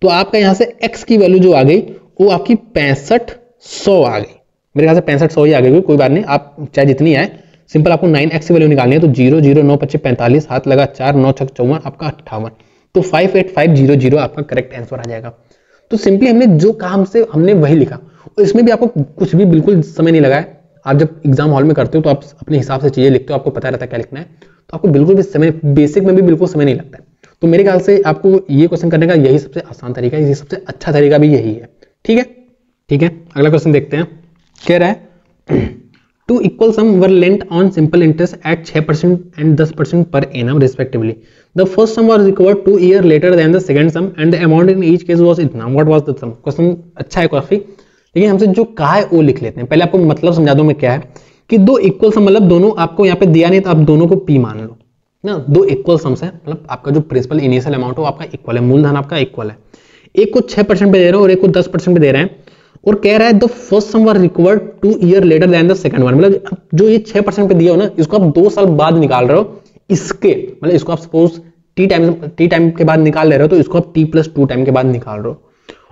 तो आपका यहाँ से x की वैल्यू जो आ गई वो आपकी 6500 आ गई। मेरे ख्याल से 6500 ही आ गई, कोई बात नहीं, आप चाहे जितनी आए, सिंपल आपको 9x की वैल्यू निकालनी है। तो 0 0 9 25 45, हाथ लगा 4 9 6 54, आपका 58। तो 58500 आपका करेक्ट आंसर आ जाएगा। तो सिंपली हमने जो काम से हमने वही लिखा, और इसमें भी आपको कुछ भी बिल्कुल समय नहीं लगा है। आप जब एग्जाम हॉल में करते हो तो आप अपने हिसाब से चीजें लिखते हो, आपको पता रहता है क्या लिखना है, तो आपको बिल्कुल भी समय, बेसिक में भी बिल्कुल समय नहीं लगता है। तो मेरे ख्याल से आपको ये क्वेश्चन करने का यही सबसे आसान तरीका है, ये सबसे अच्छा तरीका भी यही है। ठीक है, ठीक है, अगला क्वेश्चन देखते हैं। कह रहा है two equal sum were lent on simple interest at 6% and 10% per annum respectively. The first sum was recovered 2 year later than the second sum and the amount in each case was इतना। What was the sum? Question अच्छा है काफी, लेकिन हमसे जो कहा है वो लिख लेते हैं। पहले आपको मतलब समझा दूं मैं क्या है कि दो इक्वल सम, मतलब दोनों आपको यहाँ पे दिया नहीं तो आप दोनों को पी मान लो ना। दो इक्वल सम्स है, मतलब आपका जो प्रिंसिपल इनिशियल अमाउंट हो आपका इक्वल है, मूलधन आपका इक्वल है। एक को 6% पे दे रहे हो और एक को 10% पे दे रहे हैं, और कह रहा है the first sum were recovered 2 year later than the second one. मतलब जो ये 6% पे दिया हो ना, इसको आप 2 साल बाद निकाल रहे हो। इसके मतलब इसको आप सपोज टी टाइम के बाद निकाल ले रहे हो, तो इसको आप t+2 टाइम के बाद निकाल रहे हो।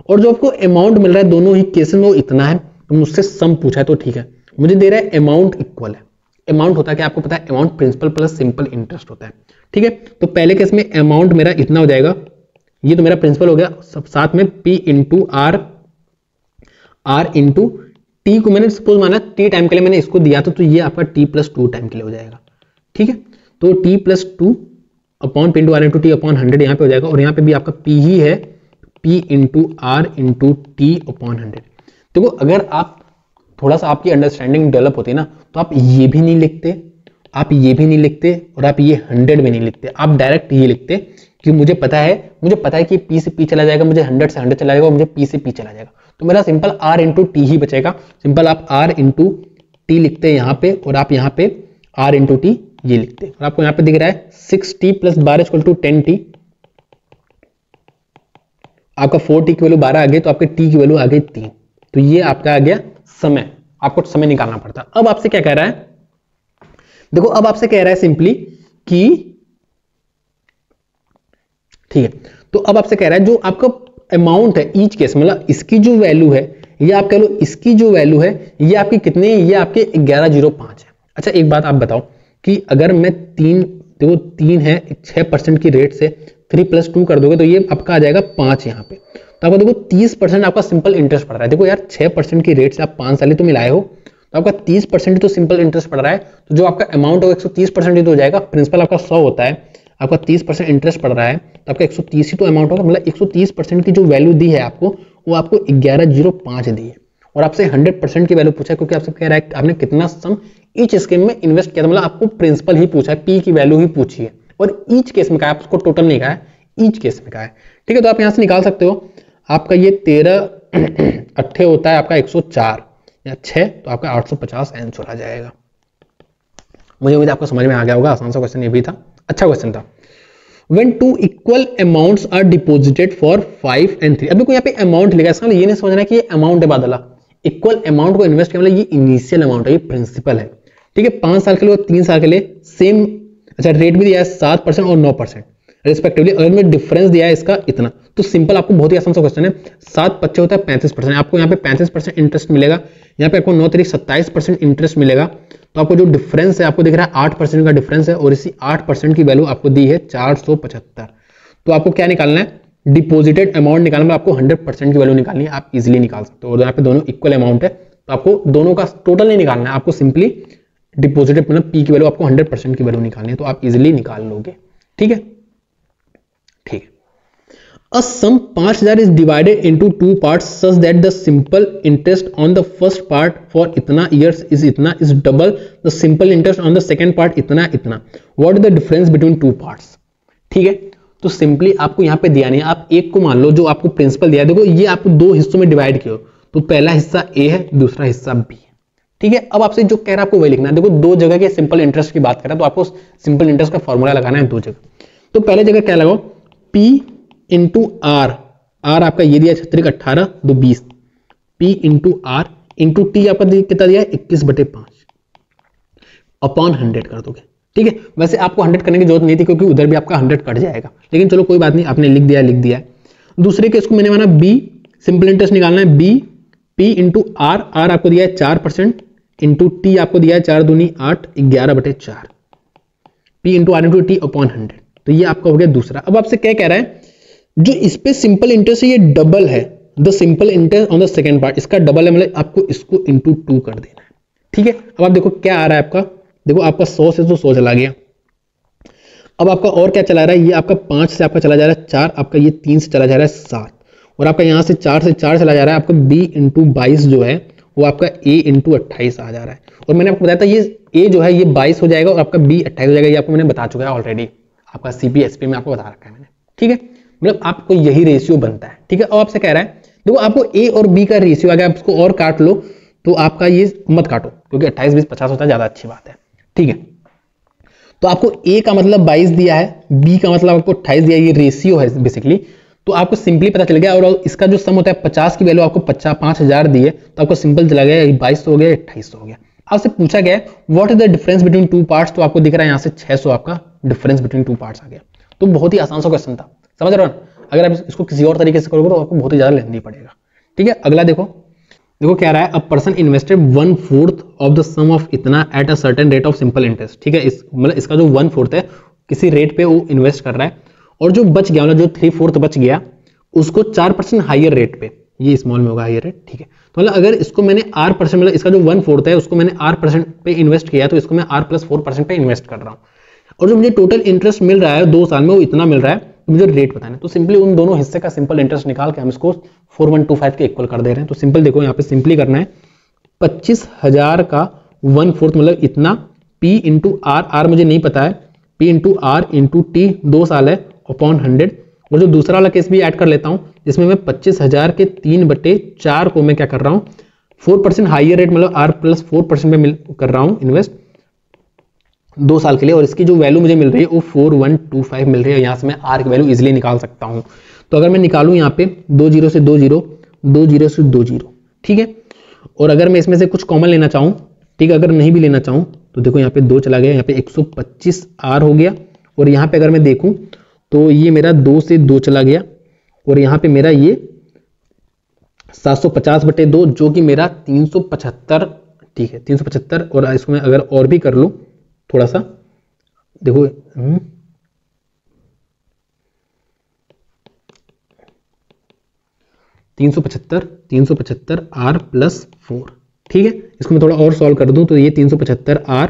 और जो आपको अमाउंट मिल रहा है दोनों ही केस में वो इतना है, तो मुझसे सम पूछा है तो ठीक है, मुझे दे रहा है अमाउंट इक्वल है। अमाउंट होता है कि आपको पता है, amount principal plus simple interest होता है। ठीक है, तो पहले केस में अमाउंट मेरा इतना हो जाएगा, ये तो मेरा प्रिंसिपल हो गया, सब साथ में p into R into T को मैंने सपोज माना टी टाइम के लिए मैंने इसको दिया, तो ये आपका t+2 टाइम के लिए हो जाएगा। ठीक है, तो t+2 upon p into R into T upon 100 यहाँ पे हो जाएगा, और यहाँ पे भी आपका p ही है, p into R into T upon 100। देखो अगर आप थोड़ा सा आपकी अंडरस्टैंडिंग डेवलप होती है ना, तो आप ये भी नहीं लिखते, आप ये भी नहीं लिखते, और आप ये 100 भी नहीं लिखते, आप डायरेक्ट ये लिखते कि मुझे पता है कि p से p चला जाएगा, मुझे 100 से 100 चला जाएगा, और मुझे p से p चला जाएगा, तो मेरा सिंपल r इंटू टी ही बचेगा। सिंपल आप r इंटू टी लिखते हैं यहाँ पे, और आप यहाँ पे r इंटू टी ये लिखते हैं, और आपको यहाँ पे दिख रहा है 6t + 12 = 10t। आपका 4t की वैल्यू 12 आ गई, तो आपके t की वैल्यू आ गई 3। तो ये आपका आ गया समय, आपको समय निकालना पड़ता। अब आपसे क्या कह रहा है, देखो अब आपसे कह रहा है सिंपली कि ठीक है, तो अब आपसे कह रहा है जो आपका अमाउंट है ईच केस, मतलब इसकी जो वैल्यू है, ये आप कह लो इसकी जो वैल्यू है, ये आपकी कितनी है, ये आपके 1105 है। अच्छा एक बात आप बताओ कि अगर मैं 3 है 6% की रेट से 3+2 कर दोगे, तो ये आपका आ जाएगा 5 यहाँ पे। तो आपको देखो 30% आपका सिंपल इंटरेस्ट पड़ रहा है। देखो यार 6% की रेट से आप 5 साल तो मिलाए हो, तो आपका 30% तो सिंपल इंटरेस्ट पड़ रहा है, तो जो आपका अमाउंट होगा 130% ही तो हो जाएगा। प्रिंसिपल आपका 100 होता है, आपका 30% इंटरेस्ट पड़ रहा है, तो आपका 130 ही तो अमाउंट होगा। मतलब 130% की जो वैल्यू दी है आपको, वो आपको 1105 दी है, और आपसे 100% की वैल्यू पूछा है, क्योंकि आपसे कह रहा है आपने कितना सम ईच स्कीम में इन्वेस्ट किया था। मतलब आपको प्रिंसिपल ही पूछा है, पी की वैल्यू ही पूछी है, और ईच केस में कहा है, आपको टोटल नहीं कहा है, ईच केस में कहा है। ठीक है, तो आप यहां से निकाल सकते हो, आपका ये 13 अट्ठे होता है आपका 104 या 6, तो आपका 850 आंसर आ जाएगा। मुझे उम्मीद आपको समझ में आ गया होगा, आसान सा क्वेश्चन ये भी था, अच्छा क्वेश्चन था। When two equal amounts are deposited for 5 and 3, अब देखो यहाँ पे अमाउंट लिखा है, इसका ये नहीं समझना है कि ये अमाउंट है बादला, इक्वल अमाउंट को इन्वेस्ट किया, मतलब ये इनिशियल अमाउंट है, ये प्रिंसिपल है। ठीक है, 5 साल के लिए और 3 साल के लिए सेम, अच्छा रेट भी दिया है 7% और 9% रिस्पेक्टिवली। अगर मैं डिफरेंस दिया है इसका इतना, तो सिंपल आपको बहुत ही आसान सा क्वेश्चन है, 7 × 5 होता है 35%, आपको यहाँ पे 35% इंटरेस्ट मिलेगा, यहाँ पे आपको 9 × 3 27% इंटरेस्ट मिलेगा। तो आपको जो डिफरेंस है आपको दिख रहा है 8% का डिफरेंस है, और इसी 8% की वैल्यू आपको दी है 475। तो आपको क्या निकालना है, डिपॉजिटेड अमाउंट निकालना है, आपको 100% की वैल्यू निकालनी है, आप इजीली निकाल सकते हो। और यहाँ पे दोनों इक्वल अमाउंट है, तो आपको दोनों का टोटल नहीं निकालना है, आपको सिंपली डिपॉजिटेड मतलब पी की वैल्यू आपको 100% की वैल्यू निकालनी है, तो आप इजीली निकाल लोगे। ठीक है, ठीक है। A sum 5000 is divided into 2 parts such that the simple interest on the first part for इतना years is इतना is double the simple interest on the second part इतना इतना. What is the difference between 2 parts? ठीक है, तो simply आपको यहाँ पे दिया नहीं है, आप एक को मान लो जो आपको प्रिंसिपल दिया है। देखो ये आपको 2 हिस्सों में डिवाइड किया, तो पहला हिस्सा A है, दूसरा हिस्सा B है। ठीक है, अब आपसे जो कह रहा है आपको वही लिखना है। देखो 2 जगह के सिंपल इंटरेस्ट की बात कर रहा है, तो आपको सिंपल इंटरेस्ट का फॉर्मूला लगाना है 2 जगह। तो पहले जगह क्या लगाओ, P इंटू आर, आर आपका ये दिया 36 18 2 20, P into R into T आपका कितना दिया है 21/5 अपॉन 100 कर दोगे। ठीक है, वैसे आपको 100 करने की जरूरत नहीं थी, क्योंकि उधर भी आपका 100 कट जाएगा, लेकिन चलो कोई बात नहीं, आपने लिख दिया है। दूसरे केस को मैंने माना B, सिंपल इंटरेस्ट निकालना है B, P into R, R आपको दिया है 4% इंटू टी आपको दिया है 4 दूनी 8 11/4, P into R into T upon 100। तो ये आपका हो गया दूसरा। अब आपसे क्या कह रहा है, जो इस पे सिंपल इंटरेस्ट है ये डबल है, the simple interest on the second part, इसका डबल है, मतलब आपको इसको इंटू 2 कर देना है। ठीक है, अब आप देखो क्या आ रहा है आपका, देखो आपका 100 से तो 100 चला गया। अब आपका और क्या चला रहा है, ये आपका 5 से आपका चला जा रहा है 4, आपका ये 3 से चला जा रहा है 7, और आपका यहाँ से 4 से 4 चला जा रहा है, आपका b इंटू 22 जो है वो आपका a इंटू 28 आ जा रहा है। और मैंने आपको बताया था ये a जो है ये 22 हो जाएगा और आपका b 28 हो जाएगा, ये आपको मैंने बता चुका है ऑलरेडी, आपका CPSP में आपको बता रखा है मैंने। ठीक है, मतलब आपको यही रेशियो बनता है। ठीक है, और आपसे कह रहा है देखो आपको a और b का रेशियो अगर आप इसको और काट लो तो आपका ये मत काटो, क्योंकि 28 20 50 होता है, ज्यादा अच्छी बात है। ठीक है, तो आपको a का मतलब 22 दिया है, b का मतलब आपको 28 दिया है, ये रेशियो है बेसिकली। तो आपको सिंपली पता चल गया, और इसका जो सम होता है 50 की वैल्यू आपको 5000 दी है, तो आपको सिंपल चला गया 22 हो गया 28 हो गया। आपसे पूछा गया what is the difference between two parts, तो आपको दिख रहा है यहाँ से 600 आपका डिफरेंस बिटवीन टू पार्ट्स आ गया। तो बहुत ही आसान सा क्वेश्चन था, समझ रहे हो। अगर आप इसको किसी और तरीके से करोगे तो आपको बहुत ही ज्यादा लेंदी पड़ेगा। ठीक है, अगला देखो, देखो क्या रहा है, a person invested 1/4 of the sum of इतना at a certain rate of simple interest. ठीक है, इस मतलब इसका जो 1/4 है किसी रेट पे वो इन्वेस्ट कर रहा है, और जो बच गया मतलब जो 3/4 बच गया उसको 4% हाइयर रेट पे, ये स्मॉल में होगा हाइयर रेट। ठीक है, तो मतलब अगर इसको मैंने R% मतलब इसका जो 1/4 है उसको मैंने R% पे इन्वेस्ट किया, तो इसको मैं R+4% पे इन्वेस्ट कर रहा हूँ, और जो मुझे टोटल इंटरेस्ट मिल रहा है 2 साल में वो इतना मिल रहा है, तो मुझे रेट बताना है। तो सिंपली उन दोनों हिस्से का सिंपल इंटरेस्ट निकाल के हम इसको 4125 के इक्वल कर दे रहे हैं। तो सिंपल देखो यहाँ पे सिंपली करना है, 25,000 का 1/4 मतलब इतना, P इंटू आर मुझे नहीं पता है, P into R into T 2 साल है अपॉन 100, और जो दूसरा वाला केस भी ऐड कर लेता हूं जिसमें मैं 25,000 के 3/4 को मैं क्या कर रहा हूं 4% हाइयर रेट मतलब R+4% पे कर रहा हूं इन्वेस्ट 2 साल के लिए, और इसकी जो वैल्यू मुझे मिल रही है वो 4125 मिल रही है। यहाँ से मैं R की वैल्यू इजिली निकाल सकता हूं। तो अगर मैं निकालूं यहाँ पे 2 0 से 2 0, 2 0 से 2 0, ठीक है, और अगर मैं इसमें से कुछ कॉमन लेना चाहूँ, ठीक है, अगर नहीं भी लेना चाहूँ तो देखो यहाँ पे 2 चला गया, यहाँ पे 125 R हो गया, और यहाँ पे अगर मैं देखूं तो ये मेरा 2 से 2 चला गया, और यहाँ पे मेरा ये 750/2 जो कि मेरा 375, ठीक है 375, और इसको मैं अगर और भी कर लूं थोड़ा सा, देखो 375 R+4, ठीक है, इसको मैं थोड़ा और सॉल्व कर दूं तो ये 375 R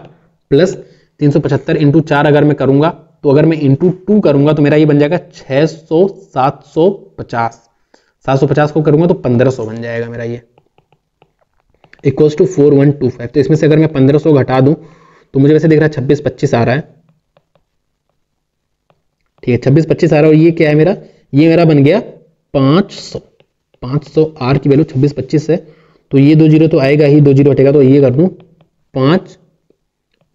प्लस 375 इंटू 4 अगर मैं करूंगा, तो अगर मैं इंटू 2 करूंगा तो मेरा ये बन जाएगा 600 750 को करूंगा तो 1500 बन जाएगा मेरा ये, इक्वल्स टू 4125। तो इसमें से अगर मैं 1500 घटा दूं तो मुझे वैसे दिख रहा है 26-25 आ रहा है, ठीक है 26-25 आ रहा है, और ये क्या है मेरा, ये मेरा बन गया 500 R की वैल्यू 26-25 है, तो ये 2 0 तो आएगा ही, 2 0 हटेगा तो ये कर दूं 5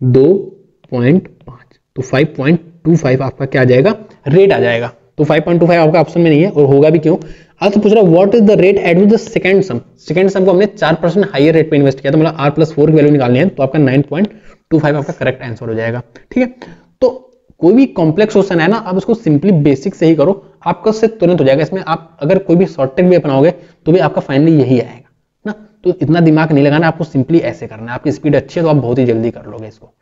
2.5, तो 5.25 आपका क्या आ जाएगा, रेट आ जाएगा। तो 5.25 आपका ऑप्शन में नहीं है, और होगा भी क्यों। आज तो पूछ रहा है what is the rate at which the second some, second सम को हमने 4% हाइयर रेट पे इन्वेस्ट किया, तो मतलब R+4 की वैल्यू निकालनी है, तो आपका 9.25 आपका करेक्ट आंसर हो जाएगा। ठीक है, तो कोई भी कॉम्प्लेक्स क्वेश्चन है ना, आप उसको सिंपली बेसिक से ही करो, आपका उससे तुरंत हो जाएगा। इसमें आप अगर कोई भी शॉर्ट ट्रिक भी अपनाओगे तो भी आपका फाइनली यही आएगा ना, तो इतना दिमाग नहीं लगाना, आपको सिंपली ऐसे करना है, आपकी स्पीड अच्छी है तो आप बहुत ही जल्दी कर लोगे इसको।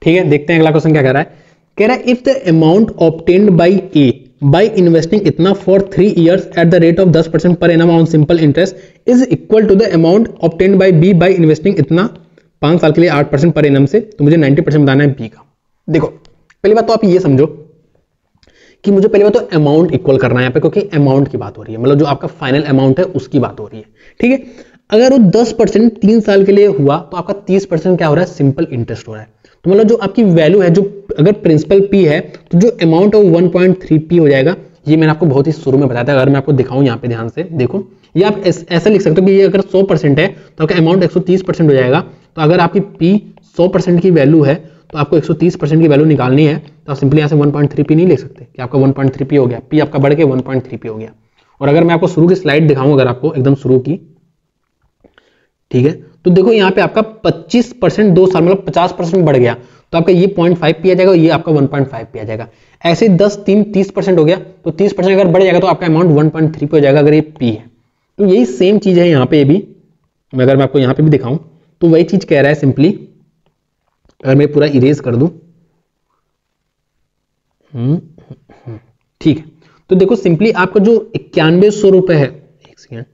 ठीक है, देखते हैं अगला क्वेश्चन क्या कह रहा है, कह रहा है if the amount obtained by A by investing इतना for 3 years at the rate of 10% per annum on simple interest is equal to the amount obtained by B by investing इतना 5 साल के लिए 8% पर एनम से, तो मुझे 90% बताना है बी का। देखो पहली बात तो आप ये समझो कि मुझे पहली बात तो अमाउंट इक्वल करना है यहाँ पे, क्योंकि अमाउंट की बात हो रही है, मतलब जो आपका फाइनल अमाउंट है उसकी बात हो रही है। ठीक है, अगर वो 10% 3 साल के लिए हुआ तो आपका 30% क्या हो रहा है, सिंपल इंटरेस्ट हो रहा है। तो मतलब जो आपकी वैल्यू है, जो अगर प्रिंसिपल P है तो जो अमाउंट है वो 1.3P हो जाएगा। ये मैंने आपको बहुत ही शुरू में बताया था, अगर मैं आपको दिखाऊं यहाँ पे ध्यान से देखो, ये आप ऐसा लिख सकते हो कि ये अगर 100% है तो आपका अमाउंट 130% हो जाएगा। तो अगर आपकी P 100% की वैल्यू है तो आपको 130% की वैल्यू निकालनी है, तो आप सिंपली यहाँ से 1.3P नहीं लिख सकते कि आपका 1.3P हो गया, P आपका बढ़ के 1.3P हो गया। और अगर मैं आपको शुरू की स्लाइड दिखाऊं, अगर आपको एकदम शुरू की, ठीक है, तो देखो यहाँ पे आपका 25% 2 साल मतलब 50% बढ़ गया, तो आपका ये 0.5P आ जाएगा, ये आपका 1.5P आ जाएगा। ऐसे 10 3 30% हो गया, तो 30% अगर बढ़ जाएगा तो आपका अमाउंट 1.3P हो जाएगा अगर ये P है। तो यही सेम चीज है यहाँ पे भी, अगर मैं आपको यहाँ पे भी दिखाऊं तो वही चीज कह रहा है सिंपली। अगर मैं पूरा इरेज कर दूं, ठीक है, तो देखो सिंपली आपका जो 9100 रुपए है, एक सेकेंड,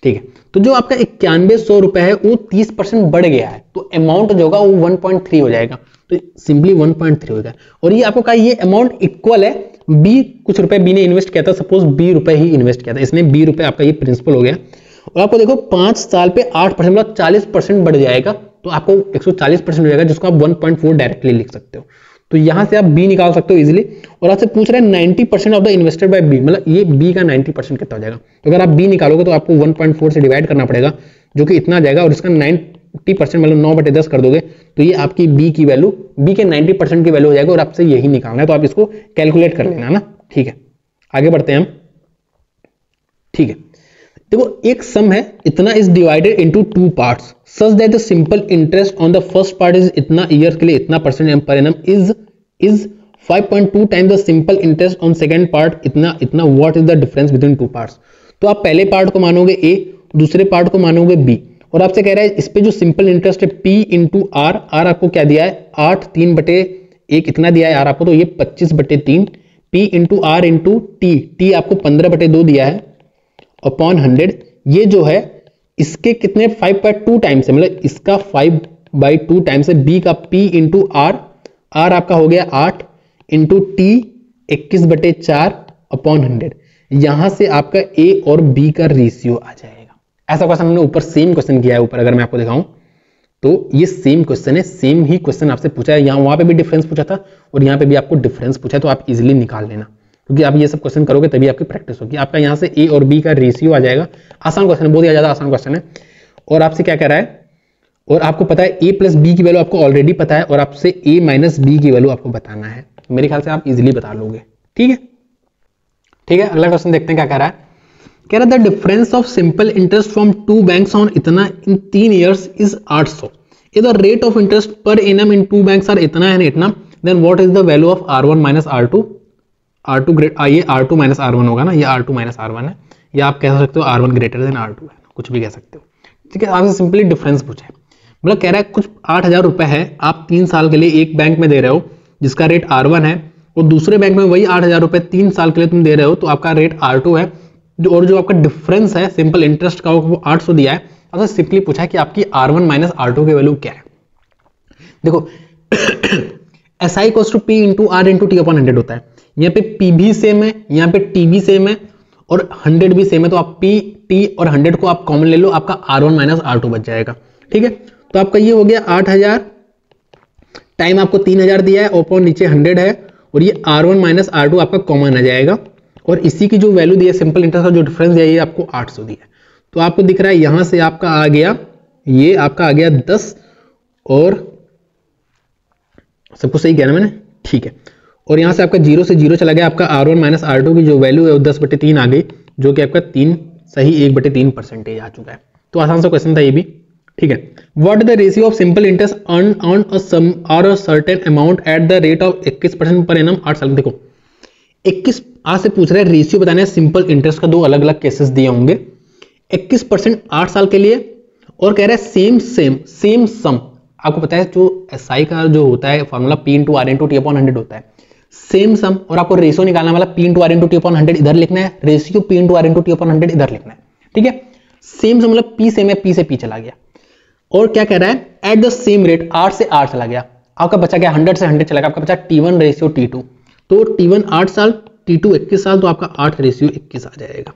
ठीक है, तो जो आपका 9100 रुपए है वो 30% बढ़ गया है, तो अमाउंट जो होगा वो 1.3 हो जाएगा, तो सिंपली 1.3 हो जाएगा। और ये आपको कहा ये अमाउंट इक्वल है बी, कुछ रुपए बी ने इन्वेस्ट किया था, सपोज बी रुपए ही इन्वेस्ट किया था, इसने बी रुपए, आपका ये प्रिंसिपल हो गया। और आपको देखो 5 साल पे 8% मतलब 40% बढ़ जाएगा, तो आपको 140% हो जाएगा, जिसको आप 1.4 डायरेक्टली लिख सकते हो। तो यहां से आप बी निकाल सकते हो इजीली। और आपसे पूछ रहे हैं 90% of the invested by B, मतलब ये बी का 90% कितना हो जाएगा। तो अगर आप बी निकालोगे तो आपको 1.4 से डिवाइड करना पड़ेगा, जो कि इतना आ जाएगा, और इसका 90% मतलब 9/10 कर दोगे तो ये आपकी बी की वैल्यू, बी के 90% की वैल्यू हो जाएगा, और आपसे यही निकालना है, तो आप इसको कैलकुलेट कर लेना ना। ठीक है, आगे बढ़ते हैं हम। ठीक है, देखो एक सम है, इतना is divided into 2 parts such that the simple interest on the first part is इतना ईयर के लिए इतना % पर annum is 5.2 times the simple interest on second part इतना इतना। What is the difference between 2 parts? तो आप पहले पार्ट को मानोगे ए, दूसरे पार्ट को मानोगे बी, और आपसे कह रहा है इस पे जो सिंपल इंटरेस्ट है P इंटू आर, आर आपको क्या दिया है 8, 3/1 इतना दिया है आर आपको, तो ये 25/3 P into R into T, T आपको 15/2 दिया है अपॉन 100। ये जो है इसके कितने 5/2 टाइम्स है, मतलब इसका 5/2 टाइम्स है। बी का P इंटू आर, आर आपका हो गया 8 इंटू टी 21/4 अपॉन 100। यहां से आपका ए और बी का रेशियो आ जाएगा। ऐसा क्वेश्चन हमने ऊपर सेम क्वेश्चन किया है, ऊपर अगर मैं आपको दिखाऊं तो ये सेम क्वेश्चन है, सेम ही क्वेश्चन आपसे पूछा है, यहाँ वहां पे भी डिफरेंस पूछा था और यहाँ पे भी आपको डिफरेंस पूछा है, तो आप इजीली निकाल लेना, क्योंकि आप ये सब क्वेश्चन करोगे तभी आपकी प्रैक्टिस होगी। आपका यहाँ से ए और बी का रेशियो आ जाएगा। आसान क्वेश्चन है, बहुत ही ज्यादा आसान क्वेश्चन है। और आपसे क्या कह रहा है, और आपको पता है ए प्लस बी की वैल्यू आपको ऑलरेडी पता है, और आपसे ए माइनस बी की वैल्यू आपको बताना है। मेरे ख्याल से आप इजिली बता लोगे। ठीक है, ठीक है, अगला क्वेश्चन देखते हैं क्या कह रहा है। कह रहा है the difference of simple interest from 2 banks on इतना in 3 years is 800। If the rate of interest per annum in 2 banks are इतना है इतना, then what is the value of R1 minus R2? R2 great, ये R2 minus R1 होगा ना, ये R2 minus R1 है, या आप कह सकते हो R1 ग्रेटर देन R2 है, कुछ भी कह सकते हो। ठीक है, आपसे सिंपली डिफरेंस पूछा है, मतलब कह रहा है कुछ 8000 रुपए है, आप 3 साल के लिए एक बैंक में दे रहे हो जिसका रेट R1 है, और दूसरे बैंक में वही 8000 रुपए 3 साल के लिए तुम दे रहे हो, तो आपका रेट R2 है, और जो आपका डिफरेंस है सिंपल इंटरेस्ट का वो 800 दिया है। आपसे सिंपली पूछा है कि आपकी R1 माइनस R2 की वैल्यू क्या है। देखो SI equals to P into R into T upon 100 होता है। यहाँ पे P भी सेम है, यहाँ पे T भी सेम है, और 100 भी सेम है, तो आप P, T और 100 को आप कॉमन ले लो, आपका R1 माइनस R2 बच जाएगा। ठीक है, तो आपका ये हो गया 8000, टाइम आपको 3000 दिया है, अपॉन नीचे 100 है, और ये R1 माइनस R2 आपका कॉमन आ जाएगा, और इसी की जो वैल्यू दी है सिंपल इंटरेस्ट का जो डिफरेंस दिया है ये आपको 800 दिया है। तो आपको दिख रहा है यहां से आपका आ गया, ये आपका आ गया 10, और सब कुछ सही किया ना मैंने? ठीक है, और यहां से आपका 0 से 0 चला गया, आपका R1 माइनस R2 की जो वैल्यू है वो 10/3 आ गई, जो कि आपका 3 सही 1/3% आ चुका है। तो आसान सा क्वेश्चन था ये भी। ठीक है, what is the ratio of simple interest earn on a sum और a certain amount at the rate of 21% per annum 8 साल। देखो 21 आज से पूछ रहे हैं, रेशियो बताना है सिंपल इंटरेस्ट का, 2 अलग अलग केसेस दिए होंगे। 21% 8 साल के लिए, और कह रहा है सेम सम। आपको पता है जो SI का जो होता है formula P into R into T upon 100 होता है, सेम सम, और आपको रेशियो निकालना वाला P into R into T upon 100 इधर लिखना है, ratio P into R into T upon 100 इधर लिखना है। ठीक है, सेम सम मतलब P सेम है, P से P चला गया, और क्या कह रहा है एट द सेम रेट 8 से 8 चला गया, आपका बचा गया 100 से 100 चला गया, आपका बचा T1 रेशियो T2, तो T1 8 साल T2 21 साल, तो आपका 8 रेशियो 21 आ जाएगा।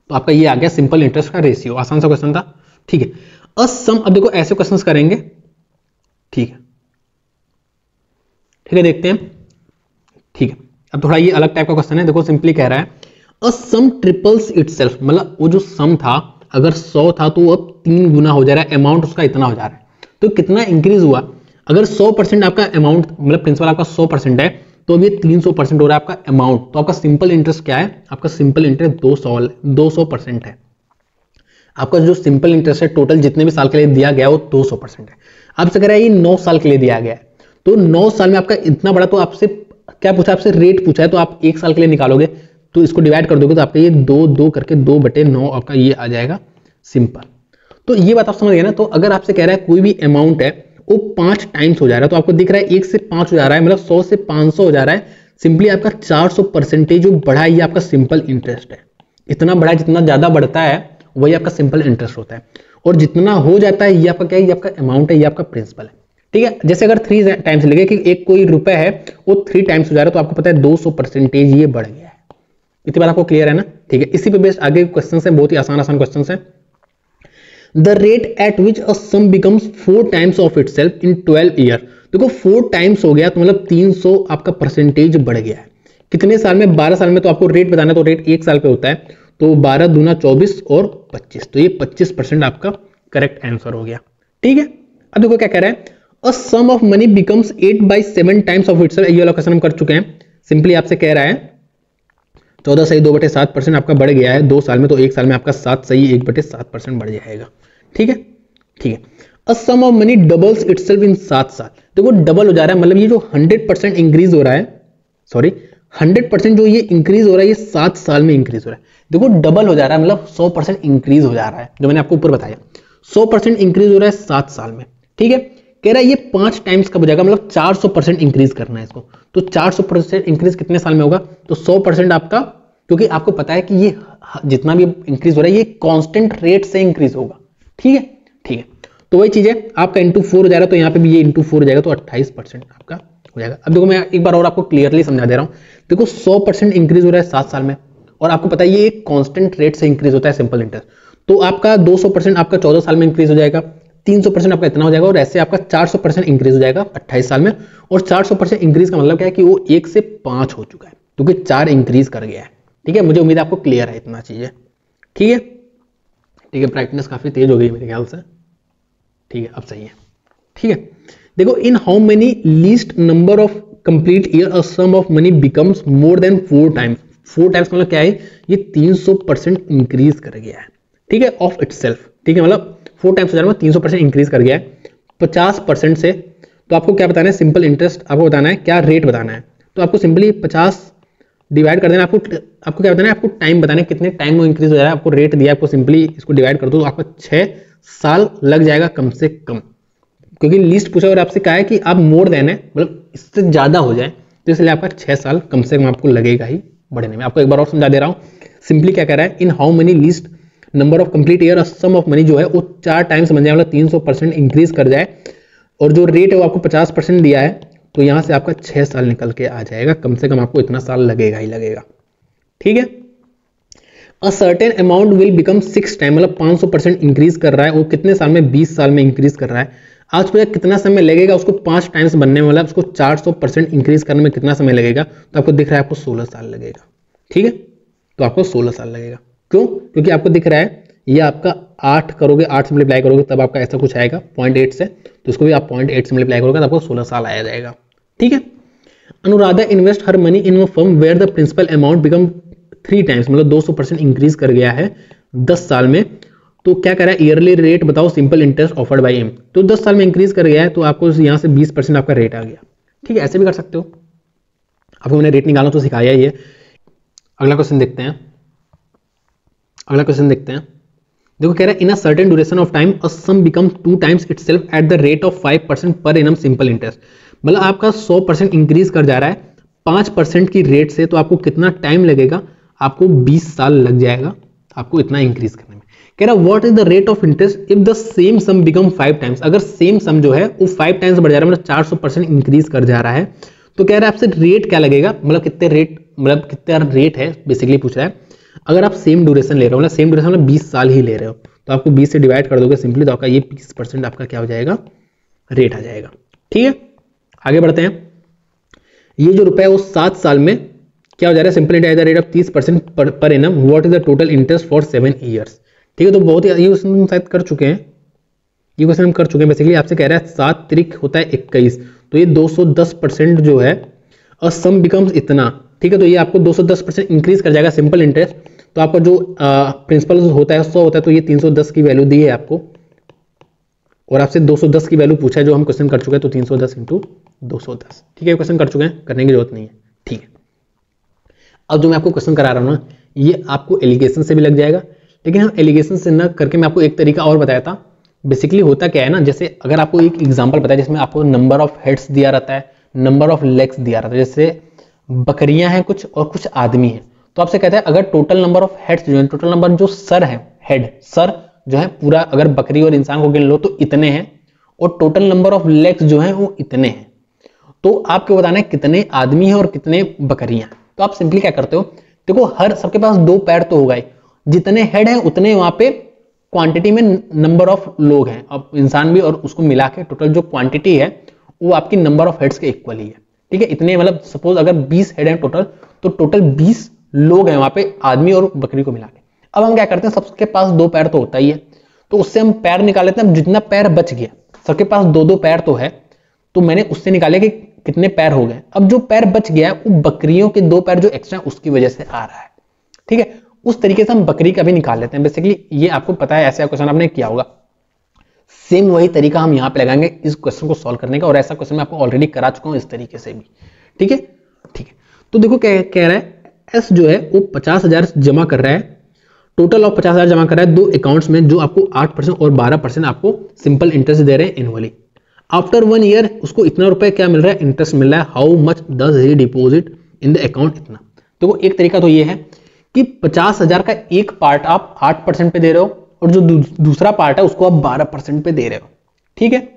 तो आपका ये आ गया सिंपल इंटरेस्ट का रेशियो। आसान सा क्वेश्चन था। ठीक है, असम, अब देखो ऐसे क्वेश्चंस करेंगे। ठीक है, ठीक है, देखते हैं। ठीक है, अब थोड़ा ये अलग टाइप का क्वेश्चन है। देखो सिंपली कह रहा है अ सम ट्रिपल्स इटसेल्फ, मतलब वो जो सम था अगर 100 था तो अब 3 गुना हो जा रहा है, अमाउंट उसका इतना हो जा रहा है, तो कितना इंक्रीज हुआ? अगर 100% आपका अमाउंट मतलब प्रिंसिपल आपका 100% है, तो अब ये 300% हो रहा है आपका अमाउंट। तो आपका सिंपल इंटरेस्ट क्या है? आपका सिंपल इंटरेस्ट 200% है। आपका जो सिंपल इंटरेस्ट है टोटल जितने भी साल के लिए दिया गया वो 200% है। आपसे कह रहा है ये 9 साल के लिए दिया गया है, तो 9 साल में आपका इतना बड़ा, तो आपसे क्या पूछा? आपसे रेट पूछा है, तो आप 1 साल के लिए निकालोगे तो इसको डिवाइड कर दोगे तो आपका ये 2 करके 2/9 आपका ये आ जाएगा सिंपल। तो ये बात आप समझ गए ना। तो अगर आपसे कह रहा है कोई भी अमाउंट है वो 5 टाइम्स हो जा रहा है। तो आपको दिख रहा है 1 से 5 हो जा रहा है, मतलब 100 से 500 हो जा रहा है। सिंपली आपका 400% जो बढ़ा है ये आपका सिंपल इंटरेस्ट है। इतना बढ़ा है, जितना ज्यादा बढ़ता है वही आपका सिंपल इंटरेस्ट होता है, और जितना हो जाता है ये आपका क्या है, ये आपका अमाउंट है, ये आपका प्रिंसिपल है। ठीक है, जैसे अगर 3 टाइम्स लगे कि एक कोई रुपए है वो 3 टाइम्स हो जा रहा है, तो आपको पता है 200% ये बढ़ गया है। इतनी बात आपको क्लियर है ना? ठीक है, इसी पे बेस्ड आगे क्वेश्चन है, बहुत ही आसान आसान क्वेश्चन है। The rate at which a some becomes 4 times of itself in 12 year. देखो 4 टाइम्स हो गया तो मतलब 300 आपका परसेंटेज बढ़ गया है। कितने साल में? 12 साल में। तो आपको रेट बताना है, तो रेट 1 साल पे होता है, तो 12 दूना 24 और 25, तो ये 25% आपका करेक्ट आंसर हो गया। ठीक है, अब देखो क्या कह रहा है, a sum of money becomes 8/7 times of itself. ये वाला क्वेश्चन हम कर चुके हैं। सिंपली आपसे कह रहा है 14 सही 2/7% आपका बढ़ गया है 2 साल में, तो 1 साल में आपका 7 सही 1/7% बढ़ जाएगा। ठीक है, ठीक है। A sum of money doubles itself in 7 साल। देखो डबल हो जा रहा है, मतलब ये जो 100% इंक्रीज हो रहा है, सॉरी 100% जो ये इंक्रीज हो रहा है ये 7 साल में इंक्रीज हो रहा है। देखो डबल हो जा रहा है, मतलब 100% इंक्रीज हो जा रहा है, जो मैंने आपको ऊपर बताया 100% इंक्रीज हो रहा है 7 साल में। ठीक है, कह रहा है ये 5 टाइम्स कब हो जाएगा, मतलब 400% इंक्रीज करना है इसको। तो 400% इंक्रीज कितने साल में होगा? तो 100% आपका, क्योंकि आपको पता है कि ये जितना भी इंक्रीज हो रहा है ये कांस्टेंट रेट से इंक्रीज होगा। ठीक है, ठीक है, तो वही चीज है, आपका इंटू 4 हो जाएगा, तो यहाँ पे भी ये इंटू 4 हो जाएगा, तो 28% आपका हो जाएगा। अब देखो मैं एक बार और आपको क्लियरली समझा दे रहा हूँ। देखो 100% इंक्रीज हो रहा है 7 साल में, और आपको पता है ये एक कांस्टेंट रेट से इंक्रीज होता है सिंपल इंटरेस्ट। तो आपका 200% आपका 14 साल में इंक्रीज हो जाएगा, 300% आपका इतना हो जाएगा, और ऐसे आपका 400% इंक्रीज हो जाएगा 28 साल में। और 400% इंक्रीज का मतलब क्या है कि वो 1 से 5 हो चुका है, क्योंकि 4 इंक्रीज कर गया है। ठीक है, मुझे उम्मीद है आपको क्लियर है इतना चीज है। ठीक है, ठीक है, ब्राइटनेस काफी तेज हो गई मेरे ख्याल से। ठीक है, अब सही है। ठीक है, देखो in how many least number of complete year a sum of money becomes more than 4 times. 4 times का मतलब क्या है, ये 300% इंक्रीज कर गया है। ठीक है, ऑफ इटसेल्फ। ठीक है, मतलब 4 टाइम्स हो जा रहा है, 300% इंक्रीज कर गया है 50% से। तो आपको क्या बताना है, सिंपल इंटरेस्ट आपको बताना है, क्या रेट बताना है। तो आपको सिंपली 50 डिवाइड कर देना। आपको क्या बताना है, आपको टाइम बताना है, कितने टाइम में इंक्रीज हो जा रहा है। आपको रेट दिया, आपको सिंपली इसको डिवाइड कर दो, तो आपको 6 साल लग जाएगा कम से कम, क्योंकि लिस्ट पूछा और आपसे कहा है कि आप मोर देन है, मतलब इससे ज्यादा हो जाए, तो इसलिए आपका 6 साल कम से कम आपको लगेगा ही बढ़ने में। आपको एक बार और समझा दे रहा हूं। सिंपली क्या कह रहा है, in how many least number of complete year sum of money जो है वो 4 टाइम्स बन जाए, मतलब 300% इंक्रीज कर जाए, और जो रेट है वो आपको 50% दिया है, तो यहां से आपका 6 साल निकल के आ जाएगा, कम से कम आपको इतना साल लगेगा ही लगेगा। ठीक है, a certain amount will become 6 time, मतलब 500% इंक्रीज कर रहा है, वो कितने साल में? 20 साल में इंक्रीज कर रहा है। आज को कितना समय लगेगा उसको 5 टाइम्स बनने में, मतलब उसको 400% इंक्रीज करने में कितना समय लगेगा? तो आपको दिख रहा है आपको 16 साल लगेगा। ठीक है, तो आपको 16 साल लगेगा। क्यों? क्योंकि आपको दिख रहा है ये आपका 8 करोगे, 8 से मल्टीप्लाई करोगे तब आपका ऐसा कुछ आएगा 0.8 से, तो इसको भी आप 0.8 से मल्टीप्लाई करोगे तो आपको 16 साल आया जाएगा। ठीक है, Anuradha invest her money in a firm where the principal amount become 3 times, मतलब 200% इंक्रीज कर गया है 10 साल में। तो क्या कह रहा है, ईयरली रेट बताओ simple interest offered by M. तो 10 साल में इंक्रीज कर गया है, तो आपको यहां से 20% आपका रेट आ गया। ठीक है, ऐसे भी कर सकते हो, आपको मैंने रेट निकालना तो सिखाया ही है। अगला क्वेश्चन देखते हैं, अगला क्वेश्चन देखते हैं। देखो कह रहा है in a certain duration of time a sum become 2 times itself at the rate of 5% per annum simple interest. मतलब आपका 100% इंक्रीज कर जा रहा है 5% की रेट से, तो आपको कितना टाइम लगेगा? आपको 20 साल लग जाएगा आपको इतना इंक्रीज करने में। कह रहा है what is the rate of interest if the same sum become 5 times. अगर सेम सम जो है वो 5 टाइम्स बढ़ जा रहा है, मतलब 400% इंक्रीज कर जा रहा है, तो कह रहा है आपसे रेट क्या लगेगा, मतलब कितने रेट, मतलब कितना रेट है बेसिकली पूछ रहा है। अगर आप सेम ड्यूरेशन ले रहे हो, मतलब सेम ड्यूरेशन में 20 साल ही ले रहे हो, तो आपको 20 से डिवाइड कर दोगे सिंपली, तो आपका ये 20% आपका क्या हो जाएगा, रेट आ जाएगा। ठीक है, आगे बढ़ते हैं। ये जो रुपए है वो 7 साल में क्या हो जा रहा है, simply eight the rate of 30% पर annum, what is the total interest for 7 years. ठीक है, तो बहुत ही ये क्वेश्चन हम शायद कर चुके हैं, ये क्वेश्चन हम कर चुके हैं। बेसिकली आपसे कह रहा है 7 त्रिक होता है 21, तो ये 210% जो है और सम बिकम्स इतना। ठीक है, तो ये आपको 210% इंक्रीज कर जाएगा सिंपल इंटरेस्ट। तो आपका जो प्रिंसिपल होता है 100 होता है, तो ये 310 की वैल्यू दी है आपको, और आपसे 210 की वैल्यू पूछा है जो हम क्वेश्चन कर चुके हैं, तो 310 इंटू 210। ठीक है, क्वेश्चन कर चुके हैं, करने की जरूरत नहीं है। ठीक है, अब जो मैं आपको क्वेश्चन करा रहा हूँ ना, ये आपको एलिगेशन से भी लग जाएगा, लेकिन हम एलिगेशन से न करके मैं आपको एक तरीका और बताया था बेसिकली होता क्या है ना, जैसे अगर आपको एक एग्जांपल पता है जिसमें आपको नंबर ऑफ हेड्स दिया रहता है, नंबर ऑफ लेग्स दिया रहता है, जैसे बकरियां हैं कुछ और कुछ आदमी हैं, तो आपसे कहता है अगर टोटल नंबर ऑफ हेड्स जो है, टोटल नंबर जो सर है, हेड सर जो है पूरा अगर बकरी और इंसान को गिन लो तो इतने हैं, और टोटल नंबर ऑफ लेग्स जो है वो इतने हैं, तो आपको बताना है कितने आदमी हैं और कितने बकरियां। तो आप सिंपली क्या करते हो, देखो हर सबके पास 2 पैर तो होगा ही, जितने हेड हैं उतने वहां पे क्वांटिटी में नंबर ऑफ लोग हैं, अब इंसान भी और उसको मिला के टोटल जो क्वांटिटी है वो आपकी नंबर ऑफ हेड्स के इक्वल ही है। ठीक है, इतने मतलब सपोज अगर 20 हेड हैं टोटल, तो टोटल 20 लोग हैं वहां पे आदमी और बकरी को मिला के। अब हम क्या करते हैं, सबके पास 2 पैर तो होता ही है, तो उससे हम पैर निकाल लेते हैं। जितना पैर बच गया, सबके पास 2-2 पैर तो है, तो मैंने उससे निकाले कि कितने पैर हो गए। अब जो पैर बच गया वो बकरियों के 2 पैर जो एक्स्ट्रा उसकी वजह से आ रहा है। ठीक है, उस तरीके से हम बकरी का भी निकाल लेते हैं। बेसिकली ये आपको पता है, ऐसा क्वेश्चन आपने किया होगा, सेम वही तरीका हम यहां पे लगाएंगे इस क्वेश्चन को सॉल्व करने का, और ऐसा क्वेश्चन मैं आपको ऑलरेडी करा चुका हूं इस तरीके से भी। ठीक है, ठीक है, तो देखो क्या कह रहा है, एस जो है वो 50,000 जमा कर रहा है, टोटल ऑफ 50,000 जमा कर रहा है 2 अकाउंट्स में, जो आपको 8% और 12% आपको सिंपल इंटरेस्ट दे रहे हैं एनुअली। आफ्टर 1 ईयर उसको इतना रुपए क्या मिल रहा है, इंटरेस्ट मिल रहा है। How much does he deposit in the account, इतना। तो एक तरीका तो ये है कि 50,000 का एक पार्ट आप 8% पे दे रहे हो, और जो दूसरा पार्ट है उसको आप 12% पे दे रहे हो। ठीक है,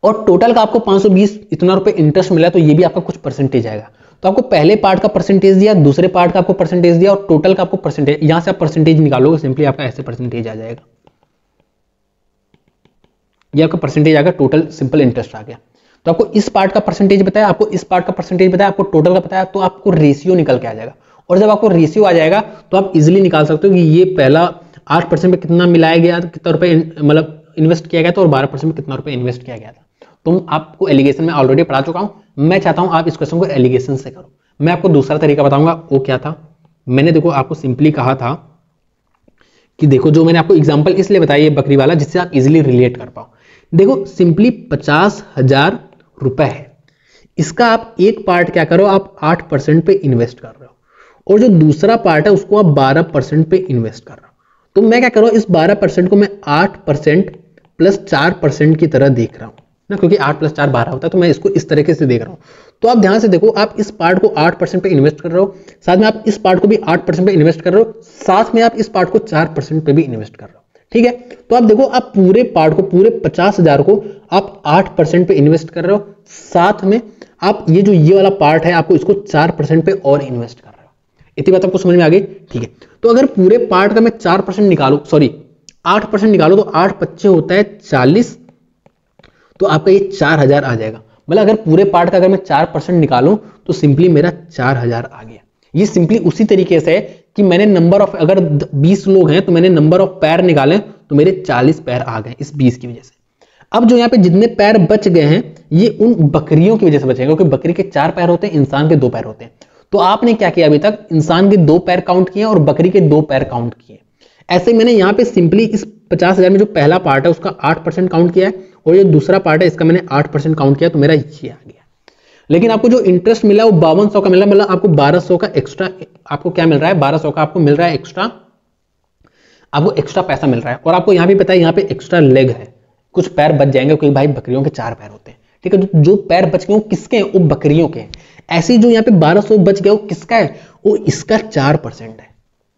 और टोटल का आपको 520 इतना रुपए इंटरेस्ट मिला है, तो ये भी आपका कुछ परसेंटेज आएगा। तो आपको पहले पार्ट का परसेंटेज दिया, दूसरे पार्ट का आपको परसेंटेज दिया, और टोटल का आपको परसेंटेज, यहां से आप परसेंटेज निकालोगे सिंपली आपका ऐसे परसेंटेज आ जाएगा, ये आपका परसेंटेज आ गया, टोटल सिंपल इंटरेस्ट आ गया। तो आपको इस पार्ट का परसेंटेज बताया, आपको इस पार्ट का परसेंटेज बताया, आपको टोटल का बताया, तो आपको रेशियो निकल के आ जाएगा। और जब आपको रेशियो आ जाएगा तो आप इजिली निकाल सकते हो कि ये पहला 8% पे कितना मिलाया गया, कितना रुपए मतलब इन्वेस्ट किया गया था, और 12% में कितना रुपए इन्वेस्ट किया गया था। तो आपको एलिगेशन में ऑलरेडी पढ़ा चुका हूं, मैं चाहता हूं आप इस क्वेश्चन को एलिगेशन से करो। मैं आपको दूसरा तरीका बताऊंगा, वो क्या था, मैंने देखो आपको सिंपली कहा था कि देखो जो मैंने आपको एग्जांपल इसलिए बताया ये बकरी वाला, जिससे आप इजिली रिलेट कर पाओ। देखो सिंपली 50,000 रुपए है, इसका आप एक पार्ट क्या करो, आप 8% पे इन्वेस्ट कर रहे हो, और जो दूसरा पार्ट है उसको आप 12% पे इन्वेस्ट कर रहे हो। तो मैं क्या करूं, इस 12% को मैं 8% प्लस 4% की तरह देख रहा हूं ना, क्योंकि 8 + 4 12 होता है, तो मैं इसको इस तरीके से देख रहा हूं। तो आप ध्यान से देखो, आप इस पार्ट को 8% पे इन्वेस्ट कर रहे हो, साथ में आप इस पार्ट को भी 8% पे इन्वेस्ट कर रहे हो, साथ में आप इस पार्ट को 4% पे भी इन्वेस्ट कर रहे हो। ठीक है, तो आप देखो, आप पूरे पार्ट को, पूरे 50,000 को आप 8% पे इन्वेस्ट कर रहे हो, साथ में आप ये जो ये वाला पार्ट है आपको इसको 4% पे और इन्वेस्ट कर रहे हो। इतनी बात आपको समझ में आ गई। ठीक है, तो अगर पूरे पार्ट का मैं 4% निकालू, सॉरी 8% निकालो, तो 8 × 5 होता है 40, तो आपका ये 4,000 आ जाएगा। मतलब अगर पूरे पार्ट का अगर मैं 4% निकालूं तो सिंपली मेरा 4,000 आ गया। ये सिंपली उसी तरीके से है कि मैंने नंबर ऑफ, अगर 20 लोग हैं तो मैंने नंबर ऑफ पैर निकाले तो मेरे 40 पैर आ गए इस 20 की वजह से। अब जो यहाँ पे जितने पैर बच गए हैं ये उन बकरियों की वजह से बचे, क्योंकि बकरी के 4 पैर होते हैं, इंसान के 2 पैर होते हैं। तो आपने क्या किया, अभी तक इंसान के 2 पैर काउंट किए और बकरी के 2 पैर काउंट किए। ऐसे मैंने यहाँ पे सिंपली इस 50,000 में जो पहला पार्ट है उसका 8% काउंट किया है, और ये दूसरा पार्ट है इसका मैंने 8% काउंट किया, तो मेरा ये आ गया। लेकिन आपको जो इंटरेस्ट मिला वो 5200 का मिला, मतलब आपको 1200 का एक्स्ट्रा, आपको क्या मिल रहा है, 1200 का आपको मिल रहा है एक्स्ट्रा, आपको एक्स्ट्रा पैसा मिल रहा है। और आपको यहाँ भी पता है यहाँ पे एक्स्ट्रा लेग है, कुछ पैर बच जाएंगे, क्योंकि भाई बकरियों के 4 पैर होते हैं। ठीक है, जो पैर बच गए वो किसके हैं, वो बकरियों के हैं। ऐसे जो यहाँ पे 1200 बच गया वो किसका है, वो इसका 4% है।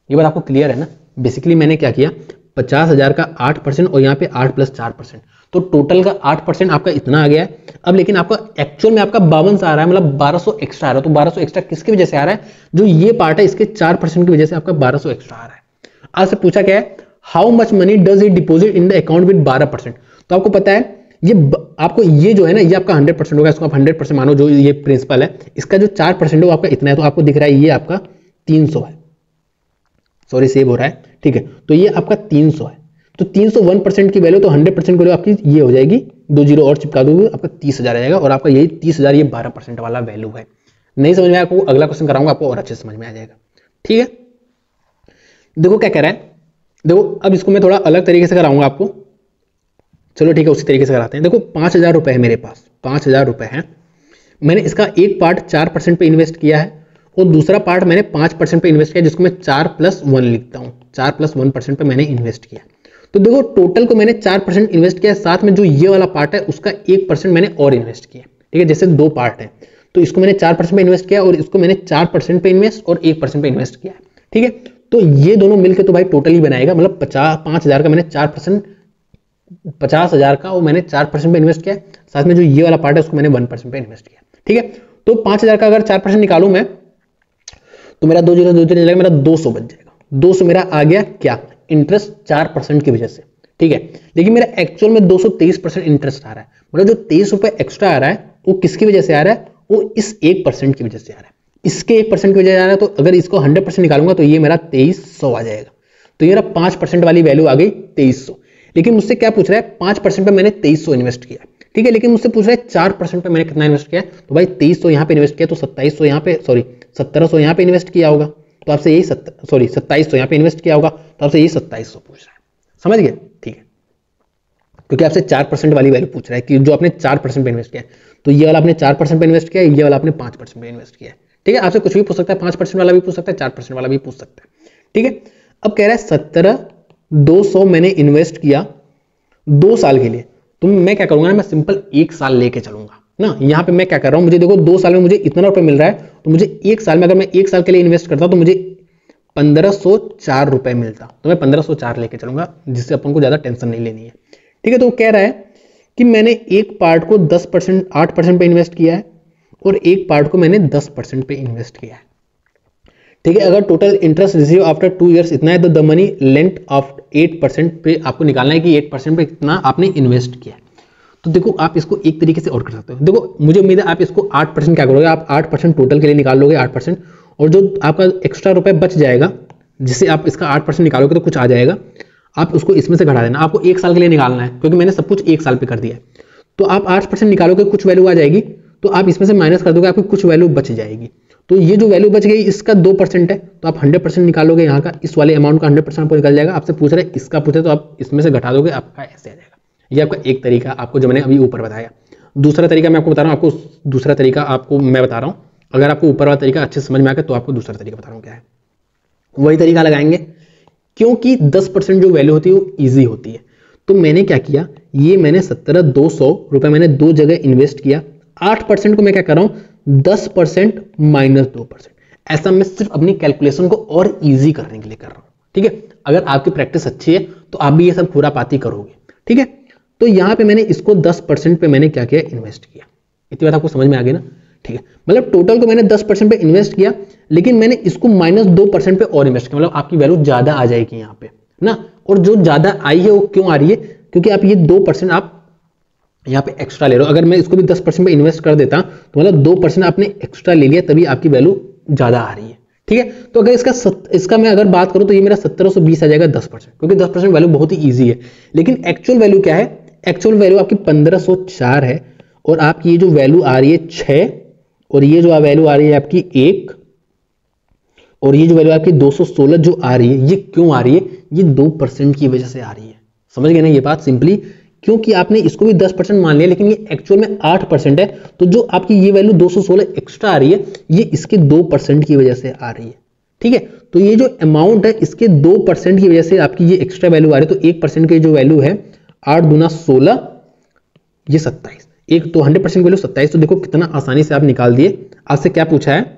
ये बात आपको क्लियर है ना। बेसिकली मैंने क्या किया, 50,000 का 8% और यहाँ पे 8 + 4%, तो टोटल का 8% आपका इतना आ गया है। अब लेकिन आपका एक्चुअल में आपका 52 आ रहा है, मतलब 1200 एक्स्ट्रा आ रहा है। तो 1200 एक्स्ट्रा किसकी वजह से आ रहा है, जो ये पार्ट है इसके 4% की वजह से आपका 1200 एक्स्ट्रा आ रहा है। आज से पूछा क्या है, how much money does he deposit in the account with 12%। तो आपको पता है ये आपको ये जो है ना, ये आपका 100% होगा, इसको आप 100% मानो, जो ये प्रिंसिपल है इसका जो 4% है वो आपका इतना है। तो आपको दिख रहा है ये आपका 300 है, सॉरी सेव हो रहा है। ठीक है, तो ये आपका 300 है। तो 300 1% की वैल्यू, तो 100% की वैल्यू आपकी ये हो जाएगी, 2 0 और चिपका दोगे आपका 30,000 आ जाएगा। और आपका यही 30,000 ये 12% वाला वैल्यू है। नहीं समझ में आया आपको, अगला क्वेश्चन कराऊंगा आपको और अच्छे से समझ में आ जाएगा। ठीक है, देखो क्या कह रहा है, देखो अब इसको मैं थोड़ा अलग तरीके से कराऊंगा आपको। चलो ठीक है, उसी तरीके से कराते हैं। देखो 5,000 रुपए है मेरे पास, 5,000 रुपए है, मैंने इसका एक पार्ट 4% पे इन्वेस्ट किया है, और दूसरा पार्ट मैंने 5% पे इन्वेस्ट किया, जिसको मैं 4 + 1 लिखता हूं। 4 + 1% पे मैंने इन्वेस्ट किया। तो देखो टोटल को मैंने 4% इन्वेस्ट किया, साथ में जो ये वाला पार्ट है उसका 1% मैंने और इन्वेस्ट किया। ठीक है, जैसे दो पार्ट है तो इसको मैंने 4% पे इन्वेस्ट किया और इसको मैंने 4% पे इन्वेस्ट और 1% पे इन्वेस्ट किया। ठीक है, तो ये दोनों मिलकर तो भाई टोटल ही बनाएगा, मतलब 5,000 का मैंने 4%, 50,000 का वो मैंने 4% पे इन्वेस्ट किया, साथ में जो ये वाला पार्ट है उसको मैंने 1% पे इन्वेस्ट किया। ठीक है, तो 5,000 का अगर 4% निकालू मैं तो मेरा 2 0 2 3 जाएगा, मेरा 200 बच जाएगा। 200 मेरा आ गया क्या, इंटरेस्ट 4% की वजह से। ठीक है, लेकिन मेरा एक्चुअल में 223% इंटरेस्ट आ रहा है, मतलब जो 23 रुपए एक्स्ट्रा आ रहा है वो किसकी वजह से आ रहा है, वो इस 1% की वजह से आ रहा है, इसके 1% की वजह से आ रहा है। तो अगर इसको 100% निकालूंगा तो ये मेरा 2300 आ जाएगा। तो ये मेरा 5% वाली वैल्यू आ गई 2300। लेकिन मुझसे क्या पूछ रहा है, 5% पे मैंने 2300 इन्वेस्ट किया। ठीक है, लेकिन मुझसे पूछ रहा है 4% पे मैंने कितना इन्वेस्ट किया, तो भाई 2300 यहाँ पे इन्वेस्ट किया तो 2700 यहाँ पे, सॉरी 1700 यहाँ पे इन्वेस्ट किया होगा, तो आपसे यही 2700 यहाँ पे इन्वेस्ट किया होगा, तो आपसे यही 2700 पूछ रहा है। समझ गए? ठीक है, क्योंकि आपसे 4% वाली वैल्यू पूछ रहा है कि जो आपने 4% पे इन्वेस्ट किया है, तो ये वाला आपने 4% पे इन्वेस्ट किया है, ये वाला आपने 5% पे इन्वेस्ट किया है। ठीक है, आपसे कुछ भी पूछ सकता है, 5% वाला भी पूछ सकता है, 4% वाला भी पूछ सकता है। ठीक है, अब कह रहा है 17,200 मैंने इन्वेस्ट किया 2 साल के लिए, तो मैं क्या करूंगा ना, मैं सिंपल 1 साल लेके चलूंगा ना। यहाँ पे मैं क्या कर रहा हूँ, मुझे देखो 2 साल में मुझे इतना रुपए मिल रहा है, तो मुझे 1 साल में अगर मैं 1 साल के लिए इन्वेस्ट करता तो मुझे 1504 रुपए मिलता, तो मैं 1504 लेके चलूंगा, जिससे अपन को ज्यादा टेंशन नहीं लेनी है। ठीक है, तो वो कह रहा है कि मैंने एक पार्ट को 10% 8% पे इन्वेस्ट किया है और एक पार्ट को मैंने 10% पे इन्वेस्ट किया है। ठीक है, अगर total interest receive after 2 years इतना है तो द मनी लेंट ऑफ 8% पे आपको निकालना है कि 8% पे कितना आपने इन्वेस्ट किया है। तो देखो आप इसको एक तरीके से और कर सकते हो। देखो मुझे उम्मीद है आप इसको 8% क्या करोगे, आप 8% टोटल के लिए निकाल लोगे 8%, और जो आपका एक्स्ट्रा रुपए बच जाएगा जिससे आप इसका 8% निकालोगे तो कुछ आ जाएगा, आप उसको इसमें से घटा देना। आपको 1 साल के लिए निकालना है क्योंकि मैंने सब कुछ 1 साल पे कर दिया है, तो आप 8% निकालोगे, कुछ वैल्यू आ जाएगी, तो आप इसमें से माइनस कर दोगे, आपकी कुछ वैल्यू बच जाएगी। तो ये जो वैल्यू बच गई इसका 2% है, तो आप 100% निकालोगे, यहाँ का इस वाले अमाउंट का 100% आपको निकल जाएगा। आपसे पूछ रहे हैं इसका पूछे तो आप इसमें से घटा दोगे, आपका ऐसे आ जाएगा। ये आपका एक तरीका आपको जो मैंने अभी ऊपर बताया। दूसरा तरीका मैं आपको बता रहा हूँ, आपको दूसरा तरीका आपको मैं बता रहा हूँ, अगर आपको ऊपर वाला तरीका अच्छे से समझ में आ गया तो आपको दूसरा तरीका बता रहा हूँ क्या है। वही तरीका लगाएंगे, क्योंकि 10% जो वैल्यू होती है वो ईजी होती है। तो मैंने क्या किया, ये मैंने 17,200 रुपए मैंने 2 जगह इन्वेस्ट किया। 8% को मैं क्या कर रहा हूं, 10% माइनस 2%। ऐसा मैं सिर्फ अपनी कैलकुलेशन को और इजी करने के लिए कर रहा हूं। ठीक है, अगर आपकी प्रैक्टिस अच्छी है तो आप भी ये सब खुरापाती करोगे। ठीक है, तो यहां पे मैंने इसको 10% पे मैंने क्या किया, इन्वेस्ट किया। इतनी बात आपको समझ में आ गई ना? ठीक है, मतलब टोटल को मैंने 10% पे इन्वेस्ट किया, लेकिन मैंने इसको माइनस 2% पे और इन्वेस्ट किया, मतलब आपकी वैल्यू ज्यादा आ जाएगी यहाँ पे ना। और जो ज्यादा आई है वो क्यों आ रही है, क्योंकि आप ये 2% आप यहाँ पे एक्स्ट्रा ले रहे हो। अगर मैं इसको भी 10% पे इन्वेस्ट कर देता तो मतलब 2% आपने एक्स्ट्रा ले लिया, तभी आपकी वैल्यू ज्यादा आ रही है। ठीक है, तो अगर इसका मैं अगर बात करूं तो ये मेरा 1720 आ जाएगा 10%, क्योंकि 10% वैल्यू बहुत ही ईजी है। लेकिन एक्चुअल वैल्यू क्या है, एक्चुअल वैल्यू आपकी 1504 है, और आपकी ये जो वैल्यू आ रही है 6, और ये जो वैल्यू आ रही है आपकी 1, और ये जो वैल्यू आपकी 216 जो आ रही है, ये क्यों आ रही है, ये 2% की वजह से आ रही है। समझ गए ना ये बात? सिंपली क्योंकि आपने इसको भी 10% मान लिया, लेकिन ये एक्चुअल में 8% है, तो जो आपकी ये वैल्यू 216 एक्स्ट्रा आ रही है, ये इसके 2% की वजह से आ रही है। ठीक है, तो ये जो अमाउंट है इसके 2% की वजह से आपकी ये एक्स्ट्रा वैल्यू आ रही है। तो 1% की जो वैल्यू है 8 दूना 16, ये 27, एक तो 100% वैल्यू 27। तो देखो कितना आसानी से आप निकाल दिए। आपसे क्या पूछा है,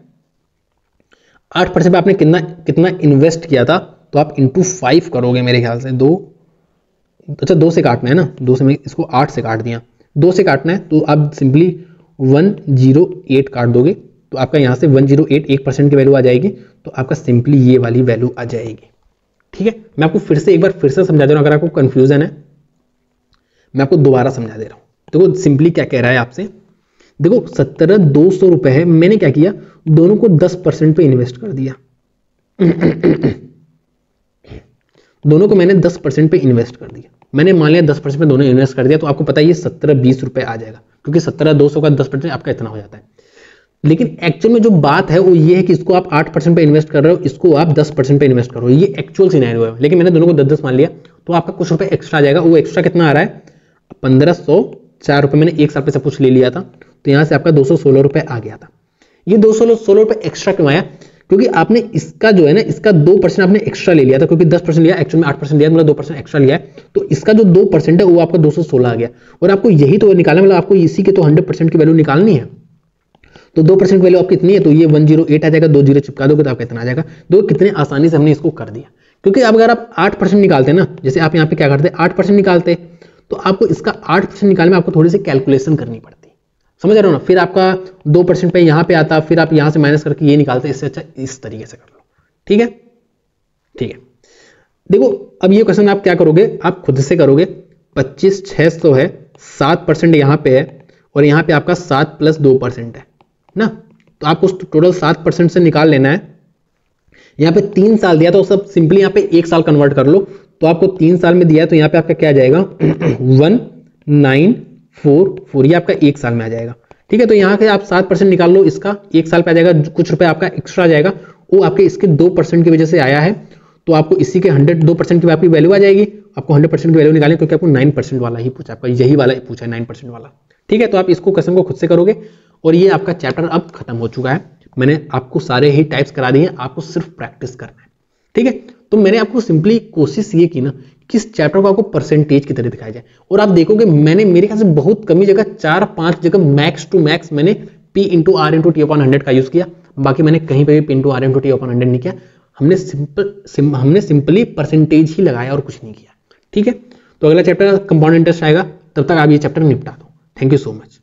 8% पे आपने कितना इन्वेस्ट किया था, तो आप इंटू 5 करोगे मेरे ख्याल से। 2, अच्छा 2 से काटना है ना, 2 से मैं इसको 8 से काट दिया, 2 से काटना है तो आप सिंपली 108 काट दोगे, तो आपका यहाँ से 108 1% की वैल्यू आ जाएगी, तो आपका सिंपली ये वाली वैल्यू आ जाएगी। ठीक है, मैं आपको एक बार फिर से समझा दे रहा हूँ, अगर आपको कंफ्यूजन है मैं आपको दोबारा समझा दे रहा हूँ। देखो सिंपली क्या कह रहा है आपसे, देखो 17,200 रुपए है, मैंने क्या किया, दोनों को 10% पे इन्वेस्ट कर दिया। दोनों को मैंने 10% पे इन्वेस्ट कर दिया, मैंने मान लिया 10% पे दोनों इन्वेस्ट कर दिया, तो आपको पता है ये 1720 रुपए आ जाएगा, क्योंकि 17,200 का 10% आपका इतना हो जाता है। लेकिन एक्चुअल में जो बात है वो ये है कि इसको आप 8% पे इन्वेस्ट कर रहे हो, इसको आप 10% पे इन्वेस्ट कर रहे हो, ये एक्चुअल सिनेरियो है। लेकिन मैंने दोनों को 10-10 मान लिया, तो आपका कुछ रुपए एक्स्ट्रा आ जाएगा। वो एक्स्ट्रा कितना आ रहा है, 1504 रुपए मैंने 1 साल पे सब कुछ ले लिया था, तो यहाँ से आपका 216 रुपए आ गया था। ये 216 रुपए एक्स्ट्रा क्यों आया, क्योंकि आपने इसका जो है ना, इसका 2% आपने एक्स्ट्रा ले लिया था, क्योंकि 10% लिया, एक्चुअल में 8% लिया, मतलब 2% एक्स्ट्रा लिया है, तो इसका जो 2% है वो आपका 216 आ गया। और आपको यही तो निकालना, मतलब आपको इसी के तो 100% की वैल्यू निकालनी है। तो 2% वैल्यू आपकी कितनी है, तो ये 108 आ जाएगा, 2 जीरो चिपका दोगे तो आपका इतना आ जाएगा। दो कितने आसानी से हमने इसको कर दिया। क्योंकि अब अगर आप 8% निकालते हैं ना, जैसे आप यहाँ पे क्या करते हैं 8% निकालते, तो आपको इसका 8% निकालने में आपको थोड़ी सी कैलकुलेशन करनी पड़ती, समझ रहे हो ना। फिर आपका 2% पे यहाँ पे आता, फिर आप यहाँ से माइनस करके ये निकालते, इससे अच्छा इस तरीके से कर लो। ठीक है, ठीक है। देखो अब ये क्वेश्चन आप क्या करोगे, आप खुद से करोगे। 25,600 है, 7% यहाँ पे है, और यहाँ पे आपका 7 + 2% है ना, तो आपको टोटल 7% से निकाल लेना है। यहाँ पे 3 साल दिया, तो सब सिंपली यहाँ पे 1 साल कन्वर्ट कर लो, तो आपको 3 साल में दिया है, तो यहाँ पे आपका क्या आ जाएगा 1944, ये आपका 1 साल में आ जाएगा। ठीक है, तो यहाँ से आप 7% निकाल लो, इसका 1 साल पे आ जाएगा, कुछ रुपए आपका एक्स्ट्रा आ जाएगा, वो आपके इसके 2% की वजह से आया है, तो आपको इसी के 2% की आपकी वैल्यू आ जाएगी। आपको 100% की वैल्यू निकालनी, क्योंकि आपको 9% वाला ही पूछा, आपका यही वाला पूछा है 9% वाला। ठीक है, तो आप इसको क्वेश्चन को खुद से करोगे, और ये आपका चैप्टर अब खत्म हो चुका है। मैंने आपको सारे ही टाइप्स करा दिए हैं, आपको सिर्फ प्रैक्टिस करना है। ठीक है, तो मैंने आपको सिंपली कोशिश ये की ना कि इस चैप्टर को आपको परसेंटेज की तरह दिखाया जाए, और आप देखोगे मैंने मेरे ख्याल से बहुत कमी जगह 4-5 जगह मैक्स टू मैक्स मैंने P × R × T/100 का यूज किया, बाकी मैंने कहीं पे भी P × R × T/100 नहीं किया। हमने सिंपली परसेंटेज ही लगाया और कुछ नहीं किया। ठीक है, तो अगला चैप्टर कंपाउंड इंटरेस्ट आएगा, तब तक आप ये चैप्टर निपटा दो। Thank you so much.